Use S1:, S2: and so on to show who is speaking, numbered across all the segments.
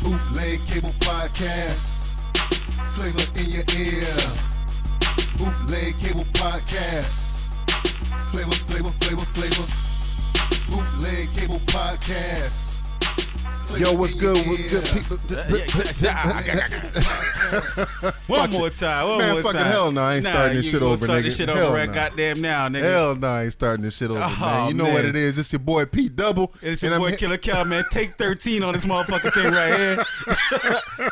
S1: Bootleg Cable Podcast. Flavor in your ear. Bootleg Cable Podcast. Flavor. Bootleg Cable Podcast.
S2: Yo, what's good? What's good, people?
S3: One more time.
S2: Man, fucking hell no, I ain't starting this shit over, nigga.
S3: This shit
S2: hell
S3: over right
S2: no.
S3: goddamn now, nigga.
S2: Hell no, I ain't starting this shit over, man. You know
S3: man.
S2: what it is. It's your boy P Double.
S3: It's your boy Killer Cal, man. Take 13 on this motherfucking thing right here.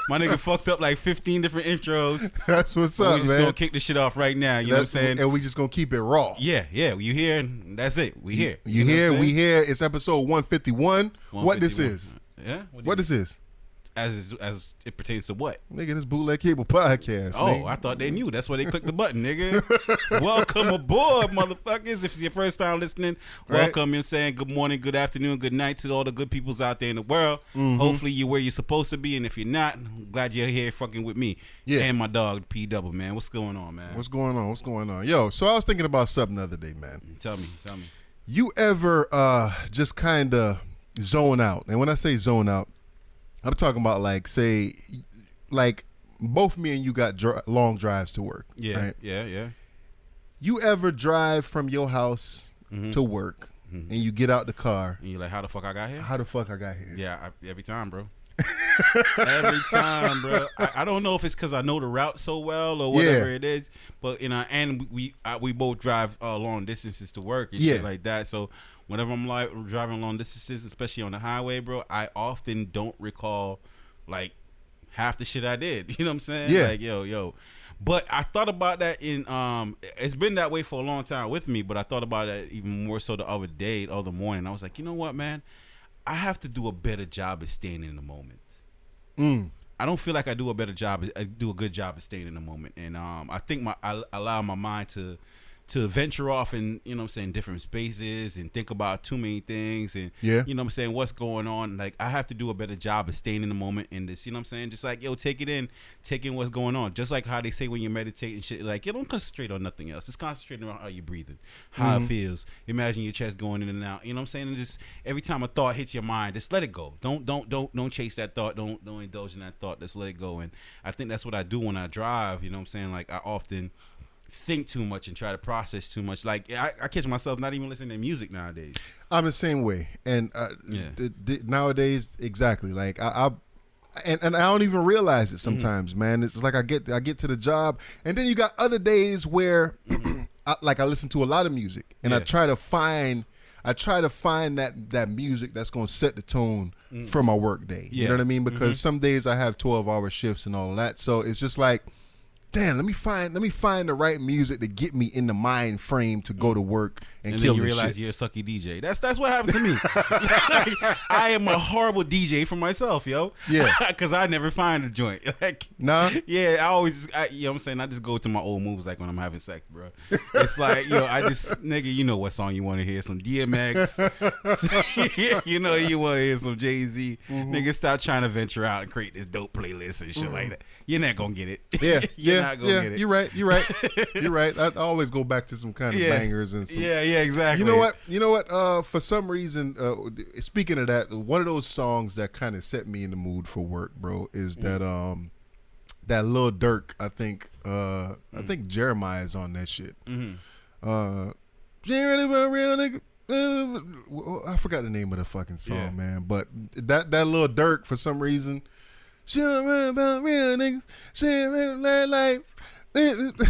S3: My nigga fucked up like 15 different intros.
S2: That's what's up,
S3: We just
S2: man.
S3: gonna kick this shit off right now. You know what I'm saying?
S2: And we just gonna keep it raw.
S3: Yeah. You here? And that's it. We here.
S2: You
S3: know
S2: here?
S3: what I'm
S2: We
S3: saying?
S2: here. It's episode 151. What this
S3: 151.
S2: is?
S3: Yeah.
S2: What this is?
S3: As it pertains to what?
S2: Nigga, this Bootleg Cable Podcast.
S3: Oh,
S2: nigga.
S3: I thought they knew. That's why they clicked the button, nigga. Welcome aboard, motherfuckers. If it's your first time listening, welcome and saying good morning, good afternoon, good night to all the good peoples out there in the world.
S2: Mm-hmm.
S3: Hopefully you're where you're supposed to be, and if you're not, I'm glad you're here fucking with me.
S2: Yeah.
S3: And my dog, P Double, man. What's going on, man?
S2: What's going on? Yo, so I was thinking about something the other day, man.
S3: Tell me.
S2: You ever just kind of zone out? And when I say zone out, I'm talking about like, say, like both me and you got long drives to work.
S3: Yeah,
S2: right?
S3: yeah.
S2: You ever drive from your house to work and you get out the car?
S3: And you're like, how the fuck I got here?
S2: How the fuck I got here?
S3: Yeah, every time, bro. Every time, bro. I don't know if it's because I know the route so well or whatever it is, but and we both drive long distances to work and shit like that. So whenever I'm like driving long distances, especially on the highway, bro, I often don't recall like half the shit I did. You know what I'm saying?
S2: Yeah.
S3: Like yo. But I thought about that in it's been that way for a long time with me, but I thought about that even more so the other morning. I was like, you know what, man? I have to do a better job at staying in the moment. I don't feel like I do a good job at staying in the moment, and I think I allow my mind to venture off in, you know what I'm saying, different spaces and think about too many things and you know what I'm saying, what's going on. Like I have to do a better job of staying in the moment in this, you know what I'm saying, just like take in what's going on, just like how they say when you meditate and shit, like don't concentrate on nothing else, just concentrate on how you're breathing, how it feels, imagine your chest going in and out, you know what I'm saying, and just every time a thought hits your mind, just let it go, don't chase that thought, don't indulge in that thought, just let it go. And I think that's what I do when I drive, you know what I'm saying, like I often think too much and try to process too much. Like I catch myself not even listening to music nowadays. I'm
S2: the same way, and nowadays exactly. Like I don't even realize it sometimes, man. It's like I get to the job, and then you got other days where, I listen to a lot of music, and I try to find that music that's gonna set the tone for my work day. You know what I mean? Because some days I have 12-hour shifts and all of that, so it's just like, damn, let me find the right music to get me in the mind frame to go to work and kill
S3: then you
S2: this
S3: realize
S2: shit.
S3: you're a sucky DJ. That's what happened to me. Like, I am a horrible DJ for myself, yo.
S2: Yeah.
S3: Because I never find a joint. Like,
S2: nah.
S3: Yeah, you know what I'm saying? I just go to my old moves like when I'm having sex, bro. It's like, I just, nigga, you know what song you want to hear? Some DMX. You know you want to hear some Jay-Z. Nigga, stop trying to venture out and create this dope playlist and shit like that. You're not going to get it.
S2: Yeah.
S3: You're not going to get it.
S2: You're right. I always go back to some kind of bangers and some.
S3: Yeah, exactly.
S2: You know what? For some reason, speaking of that, one of those songs that kind of set me in the mood for work, bro, is that Lil Durk. I think Jeremiah is on that shit. She ain't ready for a real nigga. I forgot the name of the fucking song, man. But that Lil Durk, for some reason, she don't run about real niggas. She ain't live life.
S3: I don't know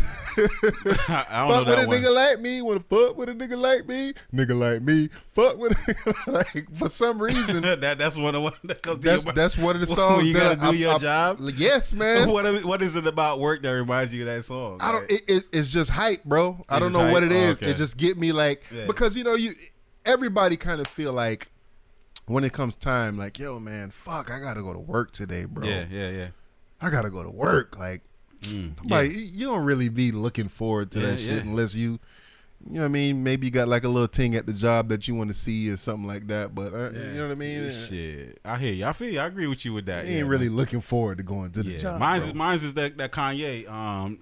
S2: Fuck with
S3: that
S2: a
S3: one.
S2: nigga like me, wanna fuck with a nigga like me, fuck with a nigga like, for some reason.
S3: that's one of
S2: That's one of the songs
S3: when you
S2: that
S3: gotta do your job.
S2: Yes, man.
S3: What is it about work that reminds you of that song?
S2: I don't. It's just hype, bro. I don't
S3: just
S2: know
S3: hype?
S2: what it is.
S3: Okay.
S2: It just get me like because everybody kind of feel like when it comes time, like, yo, man, fuck, I gotta go to work today, bro.
S3: Yeah.
S2: I gotta go to work, like. You don't really be looking forward to that shit unless you know what I mean, maybe you got like a little thing at the job that you want to see or something like that, but you know what I mean.
S3: Shit, I hear you. I feel you. I agree with you with that.
S2: You ain't really looking forward to going to the job.
S3: Mine's is that Kanye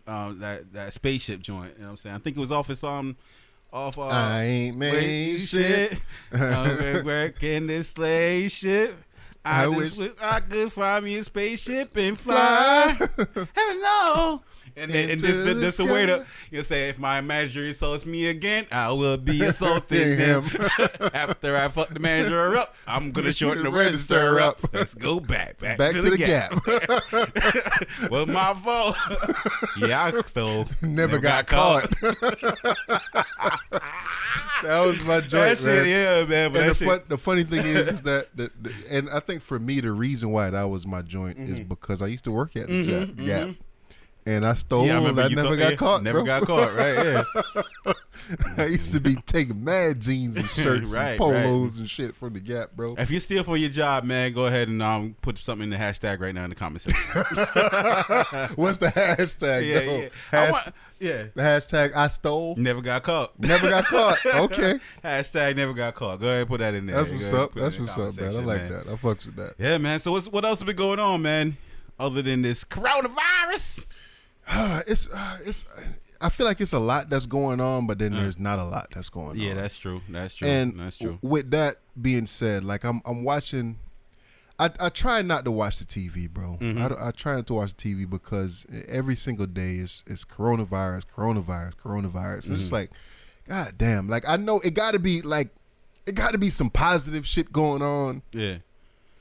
S3: that spaceship joint. You know what I'm saying? I think it was off his
S2: I ain't made shit.
S3: I'm working this slave shit. I could find me a spaceship and fly. Heaven no. And this a way to say, if my manager insults me again, I will be assaulting him. After I fuck the manager up, I'm gonna shorten the register up. Let's go back to the gap. Well, my fault. Yeah, I stole.
S2: Never got caught. That was my joint, man.
S3: Yeah, man. But
S2: and the funny thing is that, and I think for me, the reason why that was my joint is because I used to work at the Gap. And I stole. I never got caught.
S3: Never got caught, right? Yeah.
S2: I used to be taking mad jeans and shirts and polos and shit from the Gap, bro.
S3: If you steal for your job, man, go ahead and put something in the hashtag right now in the comment section.
S2: What's the hashtag? The hashtag I stole.
S3: Never got caught.
S2: Never got caught. Okay.
S3: Hashtag never got caught. Go ahead and put that in there.
S2: That's what's up. That's what's up, man. I like that. I fucks with that.
S3: Yeah, man. So what else has been going on, man? Other than this coronavirus?
S2: I feel like it's a lot that's going on, but then there's not a lot that's going on.
S3: Yeah, that's true.
S2: And
S3: that's true.
S2: With that being said, like I'm watching. I try not to watch the TV, bro. I try not to watch the TV because every single day is coronavirus. And it's just like, god damn. Like I know it got to be some positive shit going on.
S3: Yeah,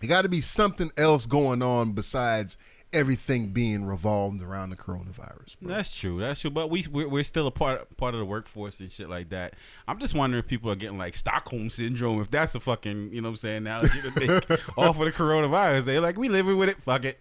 S2: it got to be something else going on besides everything being revolved around the coronavirus, bro.
S3: That's true. But we're still a part of the workforce and shit like that. I'm just wondering if people are getting like Stockholm syndrome, if that's a fucking, you know what I'm saying, analogy to make off of the coronavirus. They're like, we living with it, fuck it.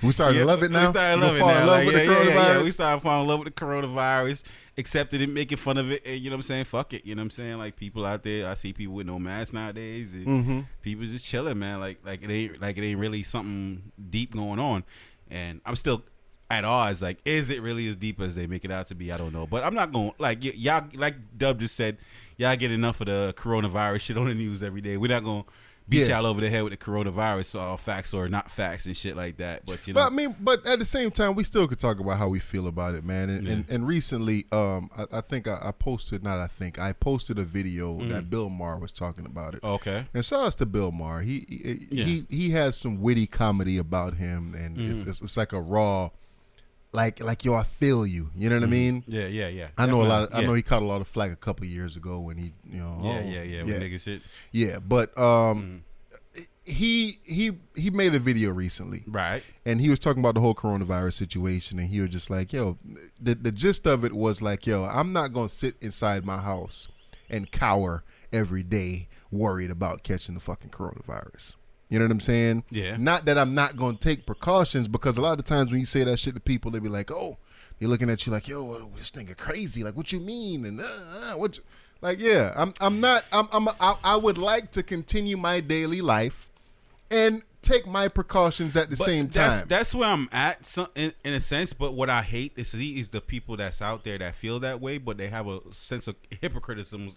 S2: We started to love it now.
S3: We started loving it now. We started falling in love with the coronavirus, accepted it, making fun of it, and you know what I'm saying, fuck it. You know what I'm saying? Like people out there, I see people with no mask nowadays, and people just chilling, man. Like it ain't really something deep going on. And I'm still at odds. Like, is it really as deep as they make it out to be? I don't know. But I'm not going, like, y'all, like Dub just said, y'all get enough of the coronavirus shit on the news every day. We're not going to beat y'all over the head with the coronavirus, facts or not facts and shit like that. But, you know.
S2: But at the same time, we still could talk about how we feel about it, man. And recently, I posted a video that Bill Maher was talking about it.
S3: Okay.
S2: And shout outs to Bill Maher. He has some witty comedy about him, and it's like a raw, like yo, I feel you. You know what I mean?
S3: Yeah.
S2: I know a lot. I know he caught a lot of flack a couple years ago when he, you know.
S3: With nigga shit.
S2: Yeah, but he made a video recently,
S3: right?
S2: And he was talking about the whole coronavirus situation, and he was just like, yo, the gist of it was like, yo, I'm not gonna sit inside my house and cower every day, worried about catching the fucking coronavirus. You know what I'm saying?
S3: Yeah.
S2: Not that I'm not going to take precautions, because a lot of the times when you say that shit to people, they be like, oh, they're looking at you like, yo, this nigga crazy. Like, what you mean? And what? Like, yeah, I would like to continue my daily life and take my precautions at the same time.
S3: That's where I'm at, in a sense. But what I hate is the people that's out there that feel that way, but they have a sense of hypocritism.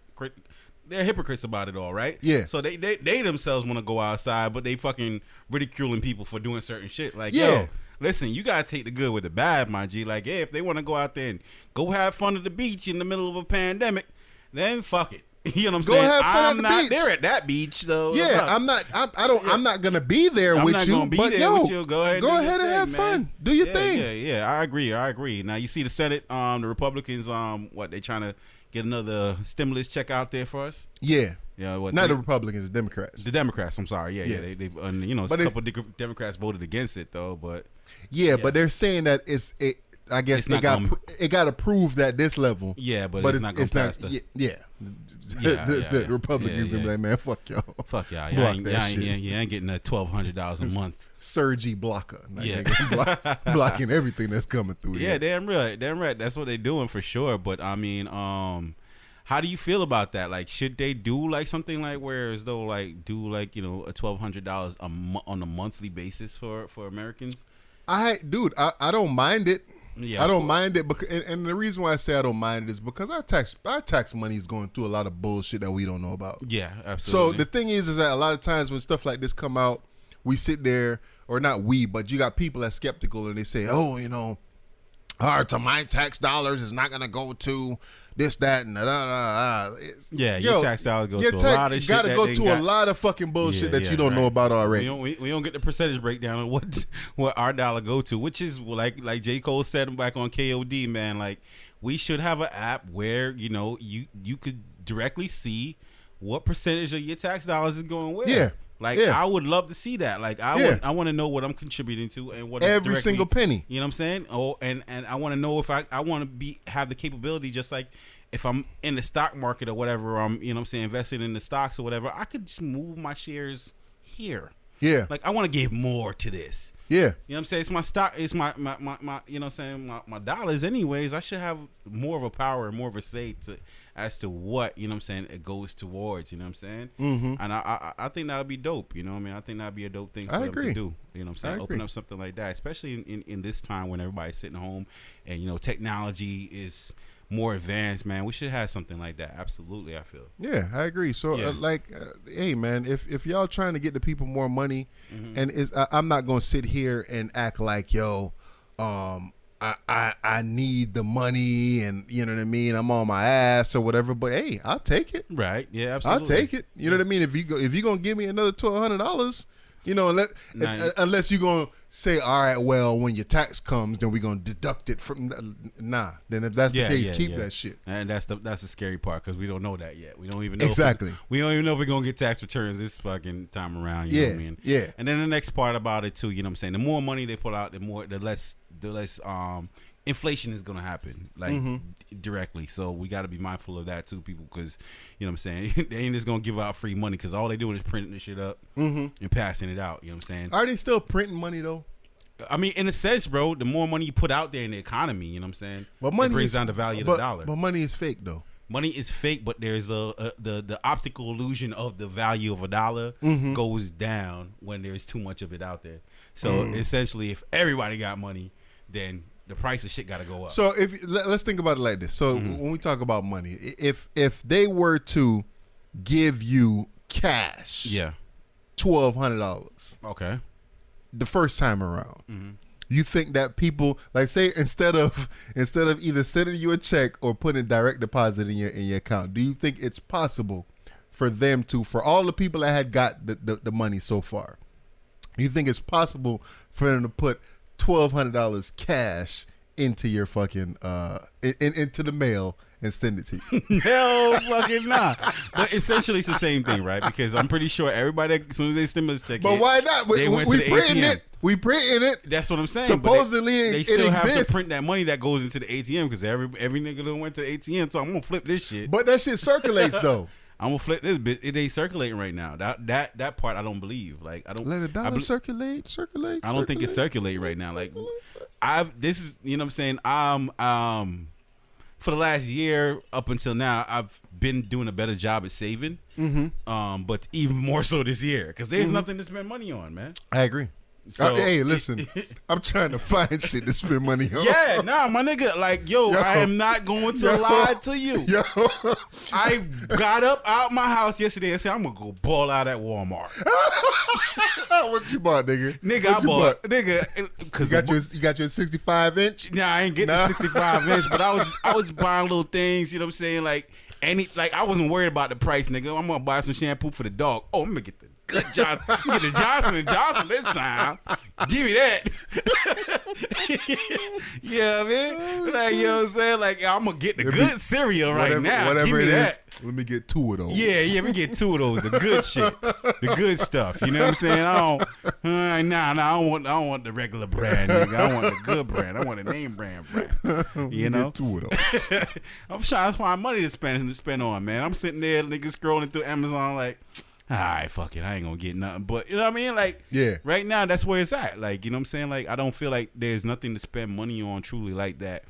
S3: They're hypocrites about it all, right?
S2: Yeah.
S3: So they themselves want to go outside, but they fucking ridiculing people for doing certain shit. Like,
S2: yeah.
S3: Yo, listen, you gotta take the good with the bad, my G. Like, yeah, if they want to go out there and go have fun at the beach in the middle of a pandemic, then fuck it. You know what I'm saying?
S2: Have fun
S3: I'm
S2: at the
S3: not
S2: beach.
S3: there at that beach, though.
S2: Yeah, I'm not. I'm not gonna be there with you. But yo,
S3: go ahead
S2: and have fun. Do your thing.
S3: Yeah. I agree. Now you see the Senate, the Republicans, they trying to get another stimulus check out there for us?
S2: Yeah.
S3: Yeah,
S2: not the Republicans, the Democrats.
S3: The Democrats, I'm sorry. Yeah. They a couple of Democrats voted against it though, but
S2: but they're saying that I guess it got approved at this level.
S3: Yeah, but it's not going to pass the
S2: the Republicans be like, man, fuck y'all.
S3: Fuck y'all. You ain't getting that $1,200 a month.
S2: Surgy blocker. Blocking everything that's coming through.
S3: Yeah, damn right. That's what they're doing for sure. But I mean, how do you feel about that? Like, should they do like something like where as though like do like, you know, a $1,200 on a monthly basis for Americans? I
S2: don't mind it.
S3: Yeah,
S2: I don't mind it because, and the reason why I say I don't mind it is because our tax money is going through a lot of bullshit that we don't know about.
S3: Yeah, absolutely.
S2: So the thing is that a lot of times when stuff like this come out, we sit there, or not we, but you got people that's skeptical and they say, oh, you know, to my tax dollars is not gonna go to this, that, and
S3: Yeah, your tax dollars go to a lot of shit.
S2: You gotta go to a lot of fucking bullshit that you don't know about already.
S3: We don't get the percentage breakdown of what our dollar go to, which is like J. Cole said back on KOD, man. Like, we should have an app where you could directly see what percentage of your tax dollars is going where.
S2: Yeah.
S3: Like, I would love to see that. Like, I want to know what I'm contributing to and what
S2: every single penny.
S3: You know what I'm saying? Oh, and I want to know if I want to have the capability, just like if I'm in the stock market or whatever, I'm invested in the stocks or whatever. I could just move my shares here.
S2: Yeah.
S3: Like, I want to give more to this.
S2: Yeah.
S3: You know what I'm saying? It's my stock. It's my you know what I'm saying, my dollars anyways. I should have more of a power and more of a say as to what, you know what I'm saying, it goes towards, you know what I'm saying? Mm-hmm. And I think that would be dope, you know what I mean? I think that would be a dope thing for them to do, you know what I'm saying? Open up something like that, especially in this time when everybody's sitting home and, technology is more advanced, man. We should have something like that. Absolutely, I feel.
S2: Yeah, I agree. So, hey, man, if y'all trying to get the people more money, and I'm not going to sit here and act like, I need the money and you know what I mean, I'm on my ass or whatever, but hey, I'll take it.
S3: Right. Yeah, absolutely.
S2: I'll take it. You know what I mean? If you're gonna give me another $1,200, unless you're gonna say, all right, well, when your tax comes, then we're gonna deduct it from then if that's the case, keep that shit.
S3: And that's the scary part, because we don't know that yet. We don't even know
S2: exactly.
S3: We don't even know if we're gonna get tax returns this fucking time around. You know what I mean?
S2: Yeah.
S3: And then the next part about it too, you know what I'm saying, the more money they pull out, the less inflation is gonna happen, like directly. So we got to be mindful of that too, people, because you know what I'm saying, they ain't just gonna give out free money, because all they doing is printing this shit up and passing it out. You know what I'm saying?
S2: Are they still printing money though?
S3: I mean, in a sense, bro, the more money you put out there in the economy, you know what I'm saying,
S2: but money
S3: it brings down the value of the dollar.
S2: But money is fake though.
S3: Money is fake, but there's the optical illusion of the value of a dollar goes down when there's too much of it out there. So essentially, if everybody got money, then the price of shit got to go up.
S2: So let's think about it like this. So when we talk about money, if they were to give you cash, $1,200,
S3: okay,
S2: the first time around, you think that people, like, say instead of either sending you a check or putting direct deposit in your account, do you think it's possible for them to, for all the people that had got the money so far, you think it's possible for them to put $1,200 cash into your fucking into the mail and send it to you?
S3: Hell fucking nah. But essentially it's the same thing, right? Because I'm pretty sure everybody, as soon as they stimulus check,
S2: but why not? We printing it. We printing it.
S3: That's what I'm saying.
S2: Supposedly
S3: they still
S2: it
S3: have
S2: exists.
S3: to print that money that goes into the ATM, because every nigga that went to the ATM. So I'm gonna flip this shit.
S2: But that shit circulates though.
S3: I'm gonna flip this bit. It ain't circulating right now. That part I don't believe. Like, I don't
S2: let the dollar circulate.
S3: I don't think it's circulating right now. Like, this is, you know what I'm saying, for the last year up until now, I've been doing a better job at saving. But even more so this year, because there's nothing to spend money on, man.
S2: I agree. So, hey, listen, I'm trying to find shit to spend money on.
S3: Yeah, nah, my nigga, like, yo, I am not going to lie to you.
S2: Yo.
S3: I got up out my house yesterday and said, I'm going to go ball out at Walmart.
S2: What you bought, nigga?
S3: Nigga, I bought, nigga, cause
S2: you got your 65-inch?
S3: Nah, I ain't getting the 65-inch, but I was buying little things, you know what I'm saying, like I wasn't worried about the price, nigga. I'm gonna buy some shampoo for the dog. Oh, I'm gonna get the good Johnson. I'm gonna get the Johnson & Johnson this time. Give me that. Yeah, man. Like, you know what I'm saying? Like, I'm gonna get the good cereal right now.
S2: Whatever
S3: Give me
S2: it
S3: that.
S2: is, let me get 2 of those.
S3: Yeah, we get 2 of those. The good shit, the good stuff. You know what I'm saying? I don't want the regular brand, nigga. I want the good brand. I want the name brand. You know,
S2: get 2 of those.
S3: I'm trying to find money to spend on, man. I'm sitting there, nigga, scrolling through Amazon, like, all right, fuck it, I ain't gonna get nothing. But you know what I mean? Like,
S2: yeah,
S3: right now that's where it's at. Like, you know what I'm saying? Like, I don't feel like there's nothing to spend money on truly like that.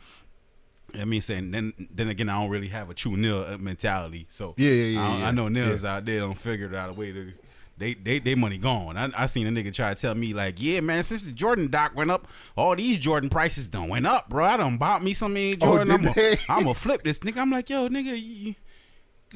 S3: I mean, saying then again, I don't really have a true nil mentality. So I know nils out there don't figure out a way to. They money gone. I seen a nigga try to tell me, like, yeah, man, since the Jordan doc went up, all these Jordan prices done went up, bro. I done bought me some Jordan. I'm gonna flip this, nigga. I'm like, yo, nigga,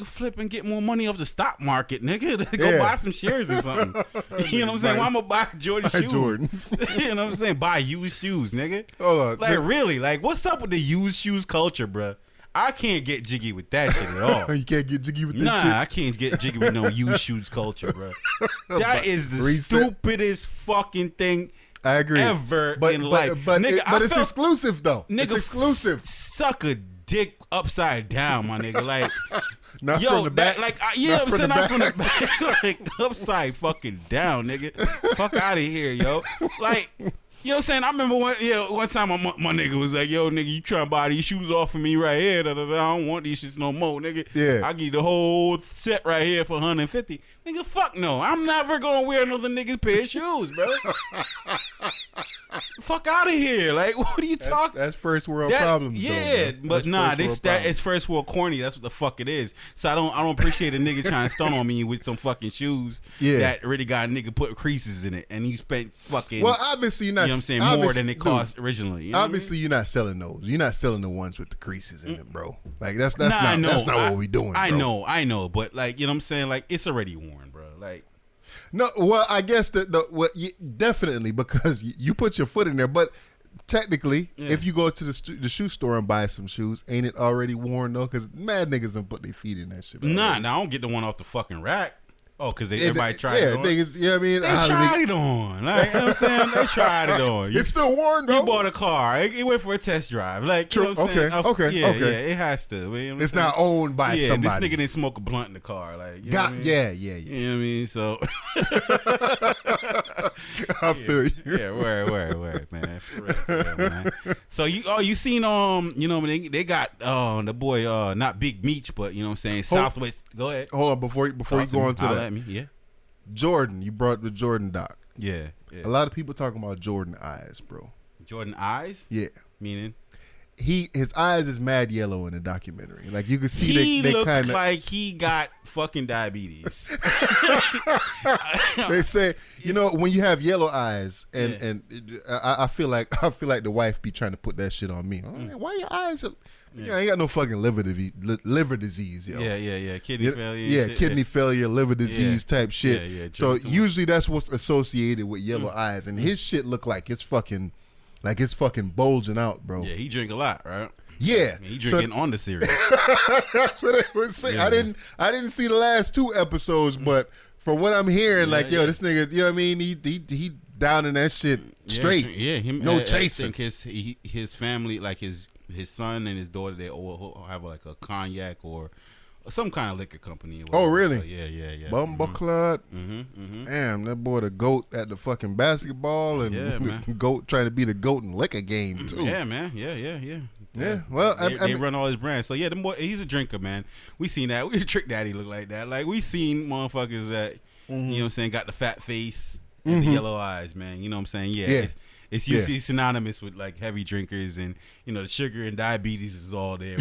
S3: flip and get more money off the stock market, nigga. Go buy some shares or something. You know what I'm saying? Well, I'm gonna buy Jordan shoes.
S2: Jordans.
S3: You know what I'm saying? Buy used shoes, nigga.
S2: Hold on.
S3: Like really? Like what's up with the used shoes culture, bruh? I can't get jiggy with that shit at all.
S2: You can't get jiggy with that shit?
S3: Nah, I can't get jiggy with no used shoes culture, bro. That is the stupidest fucking thing
S2: I agree.
S3: ever in life.
S2: But
S3: nigga,
S2: it's exclusive, though. It's exclusive.
S3: Suck a dick upside down, my nigga. Like,
S2: not
S3: yo,
S2: from the back.
S3: Like, yeah, I'm saying not from the back. Like, upside fucking down, nigga. Fuck out of here, yo. Like, you know what I'm saying? I remember one time my nigga was like, yo, nigga, you trying to buy these shoes off of me right here. Da, da, da. I don't want these shits no more, nigga.
S2: Yeah.
S3: I give you the whole set right here for $150. Nigga, fuck no. I'm never going to wear another nigga's pair of shoes, bro. Fuck out of here. Like, what are you talking?
S2: That's first world problems.
S3: Yeah,
S2: though,
S3: but nah, it's first world corny. That's what the fuck it is. So I don't appreciate a nigga trying to stun on me with some fucking shoes that really got a nigga put creases in it, and he spent fucking.
S2: Well, obviously you're not.
S3: You know what I'm saying? More than it cost originally. You know
S2: obviously, you're not selling those. You're not selling the ones with the creases in it, bro. Like that's
S3: not
S2: what we doing. Bro.
S3: I know, but like you know what I'm saying? Like it's already worn, bro. Like.
S2: No, well, I guess definitely because you put your foot in there, but technically, if you go to the shoe store and buy some shoes, ain't it already worn though? Because mad niggas don't put their feet in that shit.
S3: Nah, I don't get the one off the fucking rack. Oh, because everybody tried it on?
S2: Niggas, I mean?
S3: They tried it on. Like, you know what I'm saying? They tried it on.
S2: It's still worn, though.
S3: You bought a car. It went for a test drive. Like, you know what I'm saying?
S2: Okay.
S3: Yeah, it has to. You know
S2: it's not owned by somebody.
S3: This nigga didn't smoke a blunt in the car. Like, you know what I mean?
S2: Yeah.
S3: You know what I mean? So.
S2: I feel you.
S3: Yeah, word, man. For real, man. So, you seen, you know, they got the boy, not Big Meech, but, you know what I'm saying, Southwest. Go ahead.
S2: Hold on, before you go into that.
S3: Yeah.
S2: Jordan, you brought the Jordan doc.
S3: Yeah.
S2: A lot of people talking about Jordan eyes, bro.
S3: Jordan eyes?
S2: Yeah.
S3: Meaning?
S2: His eyes is mad yellow in the documentary. Like you can see they
S3: look
S2: kind of
S3: like he got fucking diabetes.
S2: They say, you know, when you have yellow eyes, and I feel like the wife be trying to put that shit on me. Why your eyes? I ain't got no fucking liver disease, yo.
S3: Yeah. Kidney failure.
S2: Kidney failure, liver disease type shit.
S3: Yeah.
S2: So usually that's what's associated with yellow eyes, and his shit look like it's fucking bulging out, bro.
S3: Yeah, he drink a lot, right?
S2: Yeah,
S3: he drinking on the series.
S2: That's what they was saying. Yeah. I didn't see the last 2 episodes, but from what I'm hearing, this nigga, you know what I mean? He down in that shit straight. No chasing.
S3: I think his family, like his son and his daughter, they all have like a cognac or some kind of liquor company.
S2: Oh, really?
S3: So, yeah.
S2: Bumble Club. Damn, that boy the GOAT at the fucking basketball and the GOAT trying to be the GOAT in liquor game too.
S3: Yeah, man. Yeah.
S2: Yeah, well,
S3: they run all his brands. So yeah, the boy, he's a drinker, man. We seen that. We Trick Daddy look like that. Like we seen motherfuckers that you know what I'm saying got the fat face and the yellow eyes, man. You know what I'm saying? Yeah. It's usually synonymous with like heavy drinkers, and you know the sugar and diabetes is all there.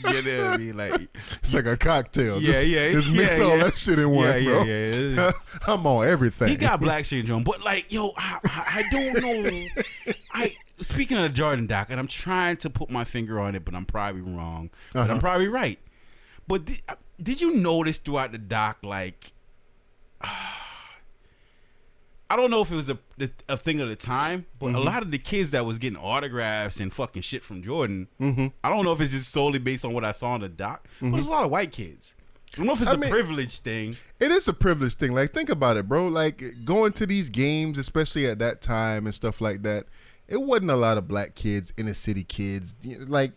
S3: You know what I mean? Like
S2: it's like a cocktail.
S3: Yeah.
S2: Just mix all that shit in one, bro.
S3: Yeah.
S2: I'm on everything.
S3: He got black syndrome, but like, yo, I don't know. Speaking of the Jordan doc, and I'm trying to put my finger on it, but I'm probably wrong. But I'm probably right. But did you notice throughout the doc, like? I don't know if it was a thing of the time, but a lot of the kids that was getting autographs and fucking shit from Jordan, I don't know if it's just solely based on what I saw in the doc, but there's a lot of white kids. I don't know if it's a privilege thing.
S2: It is a privilege thing. Like, think about it, bro. Like, going to these games, especially at that time and stuff like that, it wasn't a lot of black kids, inner city kids. Like,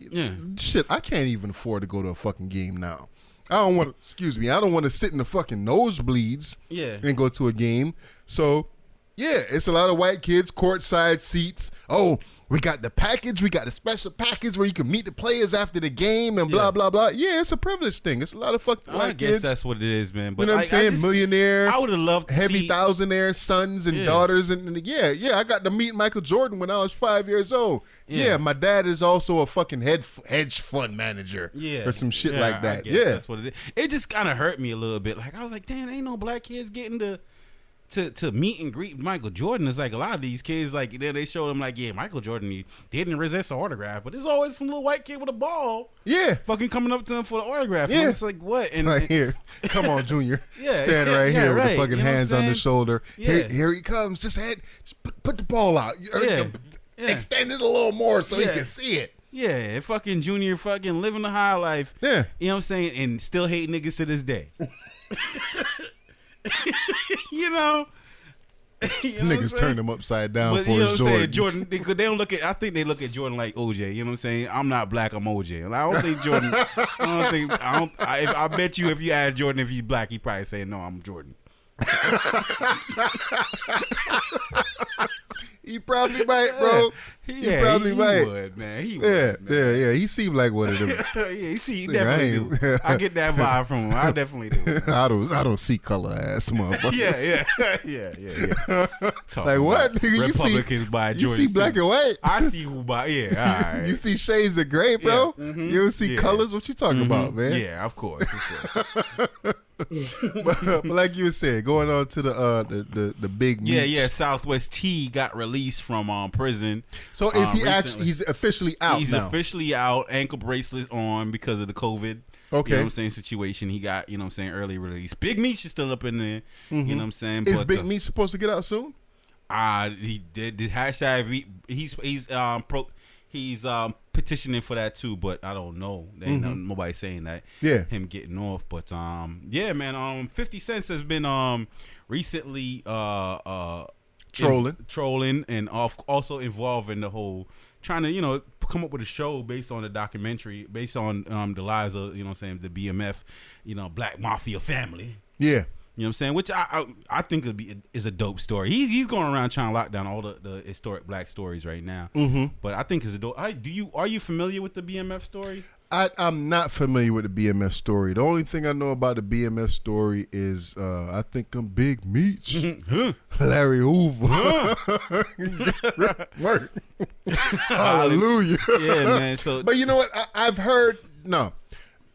S2: shit, I can't even afford to go to a fucking game now. I don't want to sit in the fucking nosebleeds and go to a game. So... yeah, it's a lot of white kids, courtside seats. Oh, we got the package. We got a special package where you can meet the players after the game and blah, blah, blah. Yeah, it's a privilege thing. It's a lot of fucking white kids.
S3: I guess that's what it is, man. But
S2: you know what I'm saying? Millionaire.
S3: I would have loved to
S2: heavy thousandaire sons and daughters. And I got to meet Michael Jordan when I was 5 years old. Yeah, my dad is also a fucking hedge fund manager or some shit like that.
S3: That's what it is. It just kind of hurt me a little bit. Like, I was like, damn, ain't no black kids getting to to meet and greet Michael Jordan. It's like a lot of these kids, like they show them like, yeah, Michael Jordan, he didn't resist an autograph, but there's always some little white kid with a ball, fucking coming up to him for the autograph. Yeah, it's like what? And
S2: like here, come on, Junior,
S3: yeah,
S2: stand right here with the fucking
S3: you know
S2: hands on the shoulder.
S3: Yeah.
S2: Here he comes. Just put the ball out. Extend it a little more so he can see it.
S3: Yeah, fucking Junior fucking living the high life.
S2: Yeah.
S3: You know what I'm saying? And still hate niggas to this day. you know?
S2: Niggas turned him upside down
S3: but
S2: for
S3: you know
S2: his
S3: what I'm saying?
S2: Jordan.
S3: Jordan, they don't look at, I think they look at Jordan like OJ. You know what I'm saying? I'm not black, I'm OJ. Like, I don't think Jordan, I bet you if you ask Jordan if he's black, he probably say, no, I'm Jordan.
S2: He probably might, bro. He probably might.
S3: Would, man. He would, man.
S2: Yeah. He seemed like one of them.
S3: He definitely do. I get that vibe from him. I definitely do.
S2: I don't see color ass motherfuckers.
S3: Yeah.
S2: Like what? Nigga,
S3: Republicans by Jordan.
S2: You see black and white.
S3: I see who by. Yeah. All right.
S2: You see shades of gray, bro.
S3: Yeah. Mm-hmm.
S2: You don't see colors. What you talking about, man?
S3: Yeah, of course.
S2: but like you said, going on to the big meet.
S3: Yeah. Southwest T got released from prison.
S2: So is he actually? He's officially out.
S3: He's officially out. Ankle bracelet on because of the COVID.
S2: Okay.
S3: You know what I'm saying? Situation. He got, you know what I'm saying, early release. Big Meech is still up in there. You know what I'm saying?
S2: Is Big Meech supposed to get out soon?
S3: He did the hashtag. He's petitioning for that too, but I don't know. There ain't nobody saying that.
S2: Yeah,
S3: him getting off, but yeah, man. 50 Cent has been recently trolling and also involved in the whole trying to come up with a show based on the documentary, based on the lives of the BMF Black Mafia family.
S2: Yeah.
S3: You know what I'm saying? Which I think is a dope story. He's going around trying to lock down all the historic black stories right now. But I think it's a dope. Are you familiar with the BMF story?
S2: I'm not familiar with the BMF story. The only thing I know about the BMF story is I think I'm Big Meech, Larry Hoover. Work. Hallelujah.
S3: Yeah, man. So,
S2: but you know what? I've heard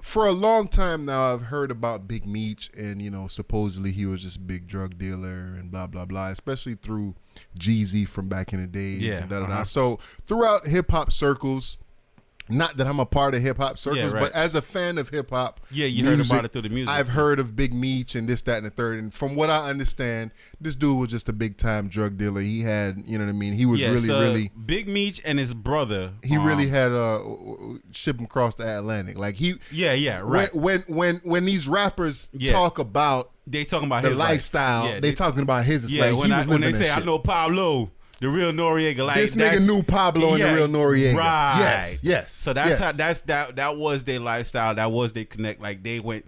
S2: for a long time now, I've heard about Big Meech, and supposedly he was just a big drug dealer and blah blah blah, especially through Jeezy from back in the days.
S3: Yeah.
S2: And da-da-da. So throughout hip hop circles. Not that I'm a part of hip hop circles, but as a fan of hip hop,
S3: you heard about it through the music.
S2: I've heard of Big Meech and this, that, and the third. And from what I understand, this dude was just a big time drug dealer. He had, you know what I mean. He was really
S3: Big Meech and his brother.
S2: He really had ship him across the Atlantic. Like he,
S3: right.
S2: When these rappers talk about,
S3: they talking about
S2: the
S3: his
S2: lifestyle.
S3: Yeah,
S2: they talking about his.
S3: Yeah,
S2: like
S3: when they say
S2: shit.
S3: I know Pablo. The real Noriega, like
S2: this nigga knew Pablo and the real Noriega,
S3: right?
S2: Yes.
S3: So how that was their lifestyle. That was their connect. Like they went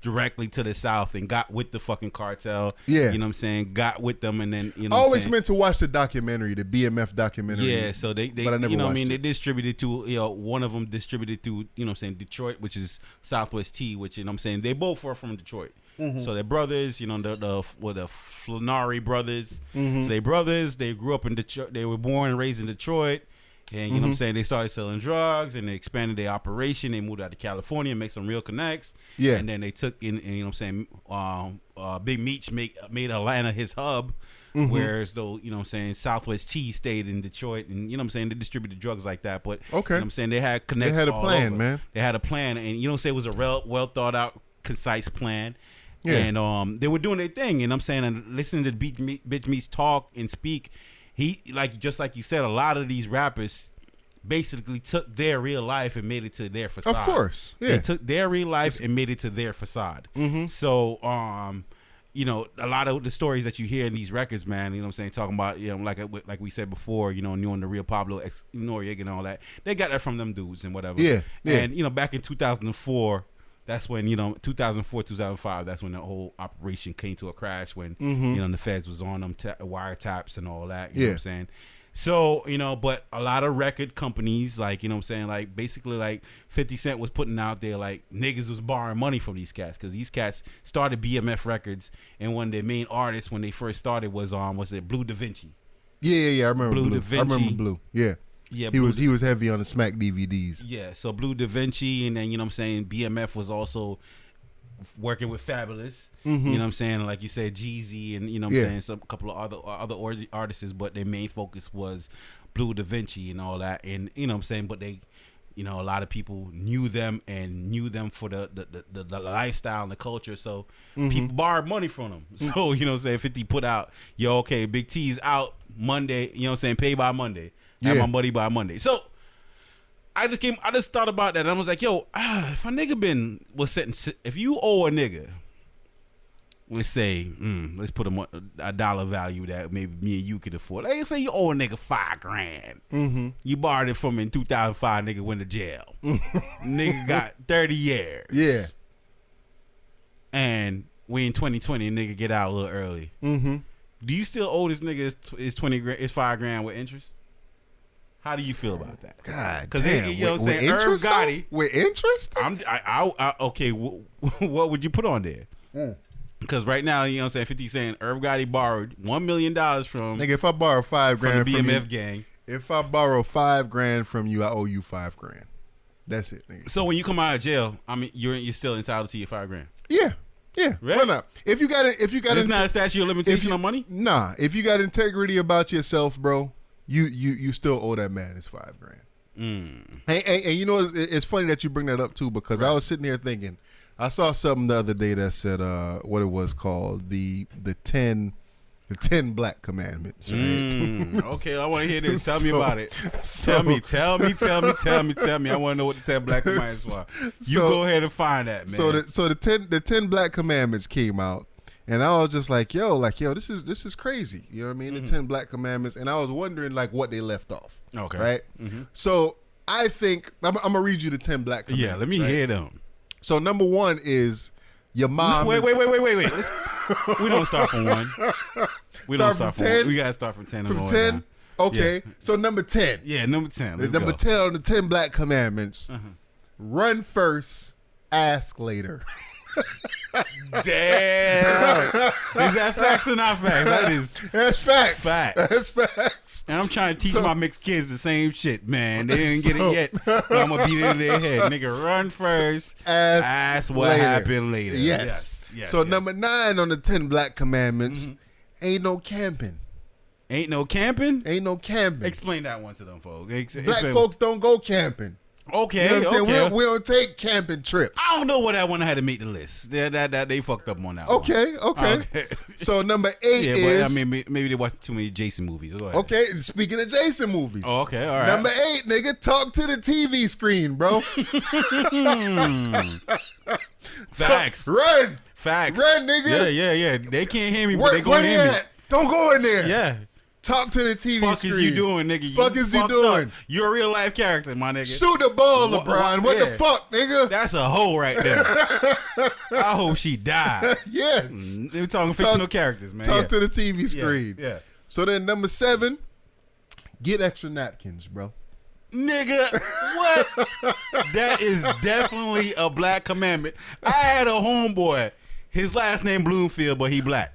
S3: directly to the South and got with the fucking cartel.
S2: Yeah,
S3: you know what I'm saying. Got with them, and then
S2: I always meant to watch the documentary, the BMF documentary.
S3: Yeah, so they
S2: but I never
S3: you know what I
S2: watched
S3: mean.
S2: it.
S3: They distributed to one of them distributed to Detroit, which is Southwest T, which they both are from Detroit. So they're brothers, the Flannery brothers. So they brothers. They grew up in Detroit. They were born and raised in Detroit, and you know what I'm saying. They started selling drugs, and they expanded their operation. They moved out to California, and make some real connects. Yeah, and then they took in, and, you know what I'm saying. Big Meech made Atlanta his hub. Whereas though, you know what I'm saying, Southwest T stayed in Detroit, and you know what I'm saying, they distributed drugs like that. But you know what I'm saying, they had connects.
S2: They had a plan, man.
S3: They had a plan, and you know what I'm saying, it was a well thought out, concise plan.
S2: Yeah.
S3: And they were doing their thing, and I'm saying, and listening to Big Meech talk and speak, he just like you said, a lot of these rappers basically took their real life and made it to their facade.
S2: Of course, yeah.
S3: They took their real life and made it to their facade. So, a lot of the stories that you hear in these records, man, you know what I'm saying, talking about, like we said before, knowing the real Pablo Noriega and all that, they got that from them dudes and whatever.
S2: Yeah.
S3: And, back in 2004, that's when, 2004, 2005, that's when the whole operation came to a crash when, the feds was on them, wiretaps and all that, you know what I'm saying? So, but a lot of record companies, like, you know what I'm saying, like, basically, like, 50 Cent was putting out there, like, niggas was borrowing money from these cats, because these cats started BMF Records, and one of their main artists when they first started was Blue Da Vinci.
S2: Yeah, I remember Blue.
S3: Da Vinci.
S2: I remember Blue, yeah.
S3: Yeah,
S2: he was heavy on the Smack DVDs.
S3: Yeah, so Blue Da Vinci, and then, you know what I'm saying, BMF was also working with Fabulous. You know what I'm saying? Like you said, Jeezy and you know what I'm saying, some couple of other artists, but their main focus was Blue Da Vinci and all that. And you know what I'm saying, but they, you know, a lot of people knew them for the lifestyle and the culture. So people borrowed money from them. So, you know what I'm saying, 50 put out, yo, okay, Big T's out Monday, you know what I'm saying, pay by Monday. Have my money by Monday. So I just thought about that and I was like, yo, if a nigga if you owe a nigga, let's say, let's put a dollar value that maybe me and you could afford. Let's say you owe a nigga $5,000. You borrowed it from him in 2005. Nigga went to jail. Nigga got 30 years.
S2: Yeah.
S3: And we in 2020. Nigga get out a little early. Do you still owe this nigga his $5,000 with interest? How do you feel about that?
S2: God,
S3: because you know what I'm saying,
S2: interest,
S3: Irv Gotti
S2: with interest.
S3: Okay. What would you put on there? Because right now, you know what I'm saying, 50 saying Irv Gotti borrowed $1 million from
S2: nigga. If I borrow $5,000
S3: from the BMF
S2: you,
S3: gang,
S2: if I borrow $5,000 from you, I owe you $5,000. That's it, nigga.
S3: So when you come out of jail, I mean, you're still entitled to your $5,000.
S2: Yeah. Right? Why not? If you got
S3: it's not a statute of limitation on money.
S2: Nah, if you got integrity about yourself, bro, you still owe that man his $5,000. And you know, it's funny that you bring that up too, because I was sitting here thinking, I saw something the other day that said what it was called, the 10 Black Commandments. Right?
S3: Okay, I want to hear this. Tell me about it. Tell me. I want to know what the 10 Black Commandments are. You go ahead and find that, man.
S2: So the 10 Black Commandments came out. And I was just like, yo, this is crazy. You know what I mean? The 10 Black Commandments. And I was wondering, like, what they left off.
S3: Okay.
S2: Right? So I think, I'm going to read you the 10 Black Commandments.
S3: Yeah, let me hear them.
S2: So number 1 is your mom.
S3: Wait. We don't start from 1. We don't start from 10. We got to start from 10.
S2: From 10? Okay. Yeah. So number 10.
S3: Yeah, number 10. Let's
S2: number
S3: go.
S2: 10 on the 10 Black Commandments. Run first, ask later.
S3: Damn. Is that facts or not facts?
S2: That's facts.
S3: That's facts. And I'm trying to teach my mixed kids the same shit, man. They didn't get it yet. But I'm gonna beat it in their head. Nigga, run first. Ask what happened later.
S2: Yes. So number 9 on the 10 Black Commandments, ain't no camping.
S3: Ain't no camping?
S2: Ain't no camping.
S3: Explain that one to them folks.
S2: Black folks don't go camping.
S3: Okay,
S2: you know what I'm saying? We don't take camping trips.
S3: I don't know what that one had to make the list. That they fucked up on that one.
S2: Okay. So number 8 is...
S3: I mean, maybe they watched too many Jason movies. Go ahead.
S2: Okay, speaking of Jason movies.
S3: Oh, okay, all right.
S2: Number 8, nigga, talk to the TV screen, bro.
S3: Facts.
S2: Run.
S3: Facts.
S2: Run, nigga.
S3: Yeah. They can't hear me, but they gonna hear me.
S2: Don't go in there.
S3: Yeah.
S2: Talk to the TV
S3: fuck
S2: screen.
S3: Fuck is you doing, nigga?
S2: Fuck is you doing?
S3: Up. You're a real life character, my nigga.
S2: Shoot the ball, LeBron. What the fuck, nigga?
S3: That's a hoe right there. I hope she died.
S2: Yes.
S3: We're talking fictional characters, man.
S2: Talk to the TV screen.
S3: Yeah.
S2: So then number 7, get extra napkins, bro.
S3: Nigga, what? That is definitely a Black commandment. I had a homeboy. His last name Bloomfield, but he black.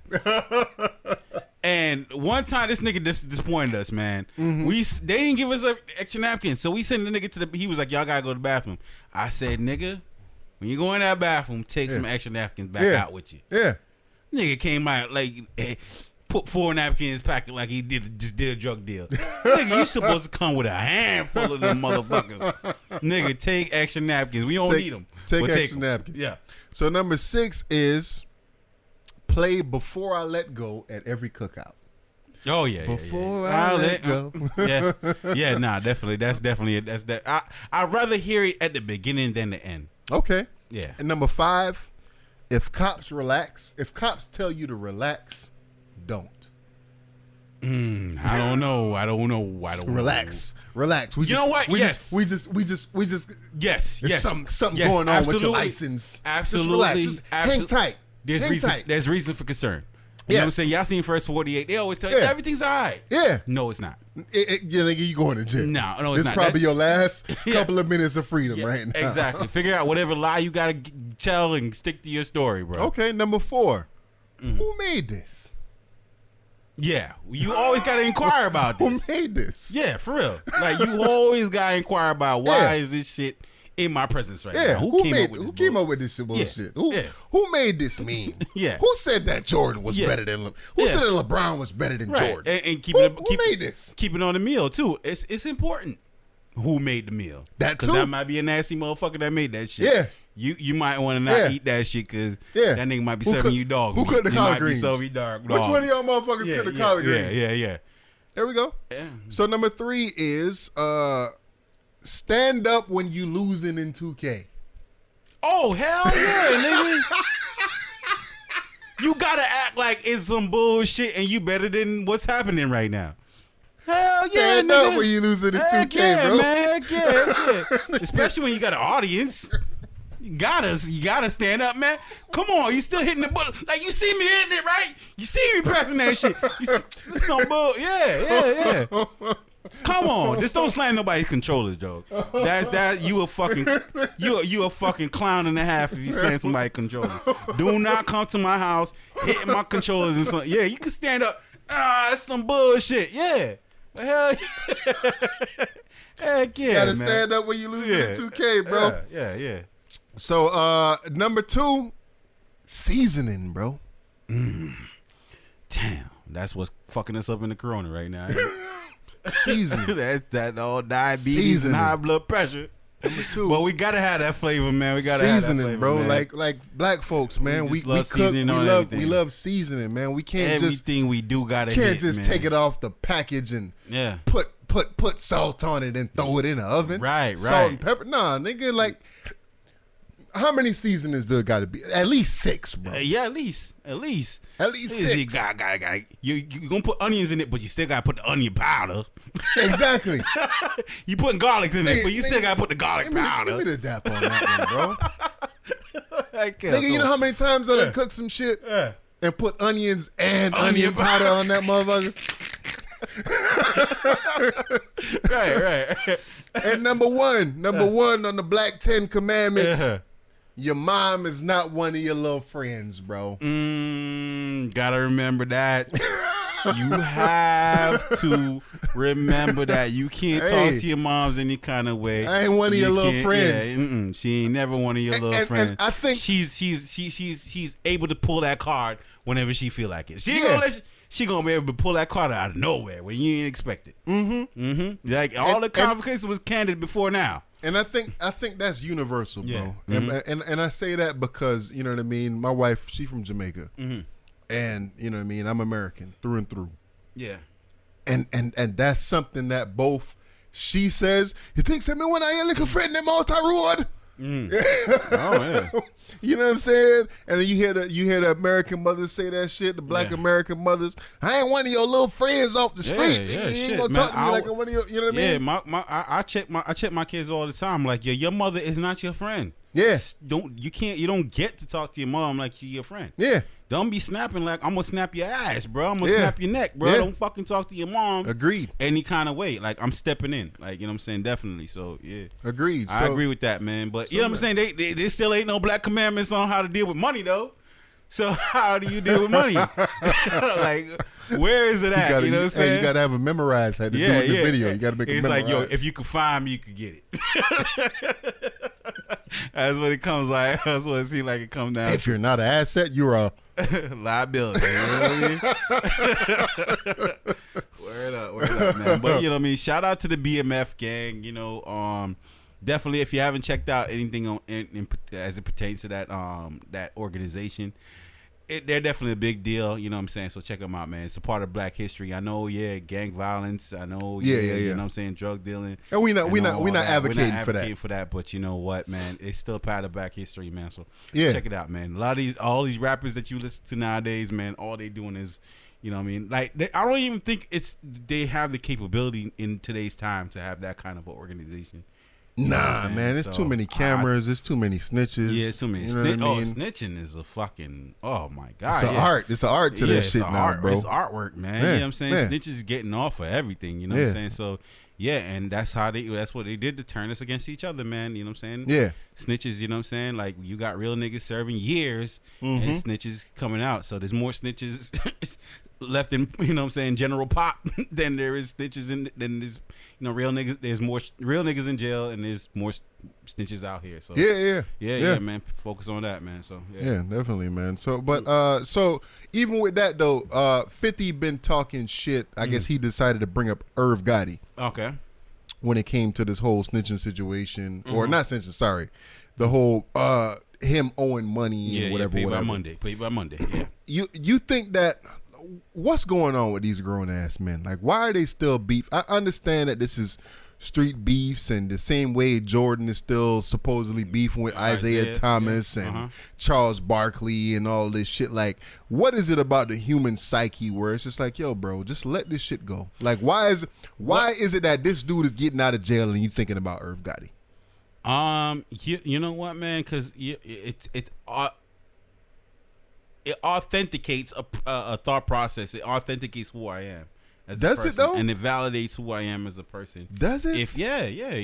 S3: And one time, this nigga disappointed us, man. They didn't give us extra napkins, so we sent the nigga to he was like, y'all gotta go to the bathroom. I said, nigga, when you go in that bathroom, take some extra napkins back out with you. Yeah. Nigga came out like, put 4 napkins in his pocket like he just did a drug deal. Nigga, you supposed to come with a handful of them motherfuckers. Nigga, take extra napkins. We don't need them.
S2: Take extra napkins.
S3: Yeah.
S2: So number 6 is play Before I Let Go at every cookout.
S3: Oh yeah,
S2: Before I let go.
S3: Yeah, nah, definitely. That's that. I'd rather hear it at the beginning than the end.
S2: Okay.
S3: Yeah.
S2: And number 5, if cops tell you to relax, don't.
S3: I don't know.
S2: Relax. We
S3: you know what?
S2: We
S3: yes.
S2: just.
S3: Yes.
S2: There's something going on with your license.
S3: Absolutely.
S2: Just relax. Hang tight.
S3: There's reason for concern. You know what I'm saying? Y'all seen First 48. They always tell you everything's all right.
S2: Yeah.
S3: No, it's not.
S2: You going to jail.
S3: No, it's not.
S2: This probably your last couple of minutes of freedom right now.
S3: Exactly. Figure out whatever lie you got to tell and stick to your story, bro.
S2: Okay, number 4. Who made this?
S3: Yeah, you always got to inquire about this.
S2: Who made this?
S3: Yeah, for real. Like, you always got to inquire about why is this shit in my presence right
S2: Yeah,
S3: now.
S2: who came up with this bullshit? Who made this meme?
S3: Yeah.
S2: Who said that Jordan was better than Who said that LeBron was better than Jordan?
S3: And
S2: who made this?
S3: Keep it on the meal too. It's important. Who made the meal?
S2: That too.
S3: Because that might be a nasty motherfucker that made that shit.
S2: Yeah.
S3: You might want to not eat that shit because that nigga might be serving you dog
S2: meat. Who cooked the collard greens?
S3: He might be serving you dog.
S2: Which one of y'all motherfuckers cooked the collard greens?
S3: Yeah.
S2: There we go.
S3: Yeah.
S2: So number 3 is stand up when you losing in 2K.
S3: Oh, hell yeah, nigga. You gotta act like it's some bullshit and you better than what's happening right now. Hell yeah,
S2: stand up when you losing in 2K, bro.
S3: Man, yeah. Especially when you got an audience. You gotta stand up, man. Come on, you still hitting the button. Like, you see me hitting it, right? You see me pressing that shit. This some bull. Yeah. Come on, just don't slam nobody's controllers, dog. You a fucking clown and a half if you slam somebody's controllers. Do not come to my house hitting my controllers and something. Yeah, you can stand up. That's some bullshit. Yeah. Hell heck yeah.
S2: Gotta stand up when you losing in 2K, bro.
S3: Yeah.
S2: So number 2, seasoning, bro.
S3: Damn, that's what's fucking us up in the corona right now.
S2: Seasoning.
S3: That's that all diabetes
S2: Seasoning.
S3: and high blood pressure.
S2: Number 2.
S3: But we gotta have that flavor, man. We gotta
S2: seasoning,
S3: have that flavor,
S2: bro.
S3: man.
S2: Like black folks, man. We
S3: love
S2: cook.
S3: seasoning on everything.
S2: We love seasoning, man. We can't
S3: Everything we do gotta
S2: can't
S3: hit,
S2: just
S3: man.
S2: take it off the package and put salt on it and throw it in the oven.
S3: Right.
S2: Salt and pepper. Nah, nigga. Like, how many seasonings do it got to be? At least 6, bro.
S3: Yeah, at least 6. You got. You gonna put onions in it, but you still gotta put the onion powder.
S2: Exactly.
S3: You putting garlic in it, but you still gotta put the garlic powder.
S2: Give me the dap on that one, bro.
S3: Nigga,
S2: you know how many times I done cooked some shit and put onions and onion powder on that motherfucker?
S3: Right.
S2: And number one on the Black 10 Commandments. Your mom is not one of your little friends, bro.
S3: Gotta remember that. You have to remember that. You can't talk to your moms any kind of way.
S2: I ain't one of your little friends.
S3: Yeah, she ain't never one of your little friends.
S2: And I think
S3: she's able to pull that card whenever she feel like it. She gonna be able to pull that card out of nowhere when you ain't expect it. Like all the conversation was candid before now.
S2: And I think that's universal, bro. Yeah. And I say that because, you know what I mean, my wife, she from Jamaica. And, you know what I mean, I'm American through and through. Yeah. And that's something that both she says, you think something when I ain't like a friend in Malta Road? Oh, yeah. You know what I'm saying? And then you hear the American mothers say that shit, the Black American mothers. I ain't one of your little friends off the street. You ain't gonna talk to me like I'm one of your, you know what I mean?
S3: Yeah, I check my kids all the time. Like, your mother is not your friend.
S2: Yeah.
S3: You don't get to talk to your mom like she's your friend.
S2: Yeah.
S3: Don't be snapping like I'm gonna snap your ass, bro. I'm gonna snap your neck, bro. Yeah. Don't fucking talk to your mom.
S2: Agreed.
S3: Any kind of way. Like, I'm stepping in. Like, you know what I'm saying? Definitely. So yeah.
S2: Agreed.
S3: I agree with that, man. But you know what I'm saying? They still ain't no black commandments on how to deal with money though. So how do you deal with money? Like, where is it at? You know what I'm saying?
S2: You gotta have it memorized. Had to do it in the video. You gotta make it memorized.
S3: It's like, yo, if you could find me, you could get it. That's what it comes like. That's what it seems like it comes down.
S2: If you're not an asset, you're a
S3: liability. You know what I mean? Word up, man. But you know what I mean. Shout out to the BMF gang. You know, definitely if you haven't checked out anything on as it pertains to that organization, they're definitely a big deal. You know what I'm saying? So check them out, man. It's a part of Black history. I know, gang violence. I know, you know what I'm saying, drug dealing.
S2: And we're not advocating for that.
S3: But you know what, man? It's still part of Black history, man. So check it out, man. All these rappers that you listen to nowadays, man, all they doing is, you know what I mean? Like, I don't even think they have the capability in today's time to have that kind of an organization.
S2: Nah, man, it's too many cameras. It's too many snitches.
S3: Yeah, it's too many. Snitching is a fucking. Oh my god,
S2: it's an art. It's an art to that shit now, bro.
S3: It's artwork, man. You know what I'm saying? Snitches getting off of everything. You know what I'm saying? So yeah, and that's what they did to turn us against each other, man. You know what I'm saying?
S2: Yeah,
S3: snitches. You know what I'm saying? Like, you got real niggas serving years, and snitches coming out. So there's more snitches left in, you know what I'm saying, general pop than there is snitches in, than there's, you know, real niggas. There's more real niggas in jail, and there's more snitches out here. So yeah, man. Focus on that, man. So
S2: yeah, definitely, man. So, but so even with that though, 50 been talking shit. I guess he decided to bring up Irv Gotti.
S3: Okay.
S2: When it came to this whole snitching situation, or not snitching, sorry, the whole him owing money and whatever.
S3: Pay by Monday. Yeah.
S2: You think that what's going on with these grown ass men? Like, why are they still beef? I understand that this is street beefs, and the same way Jordan is still supposedly beefing with Isaiah Thomas and Charles Barkley and all this shit. Like, what is it about the human psyche where it's just like, yo, bro, just let this shit go? Like, why is it that this dude is getting out of jail and you thinking about Irv Gotti?
S3: You know what, man? Because it authenticates a thought process. It authenticates who I am.
S2: Does it though?
S3: And it validates who I am as a person.
S2: Does it?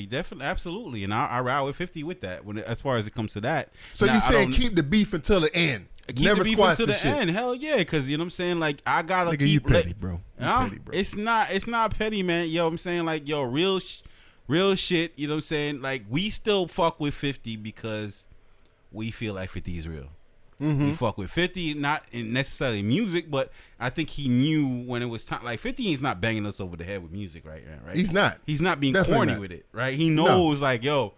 S3: Definitely, absolutely. And I ride with 50 with that as far as it comes to that.
S2: So you saying keep the beef until the end? Never
S3: keep the beef until the end. Hell yeah, because you know what I'm saying. Like I gotta
S2: keep. You petty, bro. Petty, bro.
S3: It's not petty, man. Yo, I'm saying like real shit. You know what I'm saying. Like we still fuck with 50 because we feel like 50 is real. We fuck with 50, not in necessarily music, but I think he knew when it was time. Like 50 is not banging us over the head with music right now, right?
S2: He's not.
S3: He's not being corny with it, right? He knows like, yo,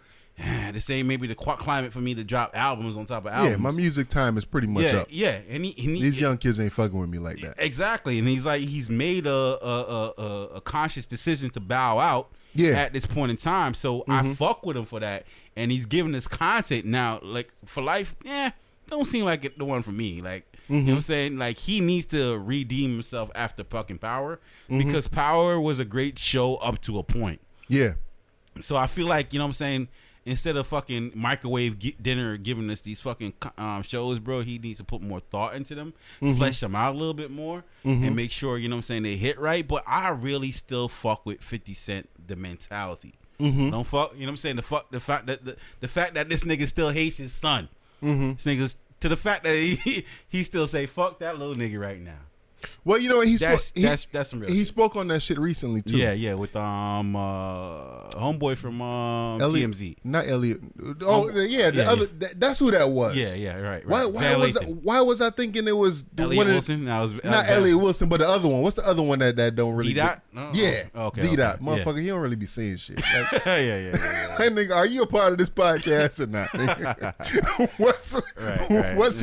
S3: this ain't maybe the climate for me to drop albums on top of albums.
S2: Yeah, my music time is pretty much up.
S3: Yeah, and
S2: these young kids ain't fucking with me like that.
S3: Exactly, and he's made a conscious decision to bow out. Yeah. At this point in time, so I fuck with him for that, and he's giving us content now, like for life. Don't seem like it, the one for me. Like, you know what I'm saying? Like, he needs to redeem himself after fucking Power because Power was a great show up to a point.
S2: Yeah.
S3: So I feel like, you know what I'm saying, instead of fucking microwave dinner giving us these fucking shows, bro, he needs to put more thought into them, flesh them out a little bit more, and make sure, you know what I'm saying, they hit right. But I really still fuck with 50 Cent, the mentality. Don't fuck, you know what I'm saying, the fact that this nigga still hates his son. This nigga's to the fact that he still say fuck that little nigga right now.
S2: Well, you know
S3: that's some real.
S2: He
S3: shit.
S2: Spoke on that shit recently too.
S3: Yeah, with homeboy from TMZ.
S2: Not Elliot. Oh yeah, the other. That's who that was.
S3: Yeah, right.
S2: Why was I thinking it was
S3: Elliot Wilson?
S2: Not Elliot Wilson, but the other one. What's the other one that don't really?
S3: D-Dot?
S2: Yeah.
S3: Okay.
S2: D-Dot. Motherfucker, he don't really be saying shit. Like,
S3: yeah.
S2: Hey, nigga, are you a part of this podcast or not?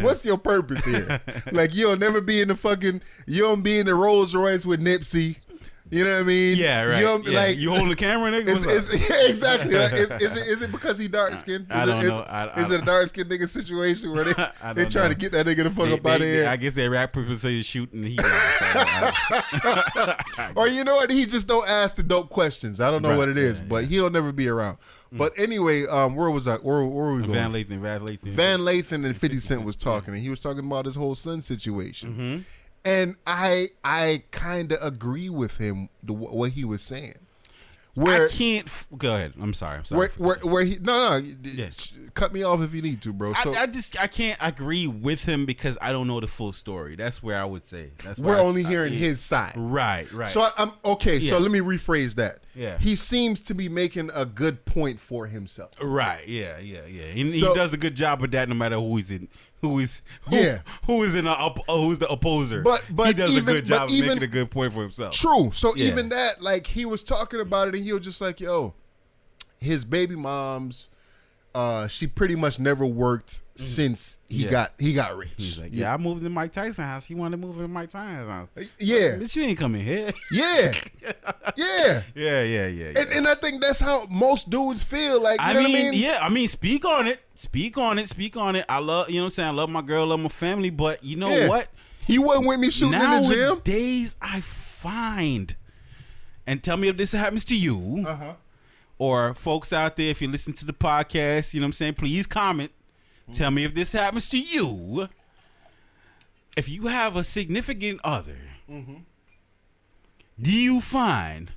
S2: What's your purpose here? Like, you'll never be in the fucking. You don't be in the Rolls Royce with Nipsey. You know what I mean?
S3: Yeah, right. Like, you holding the camera, nigga?
S2: Exactly. Is it because he dark skinned?
S3: I don't know.
S2: Is it a dark skinned nigga situation where they trying to get that nigga the fuck up out of here?
S3: I guess they rap people say he's shooting the heat.
S2: Or you know what? He just don't ask the dope questions. I don't know what it is, but he'll never be around. But anyway, where was I? Where were we going?
S3: Van Lathan.
S2: Van Lathan and 50 Cent was talking, and he was talking about his whole son situation. And I kind of agree with him what he was saying.
S3: I can't go ahead. I'm sorry.
S2: Where he cut me off if you need to, bro. So
S3: I can't agree with him because I don't know the full story. That's where I would say.
S2: We're only hearing his side.
S3: Right.
S2: So I'm okay. Yeah. So let me rephrase that.
S3: Yeah.
S2: He seems to be making a good point for himself.
S3: Right. Yeah. He does a good job with that, no matter who he's in. Who's the opposer? But he does a good job of making a good point for himself.
S2: True. So even that, like, he was talking about it, and he was just like, "Yo, his baby mom's, she pretty much never worked since he got rich."
S3: He's like, I moved in Mike Tyson's house. He wanted to move in Mike Tyson's house.
S2: Yeah,
S3: but you ain't coming here.
S2: Yeah. And I think that's how most dudes feel. Like, you know what I mean?
S3: Yeah. I mean, speak on it. I love, you know what I'm saying? I love my girl, love my family, but you know what?
S2: He wasn't with me shooting in the gym.
S3: Nowadays, I find, and tell me if this happens to you, or folks out there, if you listen to the podcast, you know what I'm saying? Please comment. Tell me if this happens to you. If you have a significant other, do you find,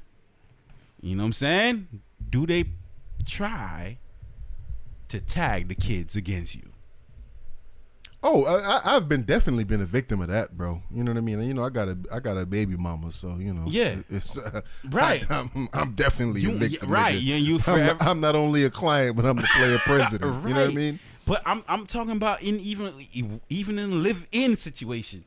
S3: you know what I'm saying? Do they try to tag the kids against you?
S2: Oh, I've definitely been a victim of that, bro. You know what I mean? You know, I got a baby mama, so you know.
S3: Yeah.
S2: It's
S3: Right.
S2: I'm definitely a victim.
S3: Right.
S2: Nigga.
S3: Yeah. You forever.
S2: I'm not only a client, but I'm the player president.
S3: Right.
S2: You know what I mean?
S3: But I'm talking about even in a live-in situation.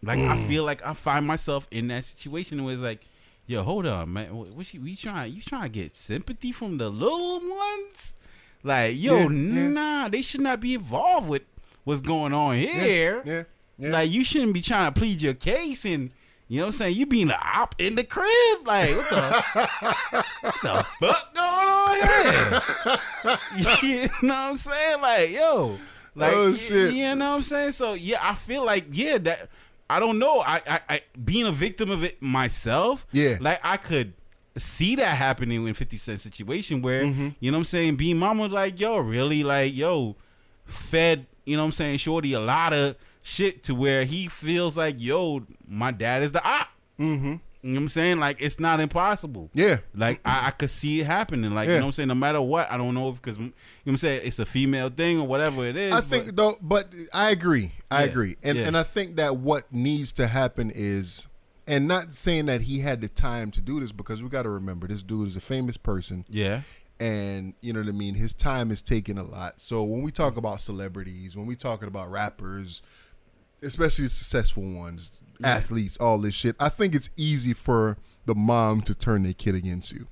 S3: Like I feel like I find myself in that situation where it's like, yo, hold on, man. You trying to get sympathy from the little ones? Like, yo, nah, they should not be involved with what's going on here.
S2: Yeah.
S3: Like, you shouldn't be trying to plead your case and, you know what I'm saying, you being an op in the crib. Like, what the fuck going on here? You know what I'm saying? Like, yo. Like,
S2: oh, shit.
S3: You know what I'm saying? So, yeah, I feel like, that, I don't know. I being a victim of it myself, like, I could see that happening in 50 Cent situation where, you know what I'm saying, being mama like, yo, really, like, yo, fed, you know what I'm saying, shorty a lot of shit to where he feels like, yo, my dad is the op. You know what I'm saying? Like, it's not impossible.
S2: Yeah.
S3: Like, I could see it happening. Like, you know what I'm saying? No matter what, I don't know if, because, you know what I'm saying, it's a female thing or whatever it is.
S2: I think, but I agree. I agree. And I think that what needs to happen is, and not saying that he had the time to do this, because we got to remember, this dude is a famous person.
S3: Yeah.
S2: And, you know what I mean, his time is taking a lot. So when we talk about celebrities, when we talking about rappers, especially the successful ones, athletes, all this shit, I think it's easy for the mom to turn their kid against you.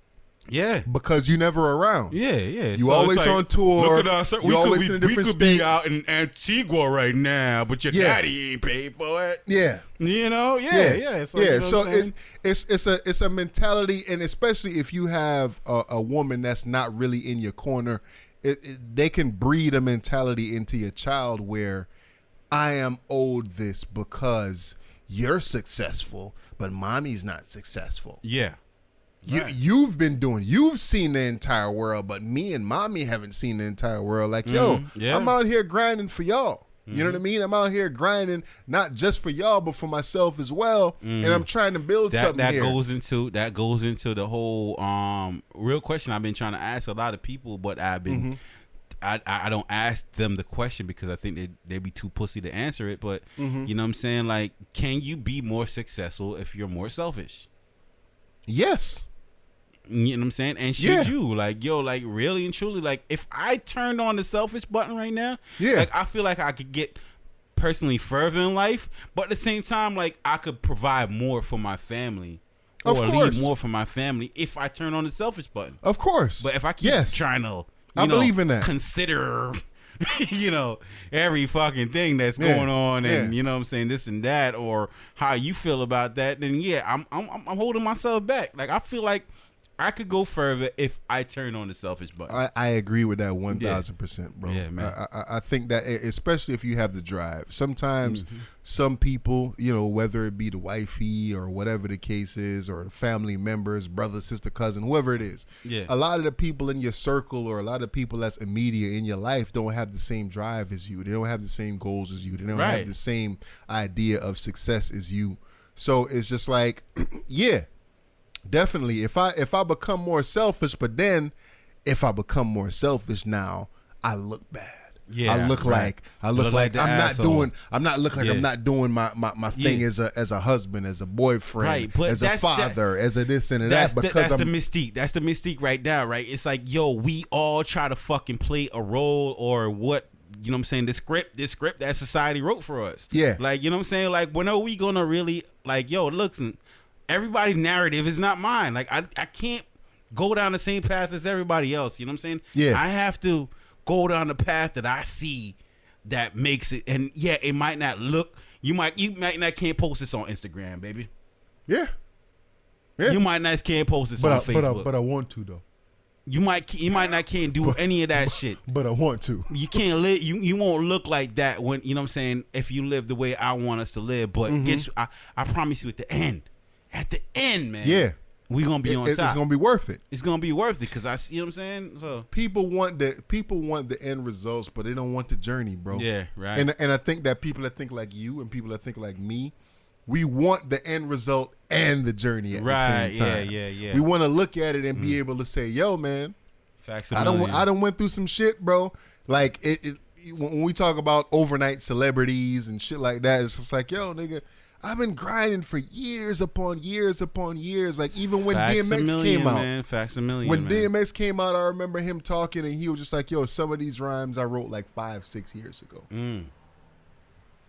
S3: Yeah.
S2: Because you never around.
S3: Yeah.
S2: You always like, on tour.
S3: Look at us.
S2: You always in a different state.
S3: We could be out in Antigua right now, but your daddy ain't paid for it.
S2: Yeah.
S3: You know? Yeah. So,
S2: yeah.
S3: You know
S2: So
S3: what I'm
S2: it's a mentality, and especially if you have a woman that's not really in your corner, they can breed a mentality into your child where I am owed this because you're successful, but mommy's not successful.
S3: Yeah. Right.
S2: You've seen the entire world, but me and mommy haven't seen the entire world. Like, yo, I'm out here grinding for y'all. You know what I mean? I'm out here grinding, not just for y'all, but for myself as well. And I'm trying to build something
S3: that
S2: here.
S3: That goes into the whole real question I've been trying to ask a lot of people, but I've been I don't ask them the question because I think they'd be too pussy to answer it. But you know what I'm saying? Like, can you be more successful if you're more selfish?
S2: Yes.
S3: You know what I'm saying? And should you, like, yo, like, really and truly, like, if I turned on the selfish button right now, like, I feel like I could get personally further in life, but at the same time, like, I could provide more for my family or leave more for my family if I turn on the selfish button.
S2: Of course.
S3: But if I keep trying to,
S2: I believe in that.
S3: Consider, you know, every fucking thing that's going on, and you know what I'm saying, this and that, or how you feel about that, then I'm holding myself back. Like, I feel like I could go further if I turn on the selfish button.
S2: I agree with that 1,000%, bro.
S3: Yeah, man.
S2: I think that, especially if you have the drive. Sometimes some people, you know, whether it be the wifey or whatever the case is, or the family members, brother, sister, cousin, whoever it is. Yeah. A lot of the people in your circle or a lot of people that's immediate in your life don't have the same drive as you. They don't have the same goals as you. They don't have the same idea of success as you. So it's just like, definitely, if I become more selfish, but then if I become more selfish now, I look bad. Yeah, I look like I'm not
S3: asshole.
S2: I'm not doing my thing as a husband, as a boyfriend, as a father, as a this and that.
S3: That's the mystique. That's the mystique right now, right? It's like, yo, we all try to fucking play a role or what. You know what I'm saying? This script that society wrote for us. Yeah. Like, you know what I'm saying? Like, when are we gonna really, like, yo, listen, everybody's narrative is not mine. Like, I can't go down the same path as everybody else. You know what I'm saying? Yeah. I have to go down the path that I see that makes it. And yeah, it might not look. You might not can't post this on Instagram, baby. Yeah. You might not can't post this on Facebook.
S2: But I want to though.
S3: You might not can't do any of that shit.
S2: But I want to.
S3: You can't live. You won't look like that when, you know what I'm saying, if you live the way I want us to live. But I promise you, at the end, man. Yeah. We're gonna be on top.
S2: It's gonna be worth it.
S3: It's gonna be worth it because I see, you know what I'm saying. So
S2: people want the end results, but they don't want the journey, bro.
S3: Yeah, right.
S2: And I think that people that think like you and people that think like me, we want the end result and the journey at the same time. Yeah. We want to look at it and be able to say, "Yo, man,
S3: facts.
S2: I don't went through some shit, bro. Like it when we talk about overnight celebrities and shit like that, it's just like, yo, nigga, I've been grinding for years upon years upon years. Like even when DMX came out,
S3: man. Facsimile,
S2: when
S3: man.
S2: DMX came out, I remember him talking, and he was just like, yo, some of these rhymes I wrote like 5-6 years ago.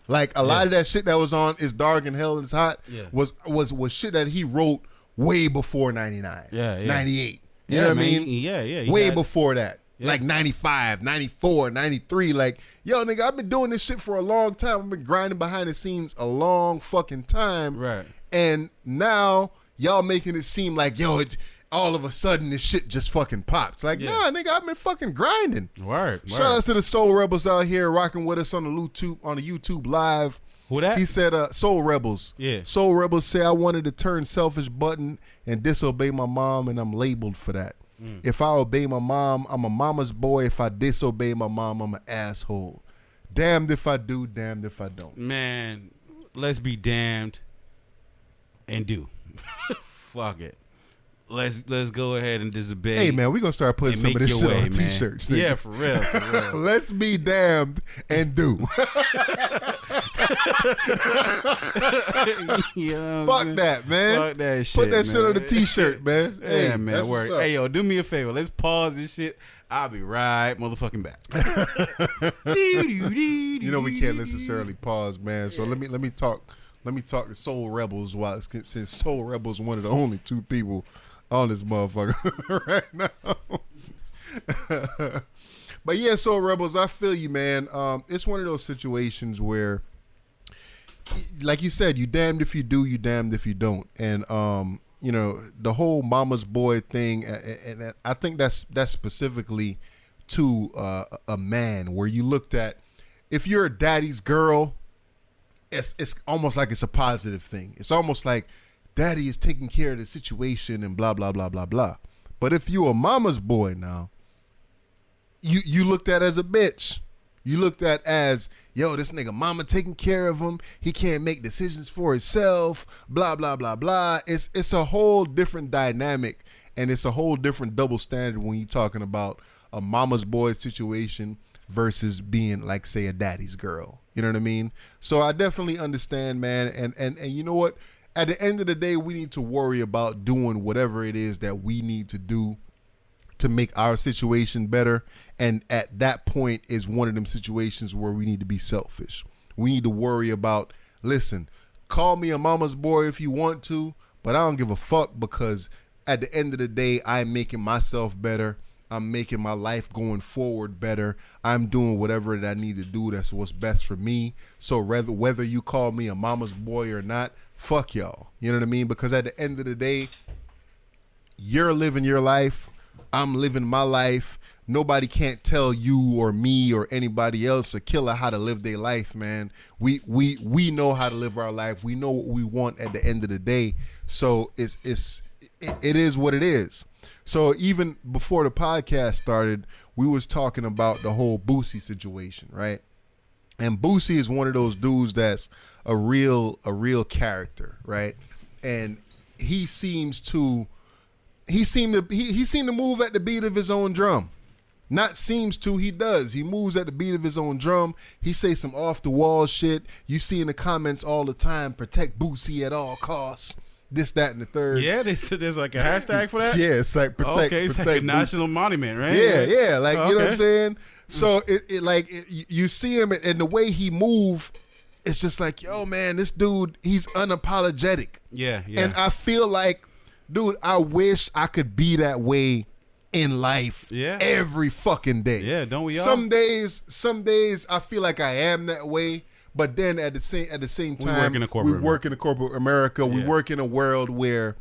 S2: Like a lot of that shit that was on It's Dark and Hell Is Hot was shit that he wrote way before 99, 98. You know what I mean?
S3: Yeah.
S2: Way before that. Yeah. Like 95, 94, 93. Like, yo, nigga, I've been doing this shit for a long time. I've been grinding behind the scenes a long fucking time.
S3: Right.
S2: And now y'all making it seem like, yo, all of a sudden this shit just fucking pops. Like, nah, nigga, I've been fucking grinding.
S3: Word.
S2: Shout outs to the Soul Rebels out here rocking with us on the YouTube live.
S3: Who that?
S2: He said, Soul Rebels.
S3: Yeah.
S2: Soul Rebels say, I wanted to turn selfish button and disobey my mom, and I'm labeled for that. If I obey my mom, I'm a mama's boy. If I disobey my mom, I'm an asshole. Damned if I do, damned if I don't.
S3: Man, let's be damned and do. Fuck it. Let's go ahead and disobey.
S2: Hey man, we're gonna start putting some of this shit on t-shirts.
S3: Yeah, for real.
S2: Let's be damned and do. Fuck that, man.
S3: Fuck that shit.
S2: Put that shit on the t-shirt, man.
S3: Hey,
S2: Hey,
S3: man, work. Hey, yo, do me a favor. Let's pause this shit. I'll be right motherfucking back.
S2: You know we can't necessarily pause, man. So let me talk to Soul Rebels since Soul Rebels one of the only two people on this motherfucker right now. But yeah, Soul Rebels, I feel you, man. It's one of those situations where, like you said, you damned if you do, you damned if you don't. And you know, the whole mama's boy thing, and I think that's specifically to a man, where you looked at, if you're a daddy's girl, it's almost like it's a positive thing. It's almost like daddy is taking care of the situation and blah blah blah blah blah. But if you a mama's boy now, you looked at as a bitch. You looked at as, yo, this nigga mama taking care of him. He can't make decisions for himself. Blah blah blah blah. It's a whole different dynamic, and it's a whole different double standard when you're talking about a mama's boy situation versus being like, say, a daddy's girl. You know what I mean? So I definitely understand, man. And you know what? At the end of the day, we need to worry about doing whatever it is that we need to do to make our situation better. And at that point is one of them situations where we need to be selfish. We need to worry about, listen, call me a mama's boy if you want to, but I don't give a fuck, because at the end of the day, I'm making myself better. I'm making my life going forward better. I'm doing whatever that I need to do. That's what's best for me. So whether you call me a mama's boy or not, fuck y'all. You know what I mean? Because at the end of the day, you're living your life. I'm living my life. Nobody can't tell you or me or anybody else, a killer, how to live their life, man. We know how to live our life. We know what we want at the end of the day. So it is what it is. So even before the podcast started, we was talking about the whole Boosie situation, right? And Boosie is one of those dudes that's a real character, right? And he seemed to move at the beat of his own drum. Not seems to, he does. He moves at the beat of his own drum. He say some off the wall shit. You see in the comments all the time, protect Boosie at all costs. This, that, and the third.
S3: Yeah, there's like a hashtag for that?
S2: Yeah, it's like protect.
S3: Okay, it's like a national monument, right?
S2: Yeah. Like, you know what I'm saying? So you see him, and the way he move, it's just like, yo, man, this dude, he's unapologetic.
S3: Yeah.
S2: And I feel like, dude, I wish I could be that way in life every fucking day.
S3: Yeah, don't we all?
S2: Some days I feel like I am that way, but then at the same time, we work in a corporate America. We work in a world where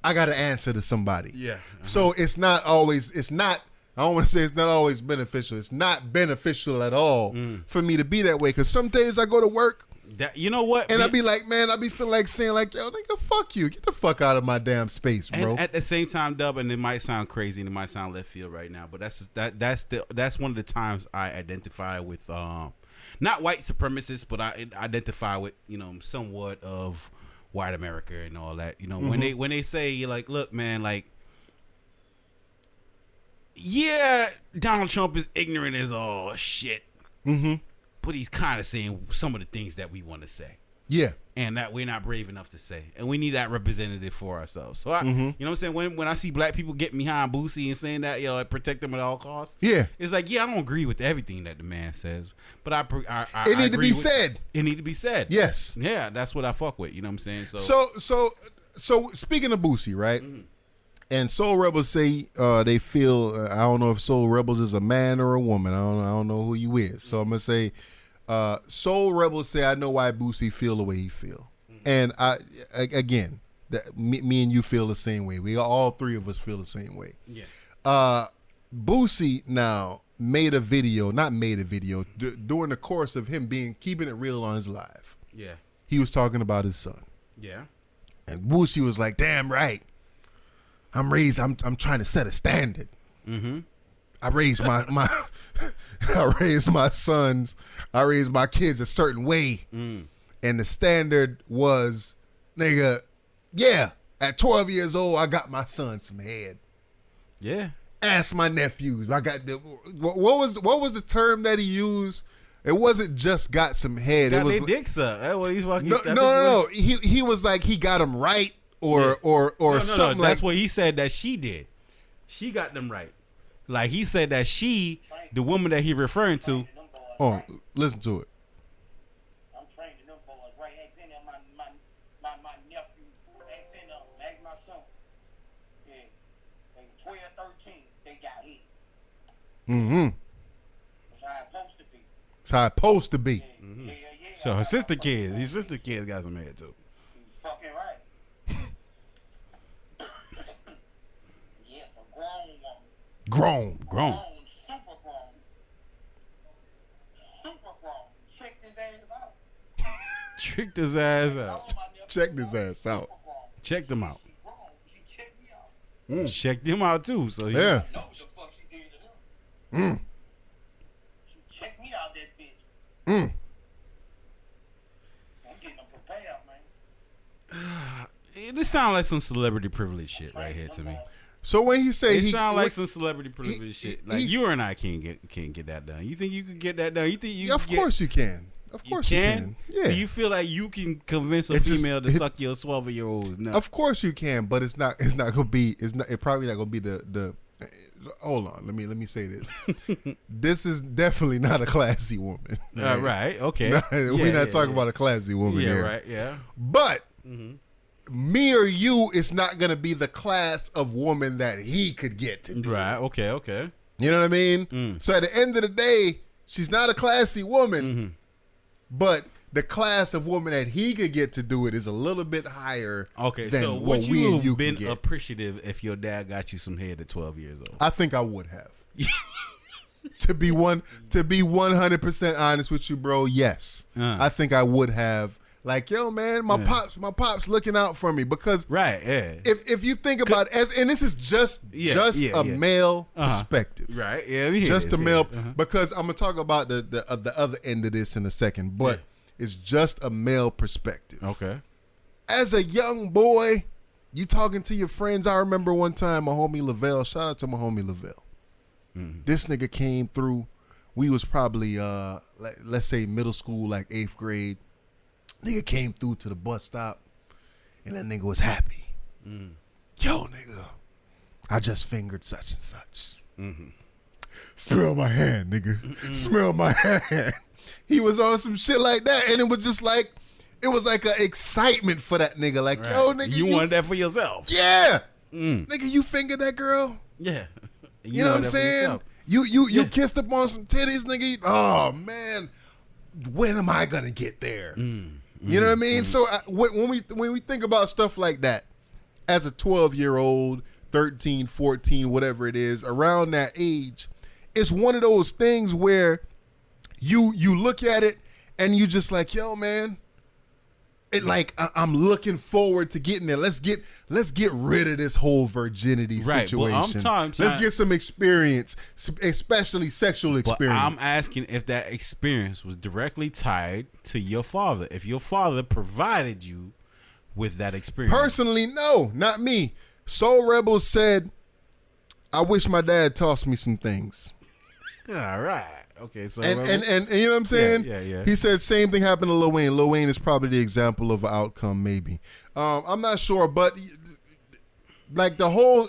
S2: I got to answer to somebody.
S3: Yeah.
S2: So I don't want to say it's not always beneficial. It's not beneficial at all for me to be that way, because some days I go to work,
S3: you know what?
S2: and I be like, man, I be feeling like saying like, yo, nigga, fuck you. Get the fuck out of my damn space, bro.
S3: And at the same time, Dub, and it might sound crazy and it might sound left field right now, but that's one of the times I identify with not white supremacists, but I identify with, you know, somewhat of white America and all that. You know, when they say, like, look, man, like, yeah, Donald Trump is ignorant as all shit. but he's kind of saying some of the things that we want to say.
S2: Yeah.
S3: And that we're not brave enough to say. And we need that representative for ourselves. So, you know what I'm saying? When I see black people getting behind Boosie and saying that, I protect them at all costs.
S2: Yeah.
S3: It's like, I don't agree with everything that the man says. But
S2: it need to be said.
S3: It need to be said.
S2: Yes.
S3: Yeah, that's what I fuck with. You know what I'm saying?
S2: So speaking of Boosie, right? And Soul Rebels say they feel, I don't know if Soul Rebels is a man or a woman. I don't know who you is. So I'm going to say, Soul Rebels say, I know why Boosie feel the way he feel. And again, me and you feel the same way. We all three of us feel the same way.
S3: Yeah.
S2: Boosie now during the course of him keeping it real on his live.
S3: Yeah.
S2: He was talking about his son.
S3: Yeah.
S2: And Boosie was like, damn right. I'm trying to set a standard. I raised my I raised my sons. I raised my kids a certain way. And the standard was, nigga, at 12 years old, I got my son some head.
S3: Yeah.
S2: Ask my nephews. I got what was the term that he used? It wasn't just got some head.
S3: Got
S2: it was
S3: their dicks up. That's what he's fucking.
S2: No. He was like he got them right or something like.
S3: That's what he said that she did. She got them right. Like he said that the woman that he referring to.
S2: Oh, listen to it.
S4: I'm training them boys right. Asking them my nephew. Asking them like my son. Yeah, they 12, 13. They got hit. That's how it's supposed to be.
S2: That's how it's supposed to be.
S4: Yeah.
S3: So his sister kids got some head too.
S4: You fucking right. Yes, a grown woman.
S2: Grown.
S4: Super grown. Checked his ass out.
S3: Tricked his ass out.
S4: All my nephews
S2: Checked his ass out.
S4: super grown.
S3: Checked him out.
S4: She grown. She checked me out.
S3: Checked him out too. So he,
S2: Yeah.
S4: Know what the fuck she did to them. She checked me out, that bitch. I'm getting them prepared, man.
S3: This sounds like some celebrity privilege shit right here to me.
S2: So when he say
S3: It
S2: he
S3: sounds like some celebrity privilege shit. Like you and I can't get that done. You think you could get that done? You think you?
S2: Of course you can. Of course you can. Yeah.
S3: So you feel like you can convince a
S2: It's just-
S3: female to suck your 12-year-old's nuts?
S2: Of course you can, but it's not gonna be. It probably not gonna be the. Hold on. Let me say this. This is definitely not a classy woman.
S3: Right. Okay.
S2: We're not talking about a classy woman
S3: Yeah.
S2: here.
S3: Right. Yeah.
S2: But me or you, it's not gonna be the class of woman that he could get to.
S3: Right. Okay. Okay.
S2: You know what I mean? So at the end of the day, she's not a classy woman, but the class of woman that he could get to do it is a little bit higher.
S3: Okay.
S2: than
S3: So
S2: what
S3: would
S2: we
S3: you
S2: and you
S3: have
S2: can
S3: been
S2: get.
S3: appreciative if your dad got you some head at 12 years old?
S2: I think I would have. To be 100% honest with you, bro, yes. I think I would have. Like, yo, man, my pops looking out for me because
S3: Right. Yeah.
S2: if you think about it, and this is just a male perspective.
S3: Right. Yeah. we hear
S2: Just
S3: this,
S2: a
S3: yeah.
S2: male, because I'm gonna talk about the other end of this in a second, but it's just a male perspective.
S3: Okay.
S2: As a young boy, you talking to your friends. I remember one time my homie Lavelle. Shout out to my homie Lavelle. This nigga came through. We was probably let's say middle school, like 8th grade. Nigga came through to the bus stop, and that nigga was happy. Yo, nigga, I just fingered such and such. Smell my hand, nigga. Smell my hand. He was on some shit like that, and it was just like, it was like an excitement for that nigga. Like, yo, nigga,
S3: You wanted that for yourself.
S2: yeah, nigga, you fingered that girl.
S3: Yeah.
S2: You know what I'm saying? You kissed up on some titties, nigga. Oh man, when am I gonna get there? You know what I mean? So when we think about stuff like that, as a 12-year-old, 13, 14, whatever it is, around that age, it's one of those things where you look at it and you just like, yo, man, it like I'm looking forward to getting there. Let's get rid of this whole virginity situation. Let's get some experience, especially sexual experience.
S3: But I'm asking if that experience was directly tied to your father. If your father provided you with that experience.
S2: Personally, no, not me. Soul Rebels said, I wish my dad tossed me some things.
S3: All right. Okay, so
S2: and you know what I'm saying?
S3: Yeah.
S2: He said same thing happened to Lil Wayne. Lil Wayne is probably the example of an outcome, maybe. I'm not sure, but like the whole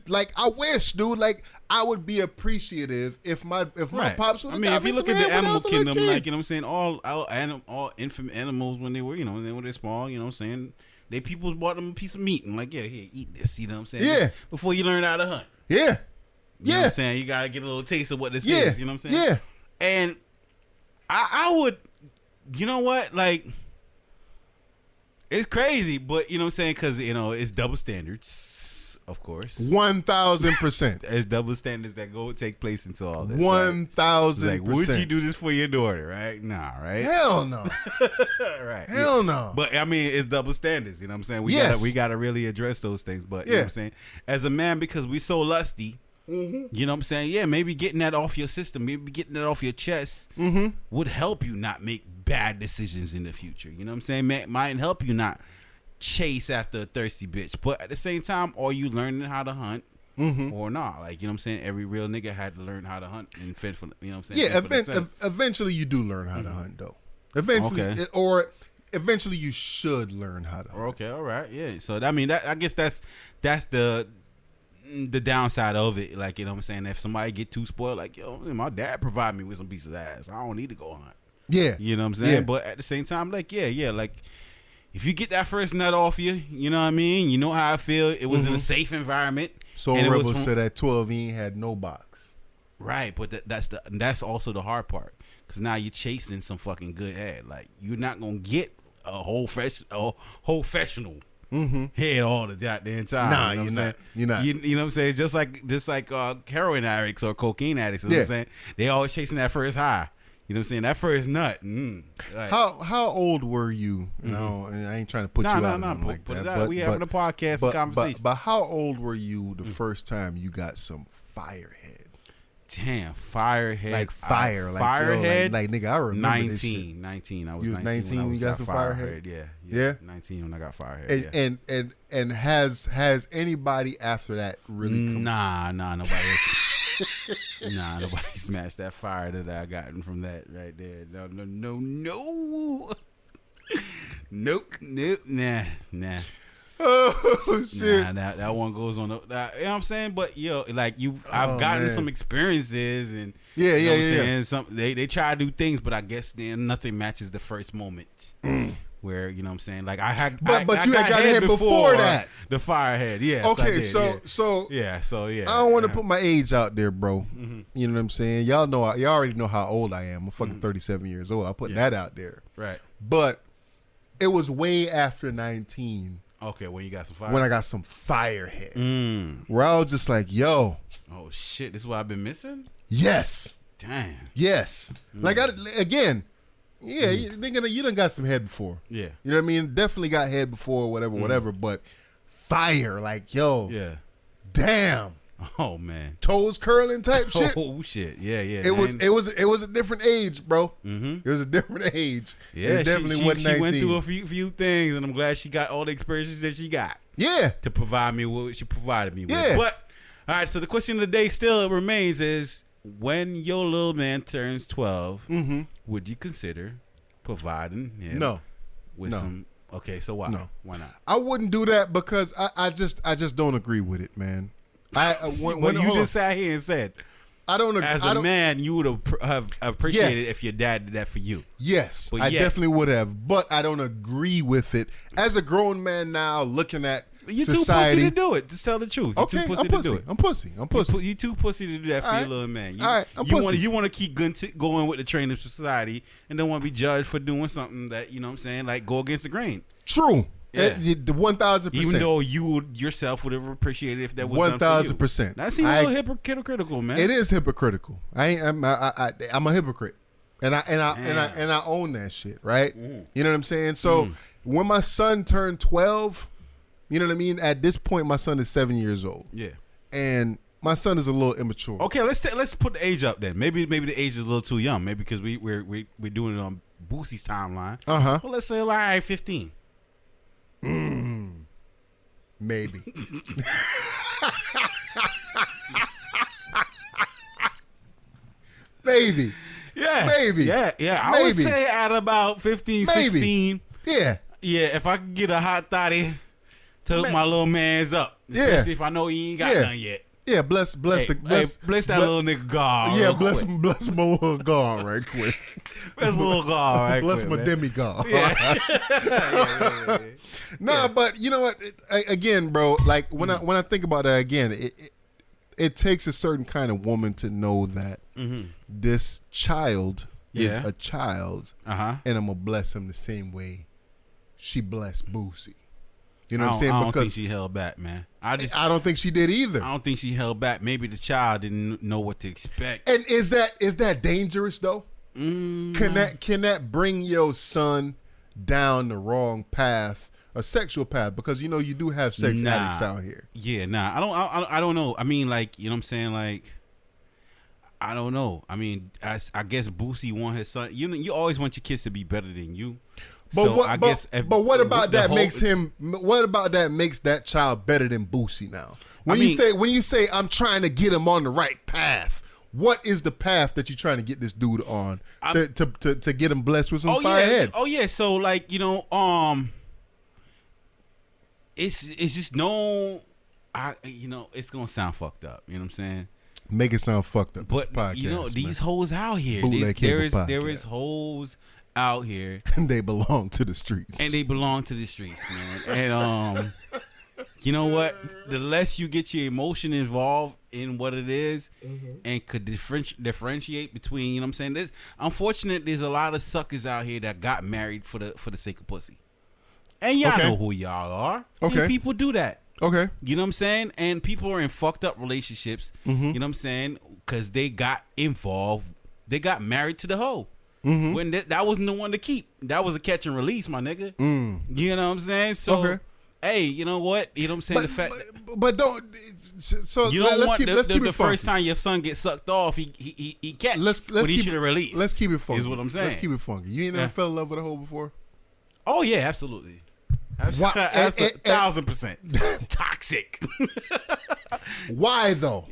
S2: like I wish, dude, like I would be appreciative if my pops would.
S3: I mean, if you look at the animal kingdom, like, you know what I'm saying, all infant animals when they were, when they're small, you know what I'm saying, they people bought them a piece of meat and like, yeah, here, eat this, you know what I'm saying?
S2: Yeah.
S3: Before you learn how to hunt.
S2: Yeah.
S3: You know what I'm saying? You gotta get a little taste of what this is, you know what I'm saying?
S2: Yeah.
S3: And I would, you know what, like, it's crazy, but you know what I'm saying, because it's double standards, of course.
S2: 1,000%.
S3: It's double standards that take place into all this.
S2: 1,000%.
S3: Like, would you do this for your daughter? Right? Nah, right?
S2: Hell no.
S3: Right?
S2: Hell no.
S3: But I mean, it's double standards. You know what I'm saying? We gotta really address those things. But you know what I'm saying? As a man, because we so lusty. Mm-hmm. You know what I'm saying? Yeah, maybe getting that off your system, maybe getting that off your chest would help you not make bad decisions in the future. You know what I'm saying? Might help you not chase after a thirsty bitch. But at the same time, are you learning how to hunt or not? Like, you know what I'm saying? Every real nigga had to learn how to hunt and fend for, you know what I'm saying?
S2: Yeah, eventually you do learn how to hunt, though. Eventually, or eventually you should learn how to hunt.
S3: Okay, all right, yeah. So I mean, I guess that's the downside of it. Like, you know what I'm saying? If somebody get too spoiled, like, yo, my dad provided me with some piece of ass, I don't need to go hunt.
S2: Yeah,
S3: you know what I'm saying? Yeah. But at the same time, like, yeah, like, if you get that first nut off you, you know what I mean? You know how I feel. It was in a safe environment.
S2: So Rebel said at 12 he ain't had no box.
S3: Right, but that's also the hard part, because now you're chasing some fucking good head. Like, you're not gonna get a whole professional head all the goddamn time.
S2: Nah,
S3: you know
S2: you're
S3: what I'm
S2: not.
S3: saying?
S2: You're not.
S3: You know what I'm saying? Just like heroin addicts or cocaine addicts. You know what I'm saying? They always chasing that first high. You know what I'm saying? That first nut. Like,
S2: how old were you? You know, and I ain't trying to put you out like that. But
S3: we having a podcast conversation.
S2: But how old were you the first time you got some firehead?
S3: Damn, firehead.
S2: Like fire. Like
S3: firehead.
S2: Like nigga, I remember
S3: 19.
S2: this shit.
S3: 19. I was
S2: 19 when you got some firehead?
S3: Yeah. 19 when I got firehead.
S2: And has anybody after that really come?
S3: Nah, nobody. Nobody smashed that fire that I gotten from that right there. No. Nope. Nah.
S2: Oh shit.
S3: Nah, that one goes on. You know what I'm saying? But like I've gotten some experiences, and
S2: yeah.
S3: They try to do things, but I guess then nothing matches the first moment. Where, you know what I'm saying, like I had,
S2: but you had got head before that,
S3: the firehead, yeah.
S2: Okay,
S3: so
S2: I don't want to put my age out there, bro. You know what I'm saying? Y'all already know how old I am. I'm fucking 37 years old. I put that out there,
S3: right?
S2: But it was way after 19.
S3: Okay, when you got some fire,
S2: when I got some firehead, where I was just like, yo,
S3: oh shit, this is what I've been missing.
S2: Yes,
S3: damn,
S2: yes. Like again. Yeah, you done got some head before.
S3: Yeah.
S2: You know what I mean? Definitely got head before, whatever, but fire, like, yo.
S3: Yeah.
S2: Damn.
S3: Oh man.
S2: Toes curling type shit.
S3: Oh shit. Yeah.
S2: It was a different age, bro. It was a different age.
S3: Yeah,
S2: it definitely wasn't 19.
S3: She went through a few things, and I'm glad she got all the experiences that she got.
S2: Yeah.
S3: To provide me with what she provided me with.
S2: Yeah.
S3: But all right, so the question of the day still remains is, when your little man turns 12, would you consider providing him with some? Okay, so why?
S2: No.
S3: Why not?
S2: I wouldn't do that because I just don't agree with it, man.
S3: When you just sat here and said,
S2: I don't agree.
S3: As a man, you would have appreciated if your dad did that for you.
S2: Yes, I definitely would have, but I don't agree with it. As a grown man now, looking at
S3: you're
S2: society,
S3: too pussy to do it. Just tell the truth. You're
S2: okay,
S3: too pussy to do it.
S2: I'm pussy.
S3: You too pussy to do that for your little man. You want to keep going with the train of society and don't want to be judged for doing something that, you know what I'm saying, like go against the grain.
S2: True.
S3: Yeah.
S2: The 1,000%.
S3: Even though you yourself would have appreciated if that was
S2: 1,000%.
S3: That seems a little hypocritical, man.
S2: It is hypocritical. I'm a hypocrite, and I own that shit, right? You know what I'm saying? So when my son turned 12, you know what I mean? At this point, my son is 7 years old. Yeah, and my son is a little immature.
S3: Okay, let's put the age up then. Maybe the age is a little too young. Maybe because we're doing it on Boosie's timeline. Well, let's say like 15.
S2: Maybe. Maybe. Maybe.
S3: Yeah. I would
S2: Maybe.
S3: say at about 15,
S2: Maybe.
S3: 16.
S2: Yeah.
S3: Yeah, if I could get a hot thotty to hook my little man's up. Especially if I know he ain't got none yet.
S2: Yeah, bless
S3: Hey,
S2: that
S3: little nigga guard.
S2: Yeah,
S3: real
S2: bless
S3: quick.
S2: my little God right quick.
S3: Bless a little guard right
S2: Bless
S3: quick,
S2: my
S3: man.
S2: demigod.
S3: Yeah.
S2: Nah, but you know what? Again, bro, like when I think about that again, it takes a certain kind of woman to know that this child is a child, and I'm gonna bless him the same way she blessed Boosie. You know what I'm saying?
S3: I don't think she held back, man. I
S2: don't think she did either.
S3: don't think she held back. Maybe the child didn't know what to expect.
S2: And is that dangerous though? Can that bring your son down the wrong path, a sexual path? Because you know you do have sex addicts out here.
S3: Yeah, nah. I don't know. I mean, like, you know what I'm saying? Like, I don't know. I mean, I guess Boosie want his son. You always want your kids to be better than you.
S2: But
S3: So
S2: what?
S3: I guess
S2: what about
S3: the
S2: that
S3: whole-
S2: makes him? What about that makes that child better than Boosie now? When you say I'm trying to get him on the right path, what is the path that you're trying to get this dude on to get him blessed with some fire head?
S3: Oh yeah. So like, it's just no. It's gonna sound fucked up. You know what I'm saying?
S2: Make it sound fucked up.
S3: But
S2: podcast,
S3: these hoes out here.
S2: Bootleg
S3: There
S2: Cable
S3: is
S2: Podcast.
S3: hoes out here,
S2: and they belong to the streets.
S3: and they belong to the streets, man. And you know what? The less you get your emotion involved in what it is, and could differentiate between, you know what I'm saying? There's a lot of suckers out here that got married for the sake of pussy, and y'all know who y'all are.
S2: Okay,
S3: and people do that.
S2: Okay.
S3: You know what I'm saying? And people are in fucked up relationships, you know what I'm saying? Because they got involved. They got married to the hoe. When that wasn't the one to keep. That was a catch and release, my nigga. You know what I'm saying? So, hey, you know what? You know what I'm saying?
S2: But don't. So
S3: you don't want
S2: let's keep
S3: the
S2: it
S3: first
S2: funky.
S3: time your son gets sucked off, he catch
S2: Let's
S3: what he
S2: keep
S3: should have released.
S2: Let's keep it funky.
S3: Is what I'm saying.
S2: Let's keep it funky. You ain't never fell in love with a hoe before?
S3: Oh yeah, absolutely.
S2: Why-
S3: 1,000% toxic.
S2: Why though?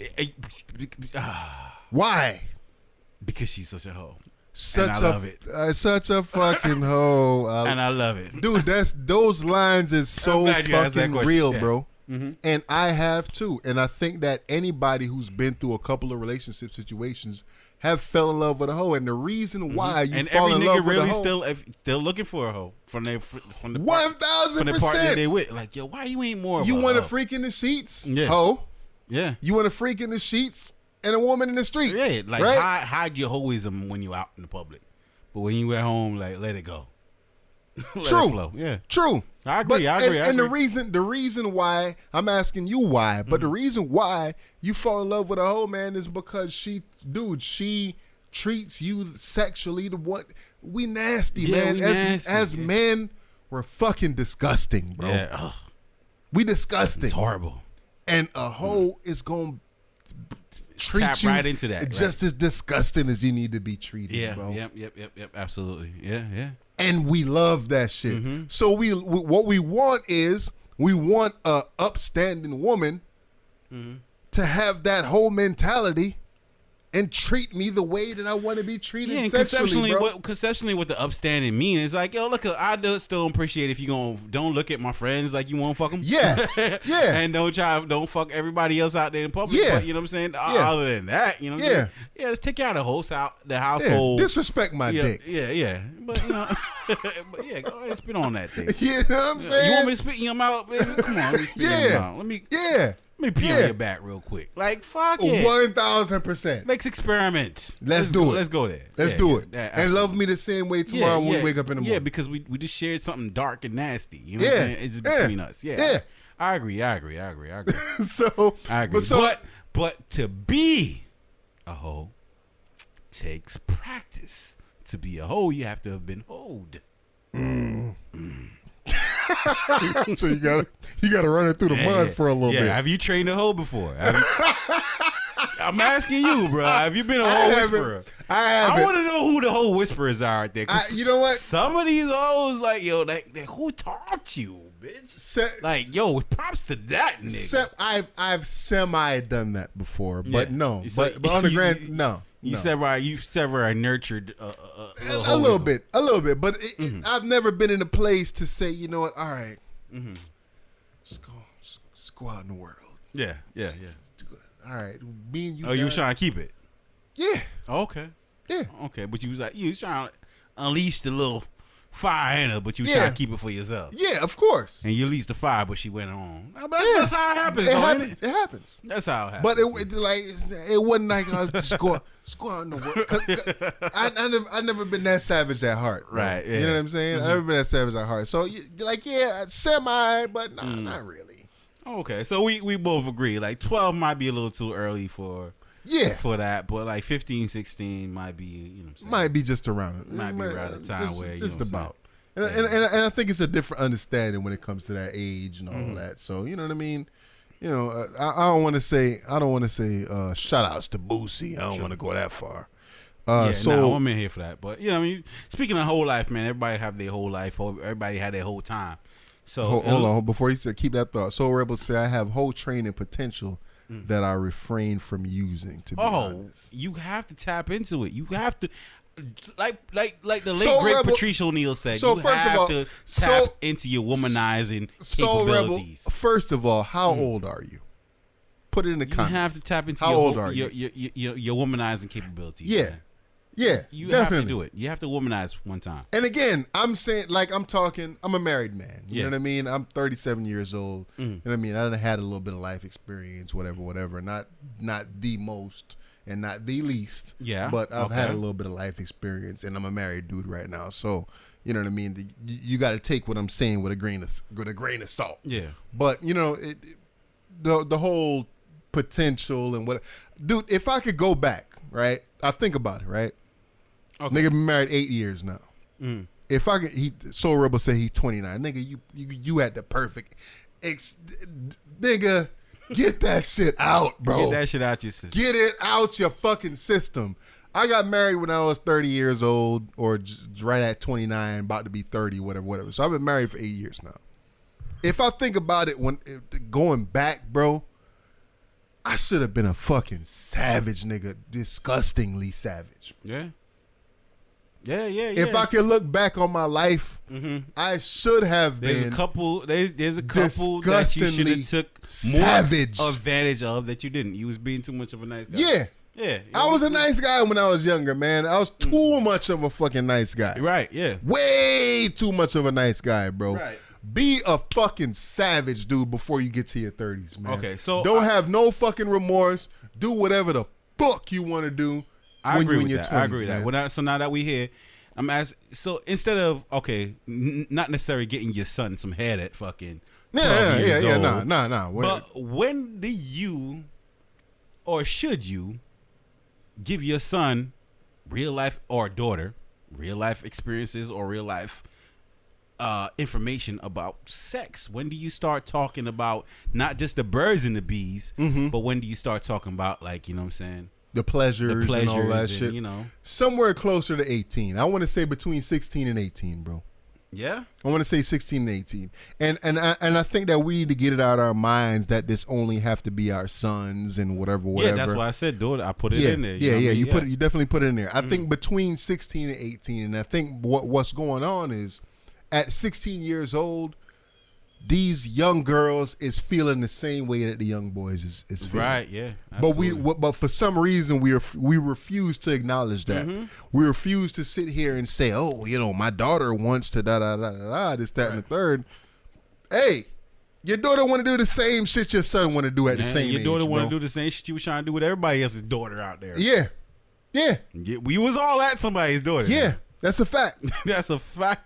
S2: Why?
S3: Because she's such a hoe.
S2: Such
S3: and I love it.
S2: Such a fucking hoe.
S3: And I love it.
S2: Dude, those lines is so
S3: glad you asked that
S2: fucking
S3: question.
S2: real,
S3: Yeah.
S2: bro. And I have too. And I think that anybody who's been through a couple of relationship situations have fell in love with a hoe. And the reason why you
S3: and
S2: fall
S3: every
S2: in love
S3: nigga
S2: with
S3: really
S2: a hoe,
S3: still looking for a hoe from the
S2: 1,000%.
S3: partner they with. Like, yo, why you ain't more?
S2: You
S3: of
S2: want a
S3: hoe?
S2: freak in the sheets,
S3: Yeah.
S2: hoe?
S3: Yeah,
S2: You want a freak in the sheets and a woman in the streets?
S3: yeah. Like
S2: right?
S3: hide your hoism when you out in the public, but when you at home, like let it go. Let
S2: True.
S3: it flow. Yeah.
S2: True.
S3: I agree. I agree.
S2: And the reason why I'm asking you why, but the reason why you fall in love with a hoe, man, is because she treats you sexually to what we nasty,
S3: Yeah,
S2: man.
S3: we
S2: As
S3: nasty,
S2: men, we're fucking disgusting, bro.
S3: Yeah. Ugh,
S2: We disgusting.
S3: it's horrible.
S2: And a hoe is gonna treat
S3: Tap
S2: you
S3: right into that,
S2: just as disgusting as you need to be treated,
S3: Yeah.
S2: bro.
S3: Yep. Absolutely. Yeah.
S2: And we love that shit.
S3: Mm-hmm.
S2: So what we want is we want a upstanding woman
S3: Mm-hmm.
S2: to have that whole mentality and treat me the way that I want to be treated
S3: Yeah, and
S2: sexually, bro.
S3: conceptually, what the upstanding mean is like, yo, look, I still appreciate if you don't look at my friends like you won't fuck them.
S2: Yes, yeah.
S3: And don't fuck everybody else out there in public.
S2: Yeah.
S3: But, you know what I'm saying?
S2: Yeah.
S3: Other than that, you know what I'm saying? Yeah, let's take out the
S2: Yeah,
S3: household.
S2: disrespect my dick.
S3: Yeah. But, you know, but yeah, go ahead and spit on that thing.
S2: You know what I'm saying?
S3: You want me to spit in your mouth, baby? Come on, let me spit in your mouth. Let me pee on your back real quick. Like, fuck it.
S2: 1,000%.
S3: Let's experiment.
S2: Let's do it.
S3: Let's go there.
S2: Let's
S3: Yeah,
S2: do
S3: yeah,
S2: it.
S3: yeah,
S2: And love me the same way tomorrow when we wake up in the morning.
S3: Yeah, because we just shared something dark and nasty. You know what
S2: Yeah,
S3: I'm saying? It's between us. Yeah.
S2: yeah.
S3: I agree.
S2: So
S3: I agree.
S2: But
S3: But to be a hoe takes practice. To be a hoe, you have to have been hoed.
S2: so you gotta run it through the mud for a little bit.
S3: Have you trained a hoe before? I'm asking you, bro. Have you been a
S2: I
S3: hoe
S2: haven't.
S3: whisperer?
S2: I haven't.
S3: I want to know who the hoe whisperers are out there. 'Cause
S2: You know what?
S3: Some of these hoes, like, yo, like who taught you, bitch? Like, yo, props to that nigga.
S2: I've semi done that before, but
S3: Yeah.
S2: no.
S3: So
S2: But on the grand, no.
S3: You sever and nurtured
S2: a little bit. But I've never been in a place to say, you know what? All right, let's go out in the world.
S3: Yeah.
S2: All right, me and you.
S3: Oh, you was trying to keep it?
S2: Yeah.
S3: Oh, okay.
S2: Yeah.
S3: Okay, but you was trying to unleash the little fire in her, but you was trying to keep it for yourself.
S2: Yeah, of course.
S3: And you released the fire, but she went on. That's how it happens.
S2: It happens.
S3: That's how it happens.
S2: But it wasn't like just go out in the world. 'Cause I never been that savage at heart. Bro.
S3: Right. Yeah.
S2: You know what I'm saying? I never been that savage at heart. So semi, but not really.
S3: Okay, so we both agree. Like 12 might be a little too early for that, but like 15, 16 might be, you know what I'm saying?
S2: Might be just around it.
S3: Might be around the time where
S2: just
S3: you know
S2: about. And I think it's a different understanding when it comes to that age and all that. So you know what I mean. You know, I don't want to say shout outs to Boosie. I don't want to go that far.
S3: I'm in here for that. But you know, what I mean, speaking of whole life, man, everybody have their whole life. Everybody had their whole time. So
S2: hold on before you said keep that thought. So Rebel say I have whole training potential that I refrain from using. To be honest,
S3: you have to tap into it. You have to. Like the late great Patrice O'Neal said, you have to tap into your womanizing capabilities.
S2: Rebel, first of all, how old are you? Put it in the comments.
S3: You have to tap into your womanizing capabilities.
S2: Yeah.
S3: Man.
S2: Yeah,
S3: you
S2: definitely.
S3: have to do it. You have to womanize one time.
S2: And again, I'm saying, I'm a married man. You know what I mean? I'm 37 years old. You know what I mean? I done had a little bit of life experience, whatever. Not the most and not the least.
S3: Yeah.
S2: But I've had a little bit of life experience, and I'm a married dude right now. So, you know what I mean? You got to take what I'm saying with a grain of salt. Yeah. But, you know, the whole potential and what... Dude, if I could go back, right? I think about it, right? Okay. Nigga been married 8 years now. If I could, Soul Rebel say he's 29. Nigga, you had the perfect nigga, get that shit out, bro.
S3: Get that shit out your system.
S2: Get it out your fucking system. I got married when I was 30 years old, or right at 29, about to be 30, whatever. So I've been married for 8 years now. If I think about it, going back, bro, I should have been a fucking savage nigga, disgustingly savage.
S3: Yeah.
S2: If I could look back on my life, I should have been.
S3: There's a couple that you should have took
S2: savage
S3: more advantage of that you didn't. You was being too much of a nice guy. Yeah.
S2: I was a nice guy when I was younger, man. I was too much of a fucking nice guy.
S3: Right, yeah.
S2: Way too much of a nice guy, bro.
S3: Right.
S2: Be a fucking savage, dude, before you get to your 30s, man.
S3: Okay, so
S2: don't have no fucking remorse. Do whatever the fuck you want to do.
S3: I agree with that. 20s, I agree with that. So now that we here, I'm asking. So instead of not necessarily getting your son some head at fucking 12 years old,
S2: nah.
S3: But when do you, or should you, give your son real life or daughter real life experiences or real life information about sex? When do you start talking about not just the birds and the bees, but when do you start talking about, like, you know what I'm saying, the pleasures
S2: and all that shit?
S3: You know,
S2: somewhere closer to 18. I want to say between 16 and 18, bro.
S3: Yeah,
S2: I want to say 16 and 18, and I think that we need to get it out of our minds that this only have to be our sons and whatever.
S3: Yeah, that's why I said, dude, I put it in there.
S2: You definitely put it in there. I think between 16 and 18, and I think what's going on is at 16 years old, these young girls is feeling the same way that the young boys is feeling.
S3: Right, yeah. Absolutely.
S2: But for some reason we refuse to acknowledge that. We refuse to sit here and say, oh, you know, my daughter wants to this, that, and the third. Hey, your daughter want to do the same shit your son want to do at the same age.
S3: Your daughter want to do the same shit you was trying to do with everybody else's daughter out there.
S2: Yeah.
S3: We was all at somebody's daughter.
S2: Yeah, that's a fact.
S3: That's a fact.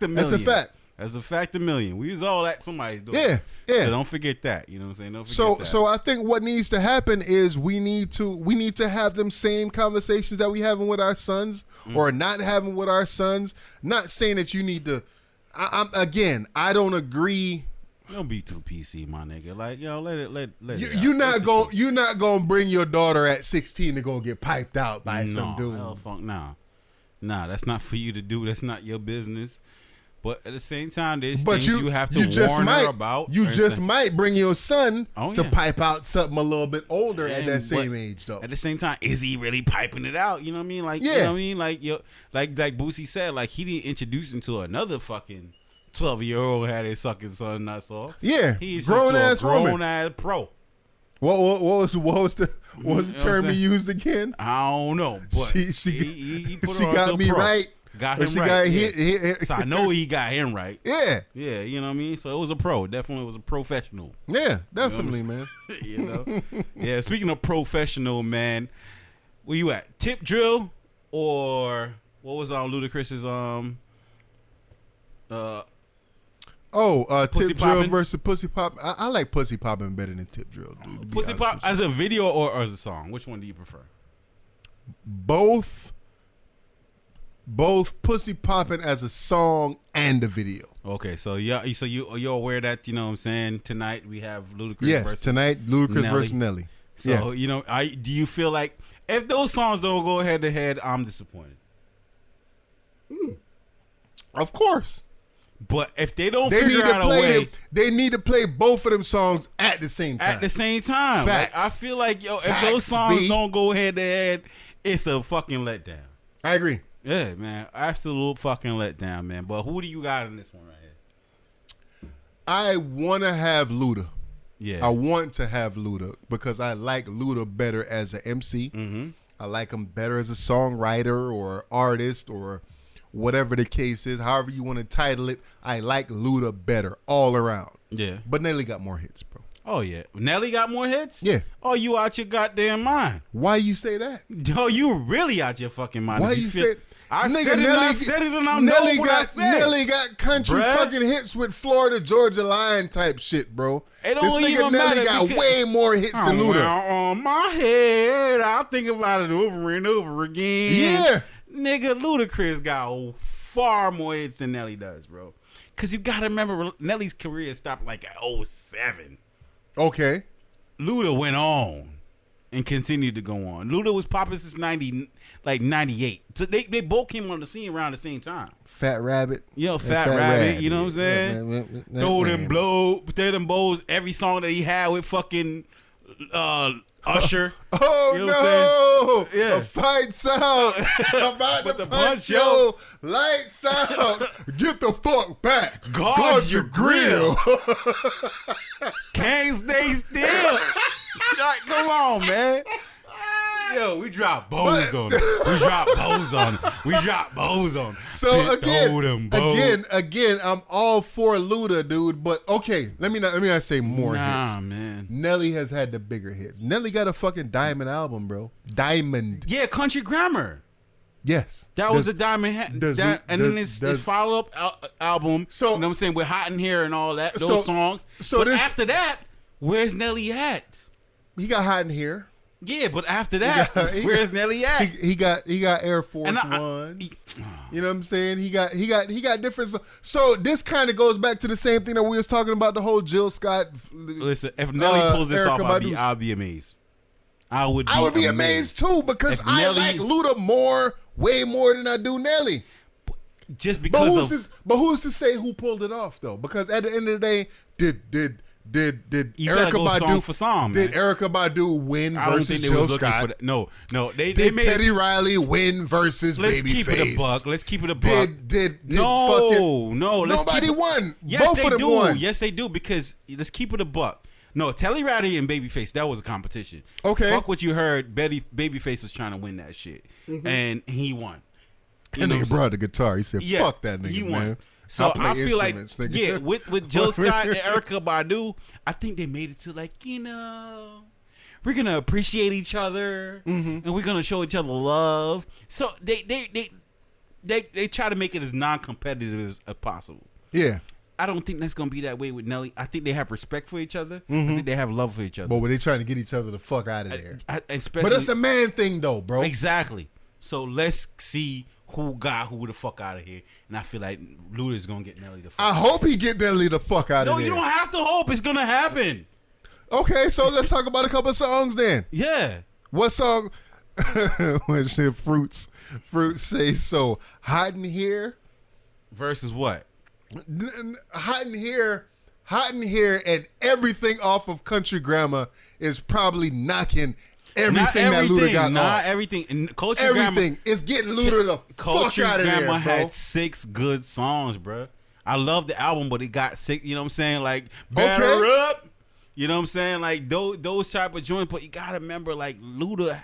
S3: That's a fact a million. We was all at somebody's door.
S2: Yeah.
S3: So don't forget that. You know what I'm saying? Don't forget that.
S2: So I think what needs to happen is we need to have them same conversations that we having with our sons or not having with our sons. Not saying that you need to. I don't agree.
S3: Don't be too PC, my nigga. Like, yo, let it.
S2: You're not gonna bring your daughter at 16 to go get piped out by some dude.
S3: Nah, that's not for you to do. That's not your business. But at the same time, there's
S2: But
S3: things you have to
S2: just
S3: warn
S2: might,
S3: her about.
S2: You just might bring your son
S3: Oh,
S2: to
S3: yeah.
S2: pipe out something a little bit older at that same
S3: But
S2: age, though.
S3: At the same time, is he really piping it out? You know what I mean? Like,
S2: Yeah.
S3: you know what I mean? Like, like Boosie said, like he didn't introduce him to another fucking 12-year-old had his sucking son nuts off.
S2: Yeah,
S3: He's
S2: grown ass woman.
S3: grown ass pro.
S2: What was the
S3: You know
S2: term
S3: what I'm
S2: he
S3: saying?
S2: used again?
S3: I don't know, but he put
S2: she
S3: her
S2: got
S3: onto a
S2: me
S3: pro.
S2: right.
S3: Got
S2: Or
S3: him
S2: she
S3: right.
S2: got
S3: yeah.
S2: hit.
S3: So I know he got him right.
S2: Yeah,
S3: Yeah, you know what I mean? So it was a pro. Definitely was a professional.
S2: yeah, definitely, man.
S3: You know? Yeah, speaking of professional, man, where you at? Tip drill or what was on Ludacris's Pussy
S2: Tip drill
S3: Poppin'?
S2: versus pussy pop. I like pussy popping better than tip drill, dude. to be
S3: Pussy
S2: honest
S3: Pop
S2: with you.
S3: as a video or as a song? Which one do you prefer?
S2: Both pussy popping as a song and a video.
S3: Okay, so you're aware that, you know what I'm saying, tonight we have Ludacris
S2: Yes,
S3: versus
S2: tonight Ludacris
S3: Nelly.
S2: versus Nelly.
S3: So,
S2: Yeah,
S3: you know, do you feel like if those songs don't go head to head, I'm disappointed.
S2: of course.
S3: But if they don't
S2: They need
S3: figure
S2: to
S3: out a
S2: play.
S3: way
S2: They need to play both of them songs at the same time.
S3: at the same time, like,
S2: Facts.
S3: I feel like, yo, if
S2: Facts,
S3: those songs
S2: B.
S3: don't go head to head, it's a fucking letdown.
S2: I agree.
S3: Yeah, man, absolute fucking letdown, man. But who do you got in this one right here?
S2: I want to have Luda.
S3: Yeah,
S2: I want to have Luda because I like Luda better as an MC.
S3: Mm-hmm.
S2: I like him better as a songwriter or artist or whatever the case is. However you want to title it, I like Luda better all around.
S3: yeah.
S2: But Nelly got more hits, bro.
S3: Oh yeah, Nelly got more hits.
S2: Yeah.
S3: Oh, you out your goddamn mind?
S2: Why you say that?
S3: Oh, you really out your fucking mind?
S2: Why
S3: If
S2: you
S3: feel-
S2: say?
S3: I
S2: Nigga,
S3: said it, and I said it, and I know what I said.
S2: Nelly got country
S3: Bruh.
S2: fucking hits with Florida Georgia Line type shit, bro.
S3: It don't
S2: This nigga
S3: even
S2: Nelly
S3: matter
S2: got
S3: because-
S2: way more hits than Luda.
S3: On my head, I think about it over and over again.
S2: Yeah.
S3: Nigga, Ludacris got far more hits than Nelly does, bro. Because you got to remember, Nelly's career stopped like at 07.
S2: Okay.
S3: Luda went on and continued to go on. Luda was popping since 98. So they both came on the scene around the same time.
S2: Fat Rabbit.
S3: Yo,
S2: And
S3: Fat Rabbit, you know what I'm saying?
S2: Yeah,
S3: Throw
S2: man.
S3: them blows, every song that he had with fucking Usher.
S2: Oh
S3: You know what I'm
S2: no!
S3: saying? Yeah.
S2: A fight's out. I'm about
S3: But
S2: to
S3: the
S2: punch
S3: punch,
S2: yo. Lights out. Get the fuck back.
S3: Guard your grill. Can't stay still. Like, come on, man. Yo, we drop bows on him. We drop bows on him. We drop bows on him.
S2: So
S3: Throw them bows.
S2: again, I'm all for Luda, dude. But okay, let me not say more
S3: Nah,
S2: hits.
S3: man.
S2: Nelly has had the bigger hits. Nelly got a fucking diamond album, bro. Diamond.
S3: Yeah, Country Grammar.
S2: Yes.
S3: That was a diamond hat.
S2: does-
S3: And then
S2: does-
S3: his follow-up album,
S2: So-
S3: you know what I'm saying, with Hot in Here and all that, those
S2: So-
S3: songs.
S2: so
S3: but
S2: this-
S3: after that, where's Nelly at?
S2: He got hot in here.
S3: Yeah, but after that,
S2: he
S3: where's
S2: got-
S3: Nelly at?
S2: He got Air Force
S3: And
S2: Ones. You know what I'm saying? He got different. So this kind of goes back to the same thing that we was talking about, the whole Jill Scott.
S3: Listen, if Nelly pulls this
S2: Erykah
S3: off,
S2: Badu.
S3: I'll be amazed. I would
S2: be amazed too because
S3: If
S2: I
S3: Nelly-
S2: like Luda way more than I do Nelly.
S3: Just
S2: But
S3: because
S2: who's to say who pulled it off though? Because at the end of the day, did
S3: You gotta
S2: Erykah
S3: go
S2: Badu
S3: song for song,
S2: Did
S3: man.
S2: Erykah Badu win
S3: I don't
S2: versus
S3: think they
S2: Jill
S3: was looking
S2: Scott?
S3: for that. No, they
S2: Did
S3: made
S2: Teddy
S3: it.
S2: Riley win versus
S3: Let's
S2: Babyface?
S3: keep it a buck. Let's keep it a buck.
S2: Did
S3: No,
S2: fucking
S3: no. Let's
S2: nobody
S3: keep it-
S2: won.
S3: Yes,
S2: Both
S3: they
S2: of them
S3: do.
S2: won.
S3: Yes, they do. Because let's keep it a buck. No, Teddy Riley and Babyface, that was a competition.
S2: Okay.
S3: Fuck what you heard. Babyface was trying to win that shit, and he won. You
S2: That
S3: know
S2: nigga
S3: what I'm
S2: brought the guitar. He said,
S3: Yeah,
S2: "Fuck that nigga,
S3: he won.
S2: man."
S3: So
S2: play
S3: I feel like,
S2: instruments, nigga.
S3: yeah, with Jill Scott and Erykah Badu, I think they made it to like, we're gonna appreciate each other and we're gonna show each other love. So they try to make it as non-competitive as possible.
S2: Yeah,
S3: I don't think that's gonna be that way with Nelly. I think they have respect for each other. I think they have love for each other.
S2: but when they trying to get each other the fuck out of there.
S3: Especially,
S2: But that's a man thing, though, bro.
S3: exactly. So let's see who got who the fuck out of here. And I feel like Luda's gonna get Nelly the fuck
S2: I hope he get Nelly the fuck out
S3: No,
S2: of there.
S3: you don't have to hope. It's gonna happen.
S2: Okay, so let's talk about a couple of songs then.
S3: Yeah.
S2: What song? When shit Fruits say so? Hot in Here
S3: Versus what?
S2: Hot in here, and everything off of Country Grammar is probably knocking everything that Luda got
S3: not
S2: off.
S3: everything.
S2: Everything is getting Luda the fuck out of there, bro.
S3: Had 6 good songs, bro. I love the album, but it got 6. You know what I'm saying? Like Batter Up. You know what I'm saying? Like those type of joints, but you gotta remember, like Luda,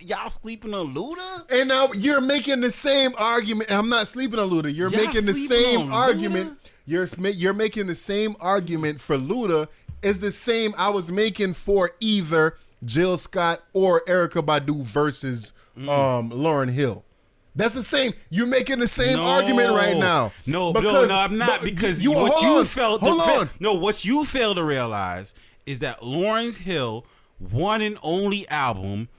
S3: y'all sleeping on Luda?
S2: And now you're making the same argument. I'm not sleeping on Luda. You're making the same argument. You're making the same argument for Luda as the same I was making for either Jill Scott or Erykah Badu versus Lauryn Hill. That's the same. You're making the same argument right now.
S3: No, I'm not, because what you fail to realize is that Lauryn Hill, one and only album,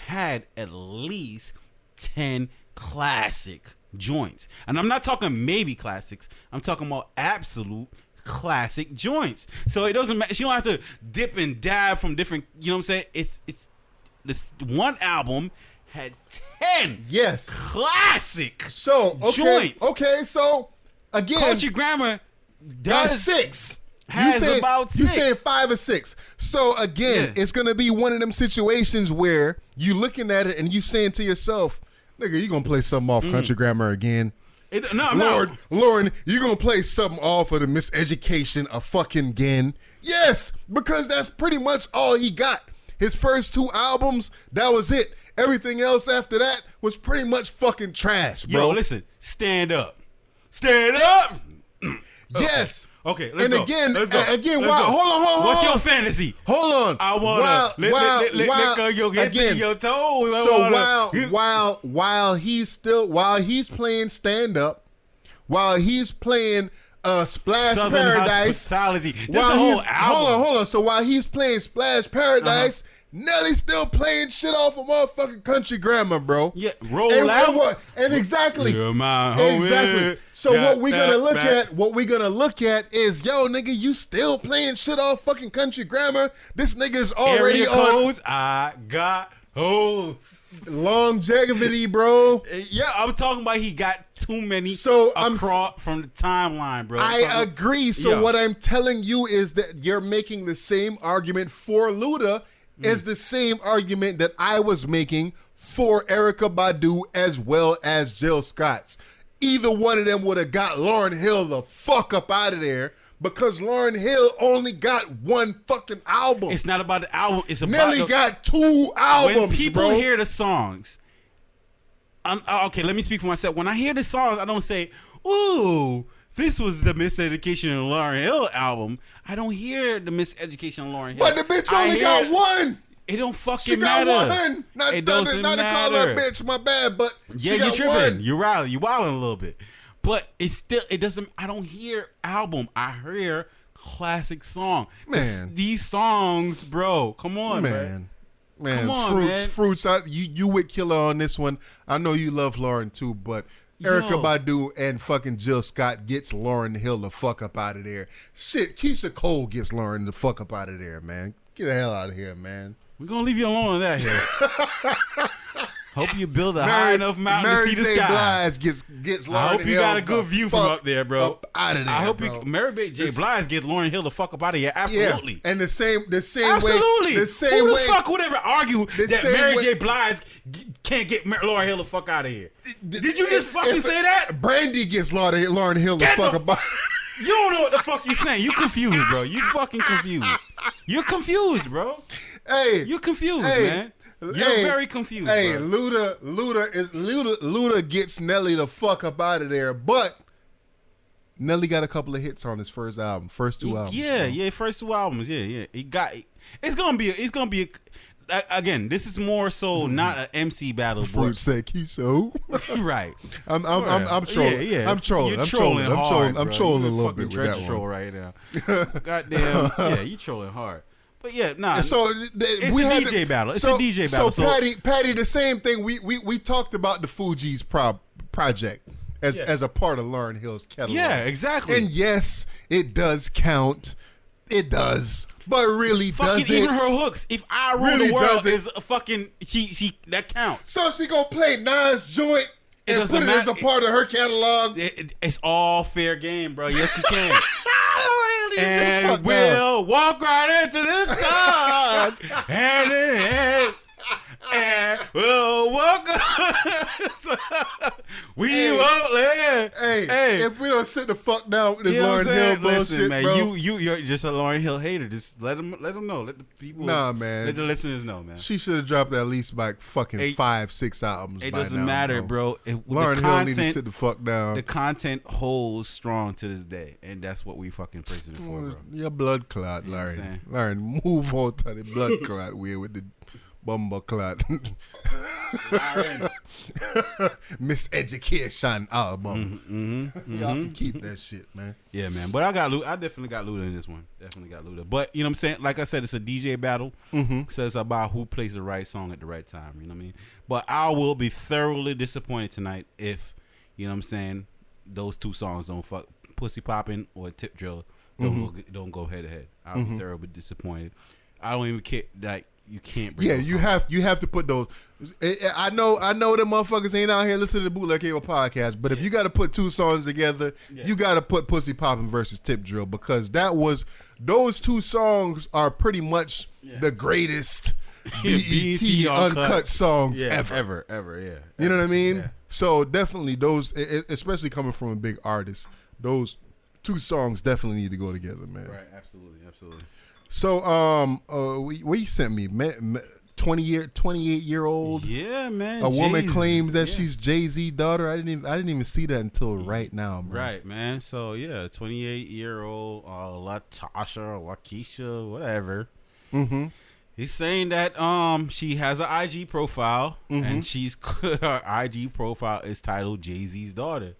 S3: had at least 10 classic joints. And I'm not talking maybe classics. I'm talking about absolute classic joints. So it doesn't matter. She don't have to dip and dab from different, you know what I'm saying? It's this one album had 10 classic joints.
S2: Okay, so again,
S3: Country Grammar
S2: got 6.
S3: About 6.
S2: You saying 5 or 6. So again, it's gonna be one of them situations where you looking at it and you saying to yourself, nigga, you gonna play something off Country Grammar again? Lauryn, you gonna play something off of the Miseducation of fucking again? Yes, because that's pretty much all he got. His first 2 albums, that was it. Everything else after that was pretty much fucking trash, bro.
S3: Yo, listen, stand up. Stand up!
S2: Yes.
S3: Okay, let's go. Let's go.
S2: Hold on.
S3: What's your fantasy?
S2: Hold on.
S3: I wanna let go your toes.
S2: So while he's playing stand up, while he's playing Splash
S3: Southern
S2: Paradise,
S3: Hospitality. This the whole album.
S2: Hold on. So while he's playing Splash Paradise, Nelly's still playing shit off of motherfucking Country Grammar, bro.
S3: Yeah, roll out.
S2: And exactly.
S3: You're my homie.
S2: Exactly. So what we're gonna look at is, yo, nigga, you still playing shit off fucking Country Grammar. This nigga's already
S3: Area codes, I got hoes.
S2: Longevity, bro.
S3: Yeah, I'm talking about he got too many
S2: from
S3: the timeline, bro.
S2: I agree. So what I'm telling you is that you're making the same argument for Luda is the same argument that I was making for Erykah Badu as well as Jill Scott's. Either one of them would have got Lauryn Hill the fuck up out of there because Lauryn Hill only got 1 fucking album.
S3: It's not about the album. It's about
S2: Nelly got 2 albums,
S3: when people hear the songs. Okay, let me speak for myself. When I hear the songs, I don't say, ooh, this was the Miseducation of Lauryn Hill album. I don't hear the Miseducation of Lauryn Hill.
S2: But the bitch only got 1.
S3: It don't fucking
S2: matter.
S3: She got
S2: 1. Not to call her bitch, my bad, but
S3: yeah,
S2: you
S3: tripping.
S2: 1.
S3: You're wilding a little bit. But it doesn't, I don't hear album. I hear classic song.
S2: Man.
S3: These songs, bro. Come on,
S2: man.
S3: Come on,
S2: Fruits. You with Killer on this one. I know you love Lauryn too, but Erykah Badu and fucking Jill Scott gets Lauryn Hill the fuck up out of there. Shit, Keisha Cole gets Lauryn the fuck up out of there, man. Get the hell out of here, man.
S3: We're going to leave you alone on that here. Hope you build a high enough mountain to see the sky.
S2: Mary J. Blige gets Lauryn Hill.
S3: I hope you got a good view from up there, bro.
S2: Up out of there,
S3: I hope
S2: bro.
S3: Mary J. Blige gets Lauryn Hill the fuck up out of here. Absolutely.
S2: Yeah. And the same
S3: Absolutely.
S2: way.
S3: Who the fuck would ever argue that Mary J. Blige can't get Lauryn Hill the fuck out of here? Did you just fucking say that?
S2: Brandy gets Lauryn Hill the fuck up out of here.
S3: You don't know what the fuck you saying. You confused, bro. You fucking confused. You're confused, bro.
S2: Hey.
S3: You're confused, man. You're very confused.
S2: Hey,
S3: bro.
S2: Luda gets Nelly the fuck up out of there, but Nelly got a couple of hits on his first album, first 2 albums.
S3: Yeah, first 2 albums. Yeah. He got. It's gonna be. Again, this is more so not an MC battle.
S2: Fruit said Keisha.
S3: Right.
S2: I'm trolling.
S3: Yeah.
S2: I'm trolling.
S3: You're
S2: I'm
S3: trolling hard.
S2: I'm trolling a little bit with that
S3: troll
S2: one.
S3: right now. Goddamn. Yeah, you trolling hard. But yeah, nah.
S2: So
S3: it's a DJ battle. It's a DJ battle.
S2: So Patty, the same thing. We talked about the Fugees project as a part of Lauryn Hill's catalog.
S3: Yeah, exactly.
S2: And yes, it does count. It does, but really
S3: fucking
S2: does it?
S3: Even her hooks. If I Rule
S2: really
S3: the World is a fucking she that counts.
S2: So she gonna play Nas joint
S3: It
S2: and
S3: doesn't
S2: put it as
S3: matter.
S2: a part of her catalog.
S3: It's all fair game, bro. Yes, you can.
S2: Fuck
S3: And
S2: down.
S3: we'll walk right into this sun, hand in hand, and we'll walk. We won't let.
S2: Hey, if we don't sit the fuck down with this
S3: You know
S2: Lauryn
S3: what I'm
S2: Hill
S3: saying?
S2: bullshit,
S3: Listen, man,
S2: bro.
S3: you're just a Lauryn Hill hater. Just let them know. Let the people.
S2: Nah, man.
S3: Let the listeners know, man.
S2: She should have dropped at least like fucking
S3: Hey,
S2: 5-6 albums.
S3: It
S2: by
S3: doesn't
S2: now,
S3: matter, bro.
S2: Lauryn
S3: The
S2: Hill need to
S3: content,
S2: sit the fuck down.
S3: the content holds strong to this day, and that's what we fucking praising it for, bro.
S2: Your blood clot,
S3: You know what I'm
S2: Larry.
S3: saying?
S2: Larry, move on to the blood clot weird with the bumble clot. Miseducation album. Y'all can keep that shit, man.
S3: Yeah, man. But I definitely got Luda in this one. Definitely got Luda. But you know what I'm saying? Like I said, it's a DJ battle. So it's about who plays the right song at the right time. You know what I mean? But I will be thoroughly disappointed tonight if, you know what I'm saying, those two songs don't fuck. Pussy Poppin' or Tip Drill don't go head to head. I'll be thoroughly disappointed. I don't even care. Like, you can't bring those songs.
S2: you have to put those. I know the motherfuckers ain't out here listening to the Bootleg Cable podcast, but if you got to put two songs together, you got to put Pussy Poppin' versus Tip Drill, because those two songs are pretty much the greatest BET uncut songs ever.
S3: Ever, yeah.
S2: You know what I mean?
S3: Yeah.
S2: So definitely those, especially coming from a big artist, those two songs definitely need to go together, man.
S3: Right, absolutely.
S2: So, what you sent me, 28-year-old.
S3: Yeah, man.
S2: A woman
S3: Jay-Z,
S2: claimed that she's Jay-Z's daughter. I didn't even see that until right now, man.
S3: Right, man. So yeah, 28-year-old Lakeisha, whatever. He's saying that she has an IG profile, and her IG profile is titled Jay-Z's daughter.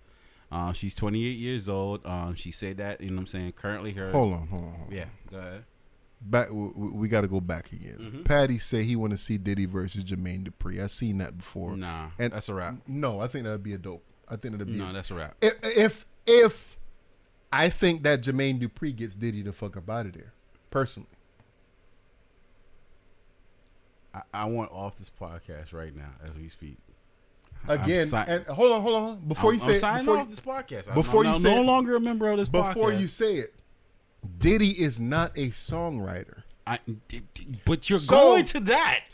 S3: She's 28 years old. She said that, you know what I'm saying, currently her.
S2: Hold on.
S3: Yeah, go ahead.
S2: Back, we got to go back again. Patty said he want to see Diddy versus Jermaine Dupri. I've seen that before.
S3: Nah,
S2: and
S3: that's a wrap.
S2: No, I think that'd be a dope.
S3: No, that's a wrap.
S2: If I think that Jermaine Dupri gets Diddy the fuck up out of there, personally.
S3: I want off this podcast right now as we speak.
S2: Again, and hold on. Before you say it,
S3: I'm signing off this podcast. I'm no
S2: it,
S3: longer a member of this podcast.
S2: Before you say it, Diddy is not a songwriter.
S3: But you're going to that.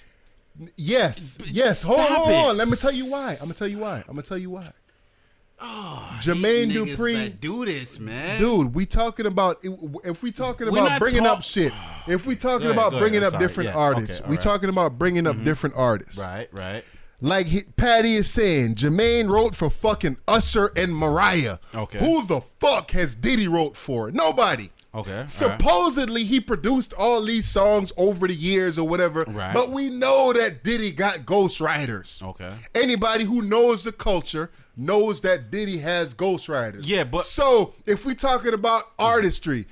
S2: Yes. Hold on. Let me tell you why. I'm gonna tell you why.
S3: Oh,
S2: Jermaine Dupri,
S3: do this, man.
S2: Dude, we talking about if we talking about bringing up shit. If we talking about bringing up different artists, we talking about bringing up different artists.
S3: Right.
S2: Like Patty is saying, Jermaine wrote for fucking Usher and Mariah.
S3: Okay.
S2: Who the fuck has Diddy wrote for? Nobody.
S3: Okay.
S2: Supposedly he produced all these songs over the years or whatever.
S3: Right.
S2: But we know that Diddy got ghostwriters.
S3: Okay.
S2: Anybody who knows the culture knows that Diddy has ghostwriters.
S3: Yeah, but
S2: so if we talking about artistry,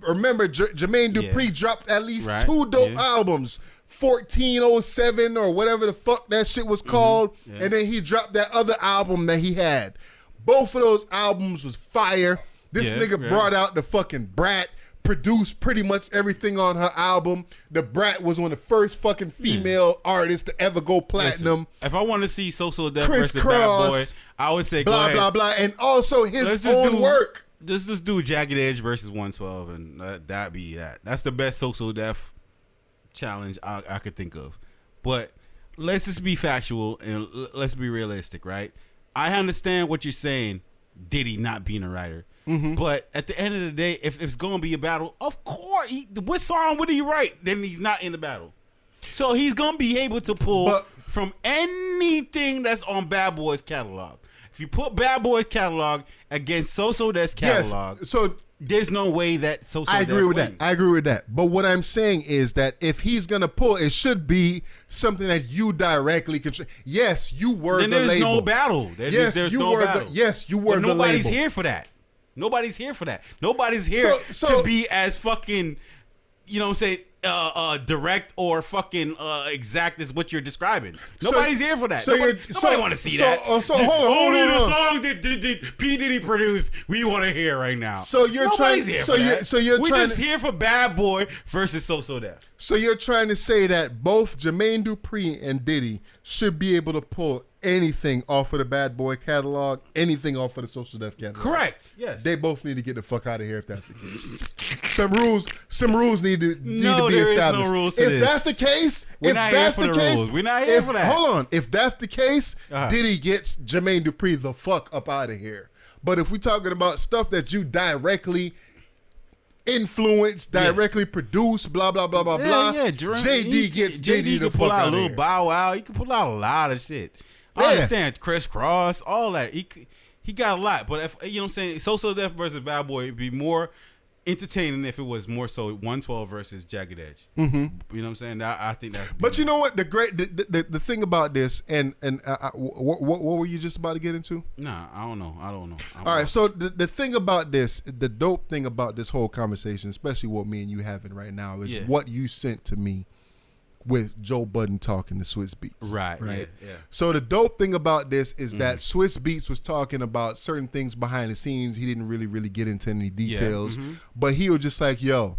S2: remember Jermaine Dupri dropped at least two dope albums. 1407 or whatever the fuck that shit was called, and then he dropped that other album that he had. Both of those albums was fire. This nigga brought out the fucking Brat, produced pretty much everything on her album. The Brat was one of the first fucking female artists to ever go platinum.
S3: Listen, if I want to see So Def
S2: Criss
S3: versus
S2: Cross,
S3: Bad Boy, I would say
S2: blah
S3: go ahead.
S2: blah blah, and also his own work.
S3: Just do Jagged Edge versus 112, and that be that. That's the best So Def challenge I could think of. But let's just be factual and let's be realistic, right? I understand what you're saying, Diddy not being a writer. But at the end of the day, if it's going to be a battle, of course, what song would he write? Then he's not in the battle. So he's going to be able to pull from anything that's on Bad Boy's catalog. If you put Bad Boy's catalog against So Def's catalog,
S2: so
S3: there's no way that So
S2: I agree with that. I agree with that. But what I'm saying is that if he's gonna pull, it should be something that you directly control. Yes, you were
S3: then
S2: the label.
S3: There's no battle. There's no battle.
S2: You were the label.
S3: Nobody's here for that. Nobody's here for that. Nobody's here to be as fucking, you know what I'm saying, direct or fucking exact as what you're describing. Nobody's here for that. Nobody want to see that.
S2: So hold on.
S3: Only the song that P Diddy produced we want to hear right now.
S2: So you're
S3: Nobody's
S2: trying.
S3: Here
S2: so
S3: for
S2: you're
S3: that.
S2: so you're
S3: We're
S2: trying.
S3: just here for Bad Boy versus So Def.
S2: So you're trying to say that both Jermaine Dupri and Diddy should be able to pull anything off of the Bad Boy catalog, anything off of the Social Def catalog?
S3: Correct. Yes.
S2: They both need to get the fuck out of here if that's the case. Some rules need to be established.
S3: There is no rules to
S2: if
S3: this.
S2: that's the case,
S3: We're not here for the rules. We're not here for that.
S2: Hold on. If that's the case, Diddy gets Jermaine Dupri the fuck up out of here. But if we're talking about stuff that you directly influence, directly produce, blah blah blah blah blah. JD gets JD the fuck out of here.
S3: Little Bow Wow. He can pull out a lot of shit. I understand Criss Cross, all that. He got a lot, but if, you know what I'm saying, Social Def versus Bad Boy would be more entertaining if it was more so 112 versus Jagged Edge. Mm-hmm. You know what I'm saying? I think that's.
S2: But you know what? The thing about this, and what were you just about to get into?
S3: Nah, I don't know.
S2: All right. So the thing about this, the dope thing about this whole conversation, especially what me and you having right now, is what you sent to me with Joe Budden talking to Swiss Beats.
S3: Right. Yeah.
S2: So the dope thing about this is that Swiss Beats was talking about certain things behind the scenes. He didn't really get into any details, but he was just like, yo,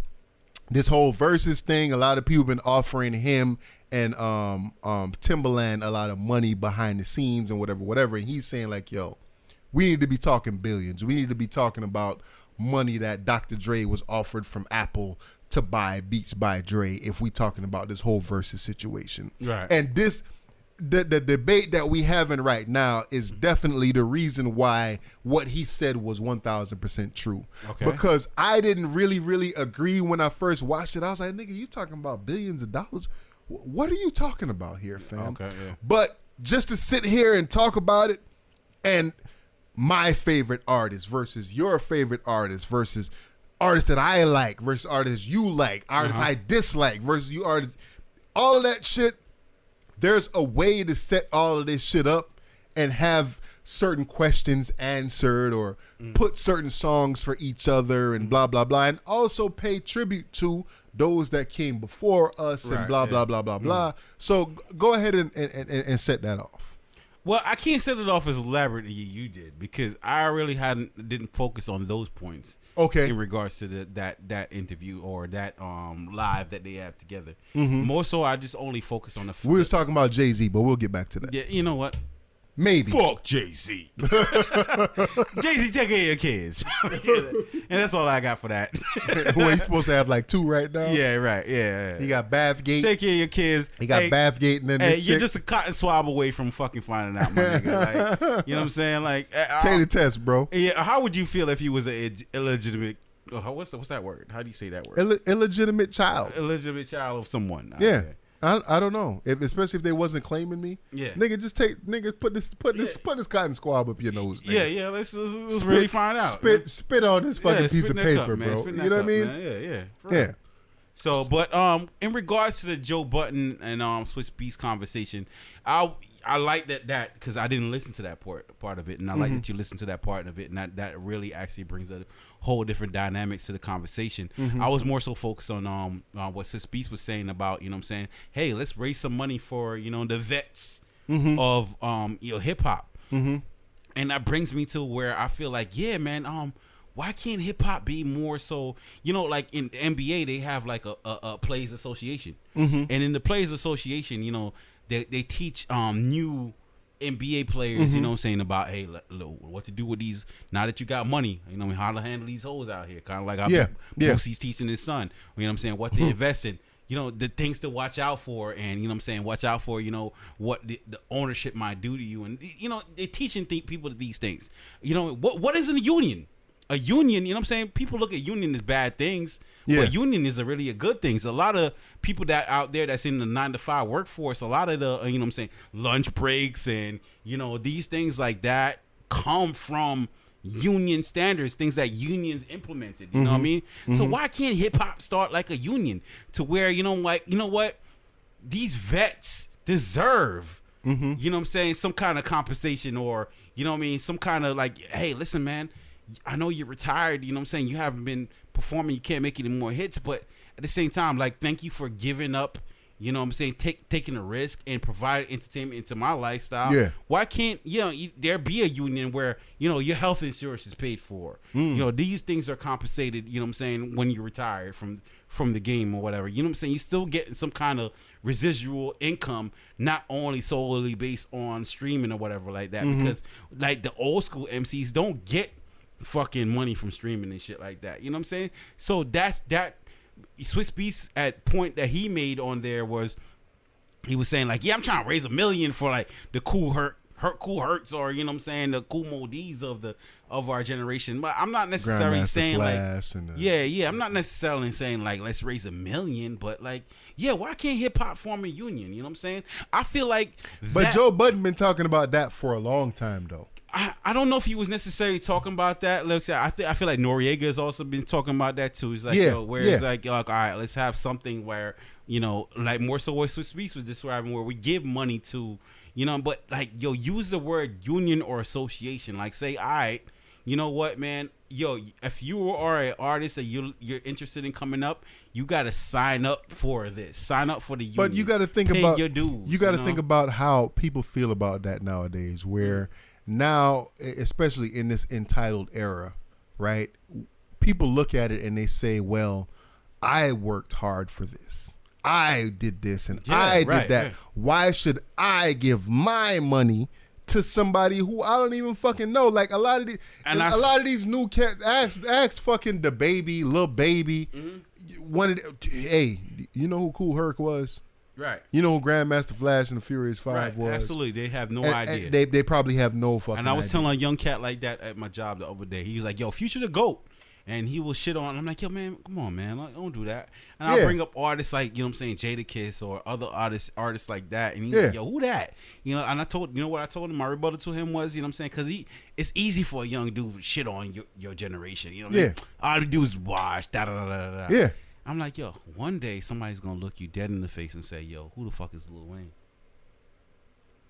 S2: this whole Verzuz thing, a lot of people been offering him and Timbaland a lot of money behind the scenes and whatever. And he's saying like, yo, we need to be talking billions. We need to be talking about money that Dr. Dre was offered from Apple to buy Beats by Dre if we talking about this whole Verzuz situation.
S3: Right.
S2: And the debate that we having right now is definitely the reason why what he said was 1,000% true. Okay. Because I didn't really agree when I first watched it. I was like, nigga, you talking about billions of dollars? What are you talking about here, fam?
S3: Okay, yeah.
S2: But just to sit here and talk about it, and my favorite artist versus your favorite artist versus artists that I like versus artists you like, artists I dislike versus you artists, all of that shit, there's a way to set all of this shit up and have certain questions answered or put certain songs for each other and blah, blah, blah, and also pay tribute to those that came before us and blah, blah, blah, blah, blah. So go ahead and set that off.
S3: Well, I can't set it off as elaborate as you did because I really didn't focus on those points.
S2: Okay.
S3: In regards to that interview or that live that they have together. More so, I just only focus on the.
S2: We was talking about Jay-Z, but we'll get back to that.
S3: Yeah, you know what?
S2: Maybe.
S3: Fuck Jay-Z. Jay-Z, take care of your kids. And that's all I got for that.
S2: Well, he's supposed to have like 2 right now.
S3: Yeah, right. Yeah.
S2: He got Bathgate.
S3: Take care of your kids.
S2: He got Bathgate and then this
S3: you're just a cotton swab away from fucking finding out, my nigga. Like, you know what I'm saying? Like,
S2: take the test, bro.
S3: Yeah. How would you feel if you was an illegitimate? What's that word? How do you say that word?
S2: Illegitimate child.
S3: Illegitimate child of someone.
S2: Yeah. I don't know. Especially if they wasn't claiming me. Yeah. Nigga, just put this cotton swab up your nose. Nigga.
S3: Yeah. Let's really find out.
S2: Spit on this fucking piece of paper, cup, bro. You know what I mean?
S3: Man.
S2: Yeah.
S3: So, but in regards to the Joe Budden and Swiss Beats conversation, I like that because I didn't listen to that part of it, and I like that you listened to that part of it, and that really actually brings a whole different dynamics to the conversation. I was more so focused on what Swiss Beats was saying about, you know what I'm saying, hey, let's raise some money for, you know, the vets of hip hop, and that brings me to where I feel like, yeah, man, why can't hip hop be more so, you know, like in the NBA they have like a players association, and in the players association, you know, they teach new NBA players, you know what I'm saying, about, hey, what to do with these, now that you got money, you know, how to handle these hoes out here, kind of like how Boosie's teaching his son, you know what I'm saying, what they invest in, you know, the things to watch out for, and, you know what I'm saying, watch out for, you know, what the ownership might do to you, and, you know, they're teaching people these things. You know, what is a union? A union, you know what I'm saying? People look at union as bad things, but union is really a good thing. So a lot of people that out there that's in the 9-to-5 workforce, a lot of the, you know what I'm saying, lunch breaks and, you know, these things like that come from union standards, things that unions implemented, you know what I mean? So why can't hip hop start like a union to where, you know, like, you know what? These vets deserve, you know what I'm saying, some kind of compensation or, you know what I mean, some kind of like, hey, listen, man, I know you're retired, you know what I'm saying, you haven't been performing, you can't make any more hits, but at the same time, like, thank you for giving up, You know what I'm saying? Taking a risk and provide entertainment into my lifestyle.
S2: Yeah.
S3: Why can't, there be a union where, your health insurance is paid for? These things are compensated, you know what I'm saying, when you're retired from the game or whatever. You know what I'm saying? You're still getting some kind of residual income, not only solely based on streaming or whatever like that. Because like the old school MCs don't get fucking money from streaming and shit like that. You know what I'm saying? So that's that. Swiss Beats at point that he made on there was he was saying like, yeah, I'm trying to raise $1 million for like the cool hurts, or you know what I'm saying, the cool moldies of our generation. But I'm not necessarily
S2: Grandmaster
S3: saying
S2: Flash
S3: like I'm not necessarily saying like let's raise $1 million, but like why can't hip hop form a union? You know what I'm saying? I feel like
S2: but Joe Budden been talking about that for a long time though.
S3: I don't know if he was necessarily talking about that. Look, I feel like Noriega has also been talking about that too. He's like, it's like, all right, let's have something where, like more so what Swiss Beats was describing, where we give money to, but like, use the word union or association. Like say, all right, you know what, man, if you are an artist and you're interested in coming up, you got to sign up for this. Sign up for the union.
S2: But you got to think about
S3: your dues.
S2: You got to think about how people feel about that nowadays, where now, especially in this entitled era, right? People look at it and they say, well, I worked hard for this. I did this and I did that. Yeah. Why should I give my money to somebody who I don't even fucking know? Like a lot of these new cats ask fucking the baby, Lil Baby. Hey, you know who Kool Herc was?
S3: Right.
S2: You know who Grandmaster Flash and the Furious 5 was? Absolutely.
S3: They have no idea.
S2: They probably have no fucking idea.
S3: And I was telling a young cat like that at my job the other day. He was like, yo, Future the GOAT. And he will shit on. I'm like, yo, man, come on, man. Like, don't do that. And I'll bring up artists like, you know what I'm saying, Jadakiss or other artists like that. And he's like, yo, who that? And I told, what I told him? My rebuttal to him was, you know what I'm saying? Because it's easy for a young dude to shit on your generation. You know what I mean? All you do is watch, da-da-da-da-da.
S2: Yeah.
S3: I'm like, yo, one day somebody's going to look you dead in the face and say, yo, who the fuck is Lil Wayne?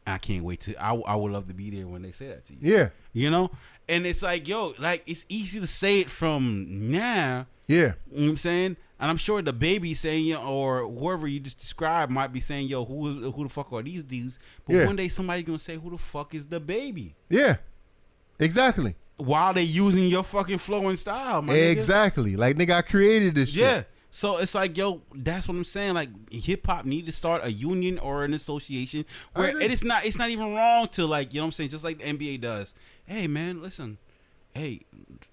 S3: I can't wait to, I would love to be there when they say that to you. Yeah. And it's like, yo, like, it's easy to say it from now.
S2: Yeah.
S3: You know what I'm saying? And I'm sure the baby saying, or whoever you just described might be saying, yo, who the fuck are these dudes? But one day somebody's going to say, who the fuck is the baby?
S2: Yeah. Exactly.
S3: While they using your fucking flow and style, man.
S2: Exactly. Like, nigga, I created this shit.
S3: Yeah. So it's like, yo, that's what I'm saying. Like, hip hop need to start a union or an association where it's not even wrong to, like, you know what I'm saying, just like the NBA does. Hey, man, listen, hey,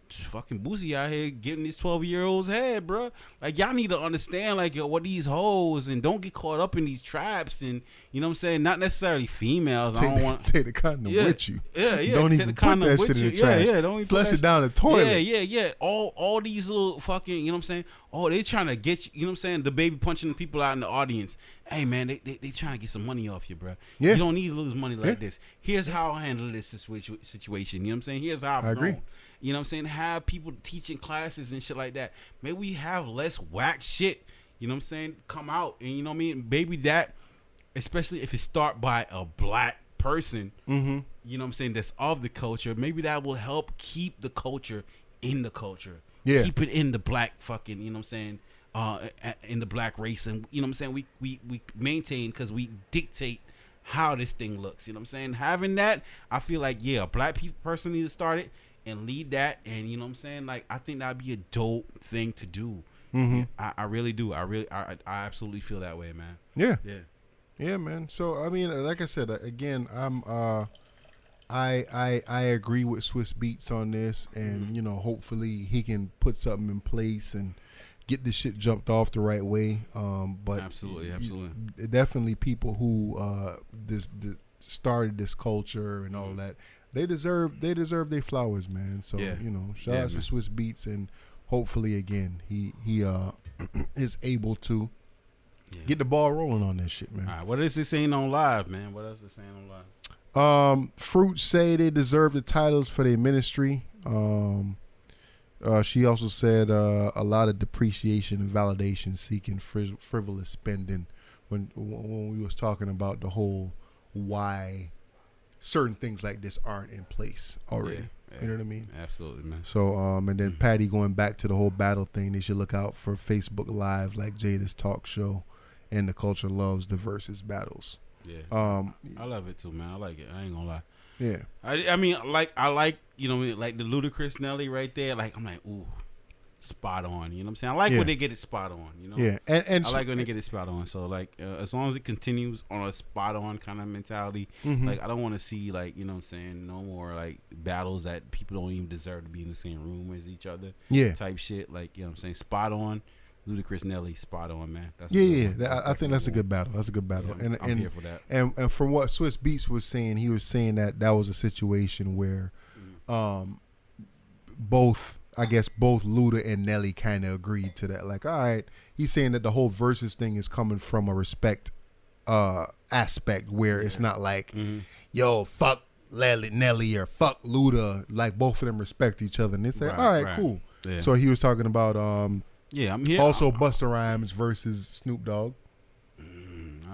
S3: fucking Boosie out here getting these 12-year-olds head, bro. Like, y'all need to understand, like, yo, what these hoes, and don't get caught up in these traps, and you know what I'm saying, not necessarily females. I don't want
S2: take the condom with you.
S3: Yeah.
S2: Don't even put that shit in the trash.
S3: Don't even
S2: flush it down the toilet.
S3: Yeah. All these little fucking, you know what I'm saying. Oh, they trying to get you. You know what I'm saying. The baby punching the people out in the audience. Hey man, they trying to get some money off you, bro. Yeah. You don't need to lose money like this. Here's how I handle this situation. You know what I'm saying. Here's how I've grown. You know what I'm saying? Have people teaching classes and shit like that. Maybe we have less whack shit, you know what I'm saying, come out. And you know what I mean? Maybe that, especially if it start by a black person, you know what I'm saying, that's of the culture, maybe that will help keep the culture in the culture. Yeah. Keep it in the black fucking, you know what I'm saying, in the black race. And, you know what I'm saying, we maintain because we dictate how this thing looks. You know what I'm saying? Having that, I feel like, a black person need to start it and lead that, and you know what I'm saying, like, I think that'd be a dope thing to do. I really do. I absolutely feel that way, man. Yeah, man. So I mean, like I said, again,
S2: I agree with Swiss Beats on this, and you know, hopefully he can put something in place and get this shit jumped off the right way. But
S3: absolutely,
S2: definitely people who started this culture and all that. They deserve their flowers, man. So you know, shout out to Swiss Beats, and hopefully again he is able to get the ball rolling on this shit, man.
S3: All right, what is it saying on live, man? What else is it saying on live?
S2: Fruits say they deserve the titles for their ministry. She also said a lot of depreciation and validation seeking frivolous spending when we was talking about the whole why certain things like this aren't in place already. You know what I mean?
S3: Absolutely, man.
S2: So, and then Patty going back to the whole battle thing, they should look out for Facebook Live like Jada's talk show and the culture loves the versus battles.
S3: Yeah. I love it too, man. I like it. I ain't gonna lie.
S2: Yeah.
S3: I mean, I like, you know, like the Ludacris Nelly right there. Like, I'm like, ooh, spot on. You know what I'm saying? I like when they get it spot on. You know?
S2: Yeah. And
S3: I like when they get it spot on. So, like, as long as it continues on a spot on kind of mentality, like, I don't want to see, like, you know what I'm saying, no more, like, battles that people don't even deserve to be in the same room as each other.
S2: Yeah.
S3: Type shit. Like, you know what I'm saying? Spot on. Ludacris Nelly, spot on, man. That's
S2: I think that's a good battle. That's a good battle.
S3: Yeah, I'm here for that.
S2: And from what Swiss Beats was saying, he was saying that was a situation where both Luda and Nelly kind of agreed to that. Like, all right, he's saying that the whole versus thing is coming from a respect aspect where it's not like, yo, fuck Nelly or fuck Luda. Like, both of them respect each other. And they say, all right, cool. Yeah. So he was talking about
S3: yeah, I'm here.
S2: Also, Busta Rhymes versus Snoop Dogg.
S3: I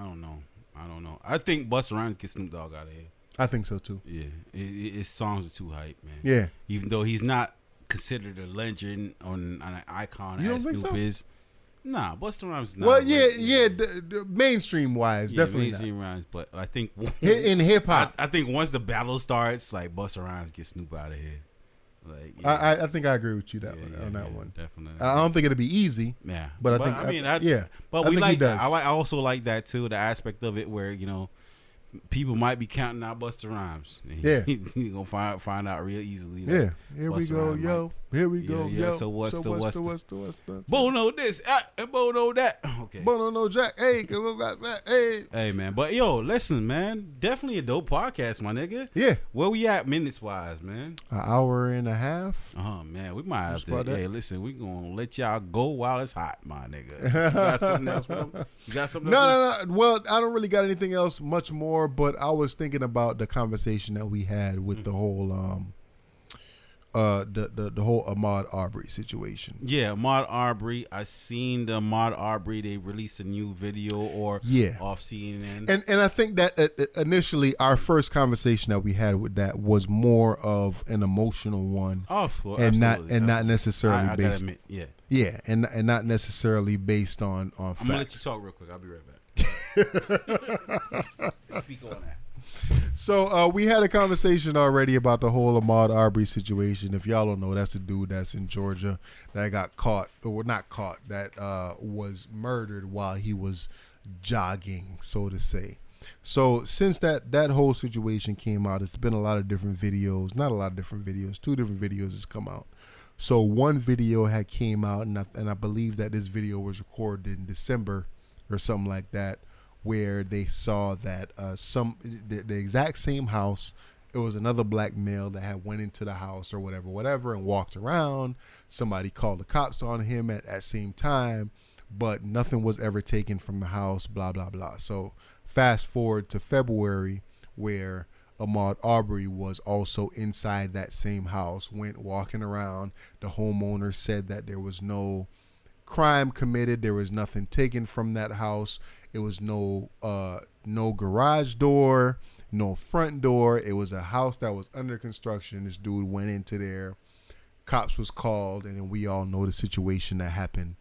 S3: don't know. I think Busta Rhymes gets Snoop Dogg out of here.
S2: I think so too.
S3: Yeah, his songs are too hype, man.
S2: Yeah,
S3: even though he's not considered a legend or an icon
S2: you
S3: as
S2: don't
S3: Snoop
S2: think so?
S3: is. Nah, Busta Rhymes is not.
S2: Well, the mainstream wise, definitely
S3: mainstream Rhymes, but I think
S2: in hip hop,
S3: I think once the battle starts, like Busta Rhymes gets Snoop out of here. Like, yeah.
S2: I think I agree with you on that one.
S3: Definitely.
S2: I don't think it'll be easy.
S3: Yeah,
S2: but
S3: But we like that. I also like that too. The aspect of it where, you know, people might be counting out Busta Rhymes.
S2: Yeah,
S3: you gonna find out real easily.
S2: Yeah, here we go, yo. Here we go, yo.
S3: So what's the
S2: Bo
S3: know this, Bo know that. Okay.
S2: Bo don't know Jack. Hey,
S3: hey, man. But yo, listen, man. Definitely a dope podcast, my nigga.
S2: Yeah.
S3: Where we at minutes wise, man?
S2: An hour and a half.
S3: Oh man, we might have to. Hey, listen, we gonna let y'all go while it's hot, my nigga. You got something else? You got something?
S2: No. Well, I don't really got anything else much more, but I was thinking about the conversation that we had with the whole the whole Ahmad Aubry situation.
S3: Yeah, Ahmad Aubry. I seen the Ahmad Aubry. They released a new video off CNN.
S2: And I think that initially our first conversation that we had with that was more of an emotional one.
S3: Oh, course,
S2: and not necessarily based.
S3: Admit, yeah.
S2: Yeah, and not necessarily based on facts.
S3: I'm gonna let you talk real quick. I'll be right back. Speak on that.
S2: So we had a conversation already about the whole Ahmad Aubry situation. If y'all don't know, that's the dude that's in Georgia that got caught, or not caught, that was murdered while he was jogging, so to say. So since that whole situation came out, it's been a lot of different videos. Not a lot of different videos. 2 different videos has come out. So one video had came out, and I believe that this video was recorded in December or something like that, where they saw that the exact same house, it was another black male that had went into the house or whatever and walked around. Somebody called the cops on him at that same time, but nothing was ever taken from the house, blah, blah, blah. So fast forward to February, where Ahmad Aubry was also inside that same house, went walking around. The homeowner said that there was no crime committed. There was nothing taken from that house. It was no garage door, no front door. It was a house that was under construction. This dude went into there. Cops was called, and then we all know the situation that happened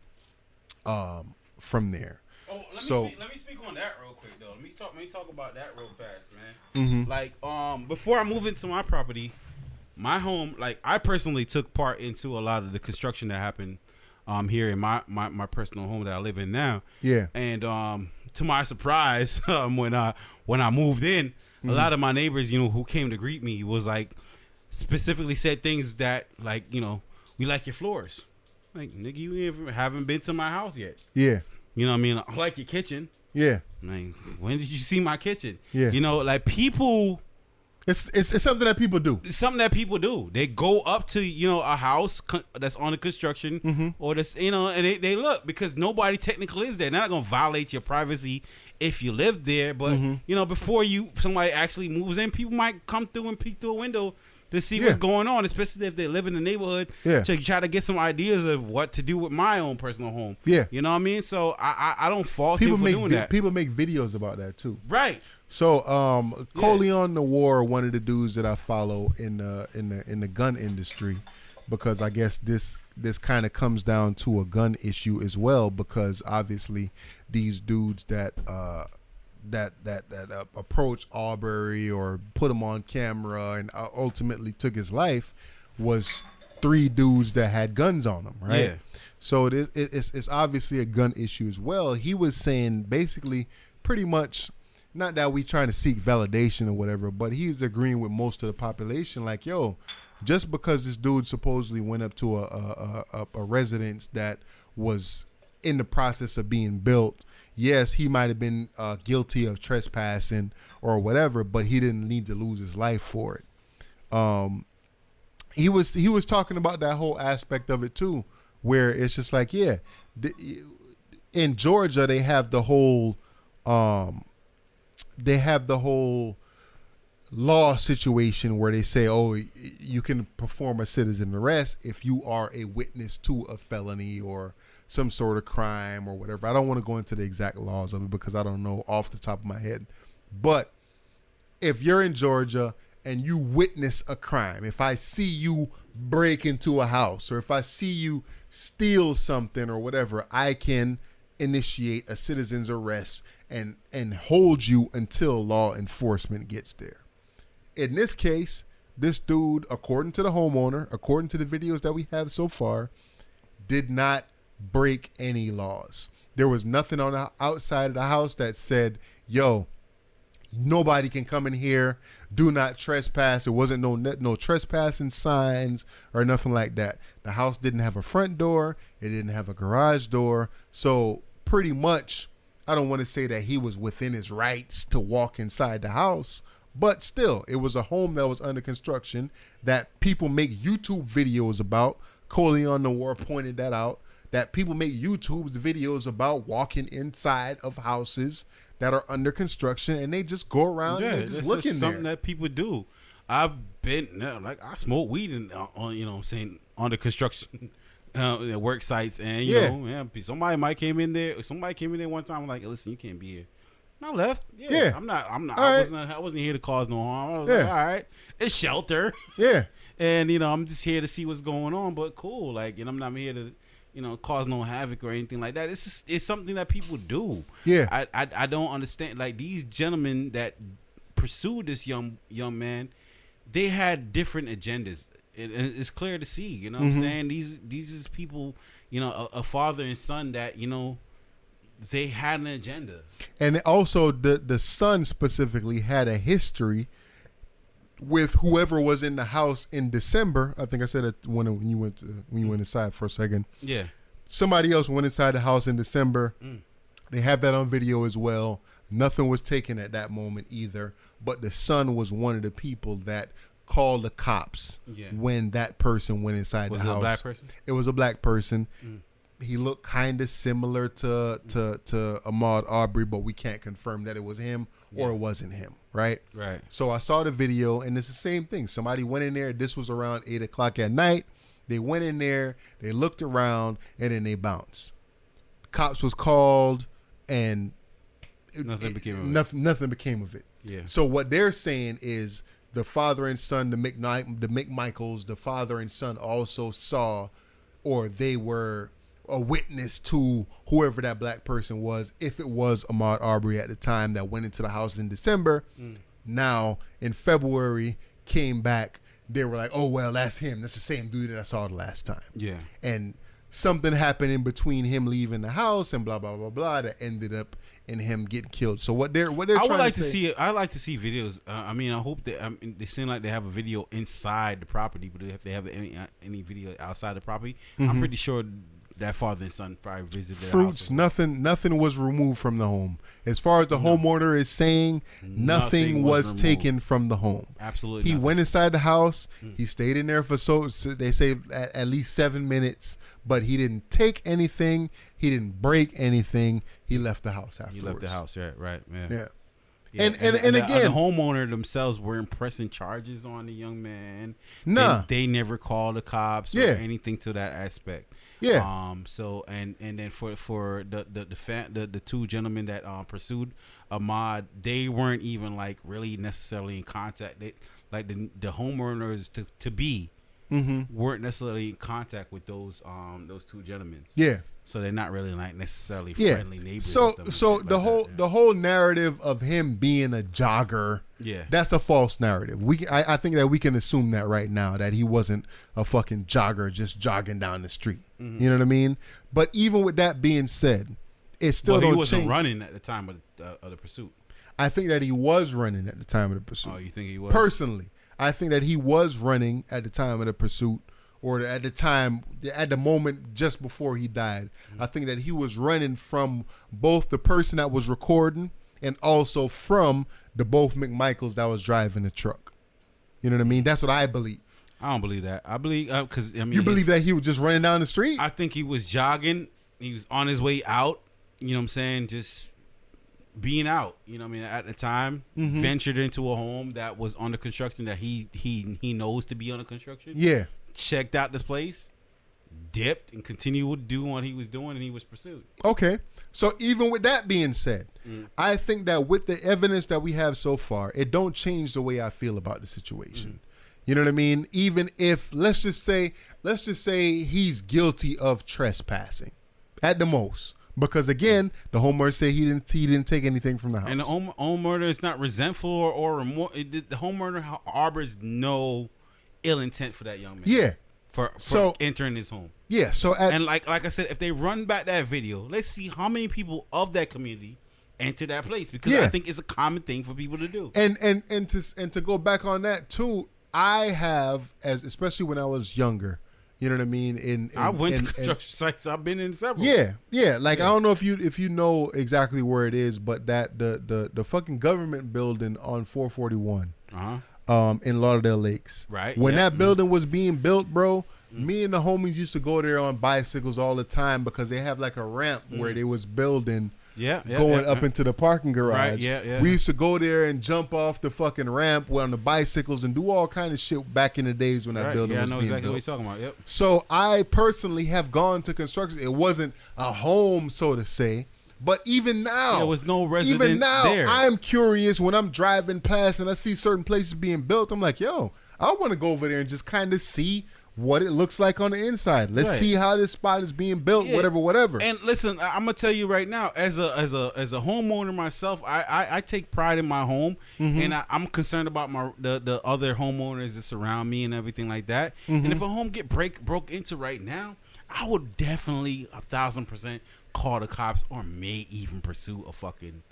S2: from there.
S3: Oh, let me speak on that real quick though. Let me talk about that real fast, man. Like before I move into my property, my home, like I personally took part into a lot of the construction that happened here in my personal home that I live in now.
S2: Yeah.
S3: And to my surprise, when I moved in, a lot of my neighbors, you know, who came to greet me was like specifically said things that like, you know, we like your floors. Like, nigga, you haven't been to my house yet.
S2: Yeah.
S3: You know what I mean? I like your kitchen.
S2: Yeah.
S3: Like, when did you see my kitchen?
S2: Yeah.
S3: You know, like people.
S2: It's something that people do.
S3: It's something that people do. They go up to, you know, a house that's on the construction or this, you know, and they look, because nobody technically lives there. They're not going to violate your privacy if you live there. But, you know, before somebody actually moves in, people might come through and peek through a window to see what's going on, especially if they live in the neighborhood to try to get some ideas of what to do with my own personal home. Yeah. You know what I mean? So I don't fault people for doing that.
S2: People make videos about that too.
S3: Right.
S2: So Coleon Noir, one of the dudes that I follow in the gun industry, because I guess this kind of comes down to a gun issue as well, because obviously these dudes that approached Aubrey or put him on camera and ultimately took his life was 3 dudes that had guns on them, right?
S3: Yeah.
S2: So it's obviously a gun issue as well. He was saying basically pretty much, not that we trying to seek validation or whatever, but he's agreeing with most of the population, like, yo, just because this dude supposedly went up to a residence that was in the process of being built, yes, he might have been guilty of trespassing or whatever, but he didn't need to lose his life for it. He was talking about that whole aspect of it too, where it's just like, yeah, in Georgia they have the whole law situation where they say, oh, you can perform a citizen arrest if you are a witness to a felony or some sort of crime or whatever. I don't want to go into the exact laws of it because I don't know off the top of my head. But if you're in Georgia and you witness a crime, if I see you break into a house or if I see you steal something or whatever, I can initiate a citizen's arrest and hold you until law enforcement gets there. In this case, this dude, according to the homeowner, according to the videos that we have so far, did not break any laws. There was nothing on the outside of the house that said, yo, nobody can come in here, do not trespass. There wasn't no trespassing signs or nothing like that. The house didn't have a front door. It didn't have a garage door. So pretty much, I don't want to say that he was within his rights to walk inside the house, but still, it was a home that was under construction that people make YouTube videos about. Coleon Noir pointed that out, that people make YouTube videos about walking inside of houses that are under construction, and they just go around and just look in there.
S3: Something that people do. I've been like, I smoke weed on, you know what I'm saying, under construction work sites, and you know, somebody came in there one time. I'm like, listen, you can't be here. I left. Yeah. I'm not. I wasn't here to cause no harm. I was like, all right, it's shelter.
S2: Yeah.
S3: And you know, I'm just here to see what's going on. But cool, like, you know, I'm not here to, you know, cause no havoc or anything like that. It's something that people do.
S2: Yeah.
S3: I don't understand. Like, these gentlemen that pursued this young man, they had different agendas. It's clear to see. You know what I'm saying? These is people, you know, a father and son that, you know, they had an agenda. And
S2: also the son specifically had a history with whoever was in the house in December. I think I said it when you went inside for a second.
S3: Yeah.
S2: Somebody else went inside the house in December. They have that on video as well. Nothing was taken at that moment either. But the son was one of the people that called the cops when that person went inside the house. Was it a black person? It was a black person. He looked kind of similar to Ahmad Aubry, but we can't confirm that it was him or it wasn't him, right?
S3: Right.
S2: So I saw the video, and it's the same thing. Somebody went in there. This was around 8 o'clock at night. They went in there, they looked around, and then they bounced. Cops was called, and nothing became of it. Yeah. So what they're saying is the father and son, the McMichaels, the father and son also saw, or they were a witness to whoever that black person was, if it was Ahmad Aubry at the time that went into the house in December. Now in February came back, they were like, oh well, that's him, that's the same dude that I saw the last time. Yeah. And something happened in between him leaving the house and blah blah blah blah that ended up in him getting killed. So what they're I would
S3: like to see it. I like to see videos. I mean, I hope that they seem like they have a video inside the property, but if they have any video outside the property, I'm pretty sure that father and son probably visited their
S2: fruits.
S3: House.
S2: Nothing was removed from the home. As far as the homeowner is saying, nothing was taken from the home.
S3: Absolutely.
S2: He went inside the house. He stayed in there for they say at least 7 minutes, but he didn't take anything. He didn't break anything. He left the house afterwards.
S3: He left the house, right, man.
S2: Yeah.
S3: And again, the homeowner themselves weren't pressing charges on the young man.
S2: Nah.
S3: They never called the cops or anything to that aspect.
S2: Yeah.
S3: So and then for the two gentlemen that pursued Ahmad, they weren't even like really necessarily in contact. They, like the homeowners to be weren't necessarily in contact with those two gentlemen.
S2: Yeah.
S3: So they're not really like necessarily
S2: Yeah.
S3: friendly neighbors.
S2: So
S3: with them and
S2: so
S3: shit
S2: the
S3: like
S2: whole
S3: that,
S2: the whole narrative of him being a jogger, that's a false narrative. I think that we can assume that right now, that he wasn't a fucking jogger just jogging down the street. You know what I mean? But even with that being said, it still don't
S3: he wasn't
S2: change.
S3: running at the time of the pursuit.
S2: I think that he was running at the time of the pursuit.
S3: Oh, you think he was?
S2: Personally, I think that he was running at the time of the pursuit, or at the moment just before he died. I think that he was running from both the person that was recording and also from the both McMichaels that was driving the truck. You know what I mean? That's what I believe.
S3: I don't believe that. I believe because
S2: you believe that he was just running down the street?
S3: I think he was jogging. He was on his way out. You know what I'm saying? Just being out. You know what I mean? At the time, ventured into a home that was under construction that he knows to be under construction.
S2: Yeah.
S3: Checked out this place, dipped, and continued doing what he was doing, and he was pursued.
S2: Okay. So even with that being said, I think that with the evidence that we have so far, it don't change the way I feel about the situation. You know what I mean? Even if let's just say he's guilty of trespassing at the most. Because again, the homeowner said he didn't take anything from the house.
S3: And the homeowner is not resentful or remorse. The homeowner harbors no ill intent for that young man.
S2: Yeah.
S3: For entering his home.
S2: Yeah. So
S3: like I said, if they run back that video, let's see how many people of that community enter that place, because I think it's a common thing for people to do.
S2: And to go back on that too, I have, especially when I was younger, you know what I mean?
S3: I went to construction sites. I've been in several.
S2: Yeah. Like, I don't know if you know exactly where it is, but that the fucking government building on 441, in Lauderdale Lakes.
S3: Right.
S2: When that building was being built, bro, me and the homies used to go there on bicycles all the time because they have like a ramp where they was building. Going up into the parking garage.
S3: Right,
S2: We used to go there and jump off the fucking ramp on the bicycles and do all kind of shit back in the days when that building was being built.
S3: I know exactly what you're talking about. Yep.
S2: So I personally have gone to construction. It wasn't a home, so to say, but even now,
S3: there was no resident
S2: even now,
S3: there.
S2: I'm curious when I'm driving past and I see certain places being built. I'm like, yo, I want to go over there and just kind of see what it looks like on the inside. Let's see how this spot is being built, whatever.
S3: And listen, I'm gonna tell you right now, as a homeowner myself, I take pride in my home, and I'm concerned about the other homeowners that surround me and everything like that. And if a home get broke into right now, I would definitely 1,000% call the cops, or may even pursue an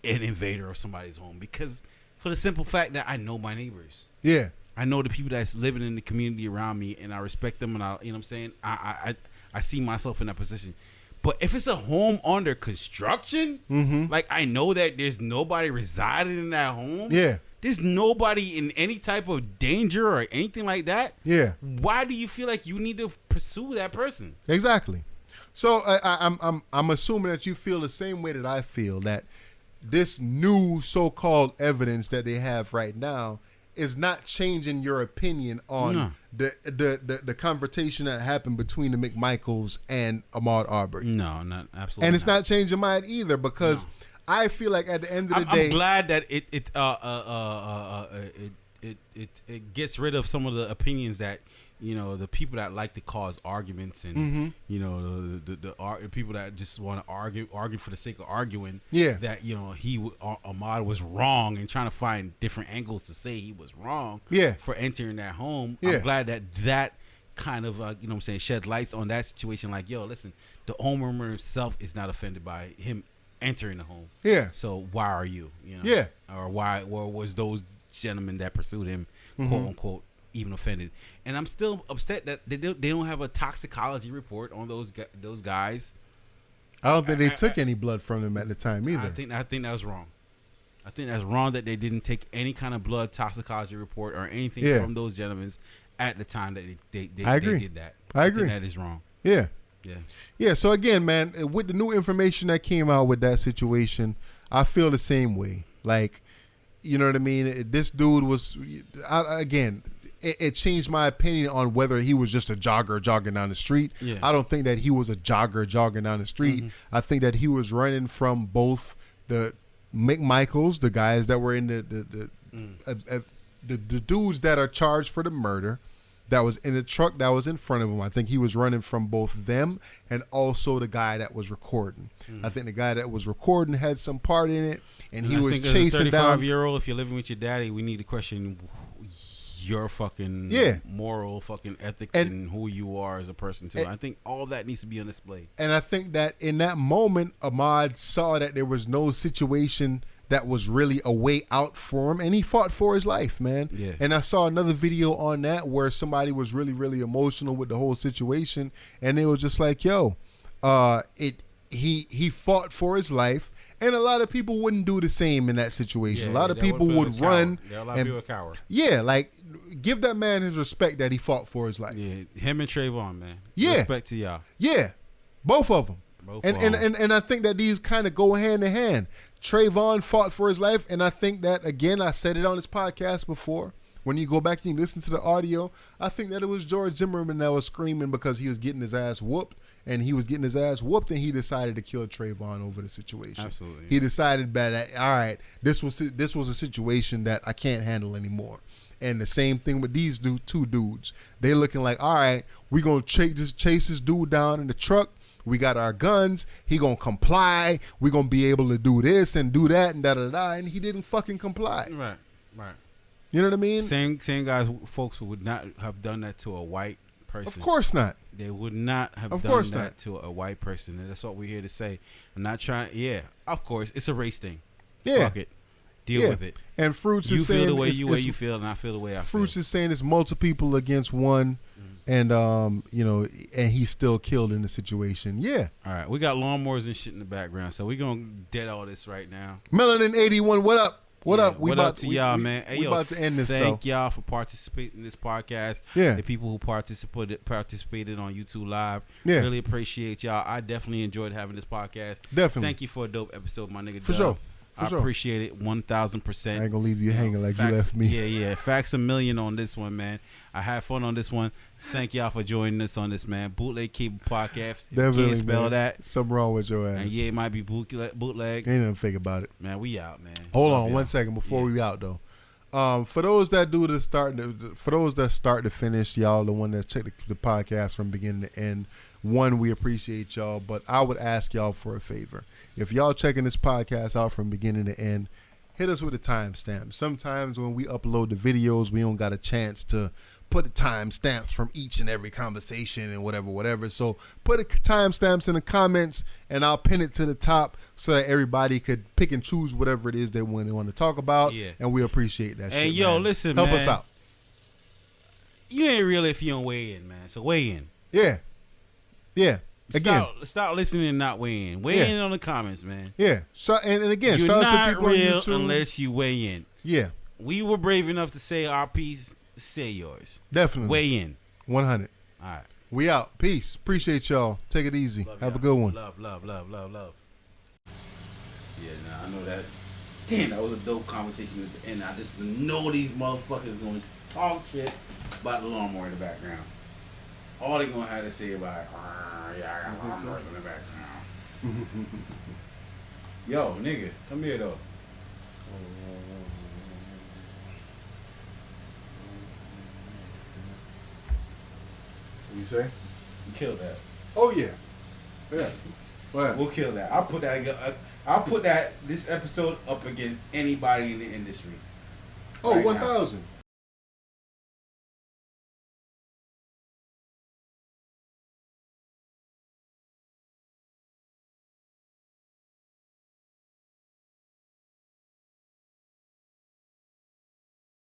S3: invader of somebody's home, because for the simple fact that I know my neighbors.
S2: Yeah.
S3: I know the people that's living in the community around me, and I respect them, and you know what I'm saying? I see myself in that position. But if it's a home under construction, like, I know that there's nobody residing in that home.
S2: Yeah.
S3: There's nobody in any type of danger or anything like that.
S2: Yeah.
S3: Why do you feel like you need to pursue that person?
S2: Exactly. So I'm assuming that you feel the same way that I feel, that this new so-called evidence that they have right now is not changing your opinion on the confrontation that happened between the McMichaels and Ahmad Aubry.
S3: No, not absolutely.
S2: And it's not changing mine either, because I feel like at the end of the day,
S3: I'm glad that it gets rid of some of the opinions that, you know, the people that like to cause arguments, and you know, the people that just want to argue for the sake of arguing. Yeah, that, you know, Ahmad was wrong, and trying to find different angles to say he was wrong. Yeah, for entering that home. Yeah. I'm glad that kind of you know what I'm saying, shed lights on that situation. Like, yo, listen, the homeowner himself is not offended by him entering the home. Yeah. So why are you? You know. Yeah. Or why? Or was those gentlemen that pursued him, quote unquote, even offended? And I'm still upset that they don't have a toxicology report on those guys.
S2: I don't think they took any blood from them at the time either.
S3: I think that was wrong. I think that's wrong that they didn't take any kind of blood toxicology report or anything from those gentlemen at the time that they did that.
S2: I agree.
S3: Think that is wrong.
S2: Yeah. Yeah. So again, man, with the new information that came out with that situation, I feel the same way. Like, you know what I mean? This dude was, again, it changed my opinion on whether he was just a jogger jogging down the street. Yeah. I don't think that he was a jogger jogging down the street. I think that he was running from both the McMichaels, the guys that were in the dudes that are charged for the murder, that was in the truck that was in front of him. I think he was running from both them and also the guy that was recording. I think the guy that was recording had some part in it, and he was chasing down.
S3: 35-year-old, if you're living with your daddy, we need to question your fucking moral fucking ethics and who you are as a person too. I think all that needs to be on display.
S2: And I think that in that moment, Ahmad saw that there was no situation that was really a way out for him, and he fought for his life, man.
S3: Yeah.
S2: And I saw another video on that where somebody was really, really emotional with the whole situation, and they were just like, "Yo, he fought for his life." And a lot of people wouldn't do the same in that situation. A lot of people would run.
S3: Yeah, a lot of people are coward.
S2: Yeah, like give that man his respect that he fought for his life.
S3: Yeah, him and Trayvon, man.
S2: Yeah,
S3: respect to y'all.
S2: Yeah, both of them. And I think that these kind of go hand in hand. Trayvon fought for his life, and I think that, again, I said it on this podcast before. When you go back and you listen to the audio, I think that it was George Zimmerman that was screaming because he was getting his ass whooped, and he he decided to kill Trayvon over the situation.
S3: Absolutely.
S2: He decided that, all right, this was a situation that I can't handle anymore. And the same thing with these two dudes. They looking like, all right, we going to chase this dude down in the truck. We got our guns. He gonna comply. We gonna be able to do this and do that and da-da-da. And he didn't fucking comply.
S3: Right.
S2: You know what I mean?
S3: Same guys, folks who would not have done that to a white person.
S2: Of course not.
S3: They would not have done that to a white person. And that's what we're here to say. I'm not trying. Yeah, of course, it's a race thing.
S2: Yeah.
S3: Fuck it. Deal with it.
S2: And Fruits
S3: you
S2: is saying
S3: feel the way you feel, and I feel the way I feel.
S2: Fruits is saying it's multiple people against one. And and he's still killed in the situation. Yeah.
S3: All right, we got lawnmowers and shit in the background, so we're gonna dead all this right now.
S2: Melanin 81, what up? What up?
S3: What up to y'all, man? Hey,
S2: we about to end this.
S3: Thank y'all for participating in this podcast.
S2: Yeah.
S3: The people who participated on YouTube Live.
S2: Yeah.
S3: Really appreciate y'all. I definitely enjoyed having this podcast.
S2: Definitely.
S3: Thank you for a dope episode, my nigga.
S2: For sure.
S3: I appreciate it 1,000%.
S2: I ain't gonna leave you hanging like
S3: facts,
S2: you left me.
S3: Yeah. Facts a million on this one, man. I had fun on this one. Thank y'all for joining us on this, man. Bootleg Cable Podcast.
S2: Definitely,
S3: can't spell
S2: man.
S3: that.
S2: Something wrong with your ass.
S3: And yeah, it might be bootleg.
S2: Ain't nothing fake about it.
S3: Man, we out, man.
S2: Hold on 1 second before we out though. For those that start to finish, y'all, the one that check the podcast from beginning to end. One, we appreciate y'all, but I would ask y'all for a favor. If y'all checking this podcast out from beginning to end, hit us with a timestamp. Sometimes when we upload the videos, we don't got a chance to put the timestamps from each and every conversation and whatever. So put the timestamps in the comments, and I'll pin it to the top so that everybody could pick and choose whatever it is they want to talk about.
S3: Yeah.
S2: And we appreciate that.
S3: Hey,
S2: shit,
S3: yo,
S2: man.
S3: listen,
S2: help
S3: man.
S2: us out.
S3: You ain't real if you don't weigh in, man. So weigh in.
S2: Yeah. Again,
S3: stop listening and not weigh in. Weigh in on the comments, man.
S2: Yeah. So and again,
S3: you're
S2: shout out to
S3: not
S2: people
S3: real
S2: on YouTube.
S3: unless you weigh in.
S2: Yeah.
S3: We were brave enough to say our piece. Say yours.
S2: Definitely.
S3: Weigh in.
S2: 100.
S3: All right.
S2: We out. Peace. Appreciate y'all. Take it easy.
S3: Love
S2: Have
S3: y'all.
S2: a good one.
S3: Love. Yeah, I know that. Damn, that was a dope conversation at the end. I just know these motherfuckers gonna talk shit about the lawnmower in the background. All they gonna have to say about it, yeah, I got lawnmowers in the background. Yo, nigga, come here though.
S2: What you say?
S3: You killed that.
S2: Oh yeah. Yeah. What?
S3: We'll kill that. I'll put that this episode up against anybody in the industry.
S2: Oh,
S3: right
S2: 1,000.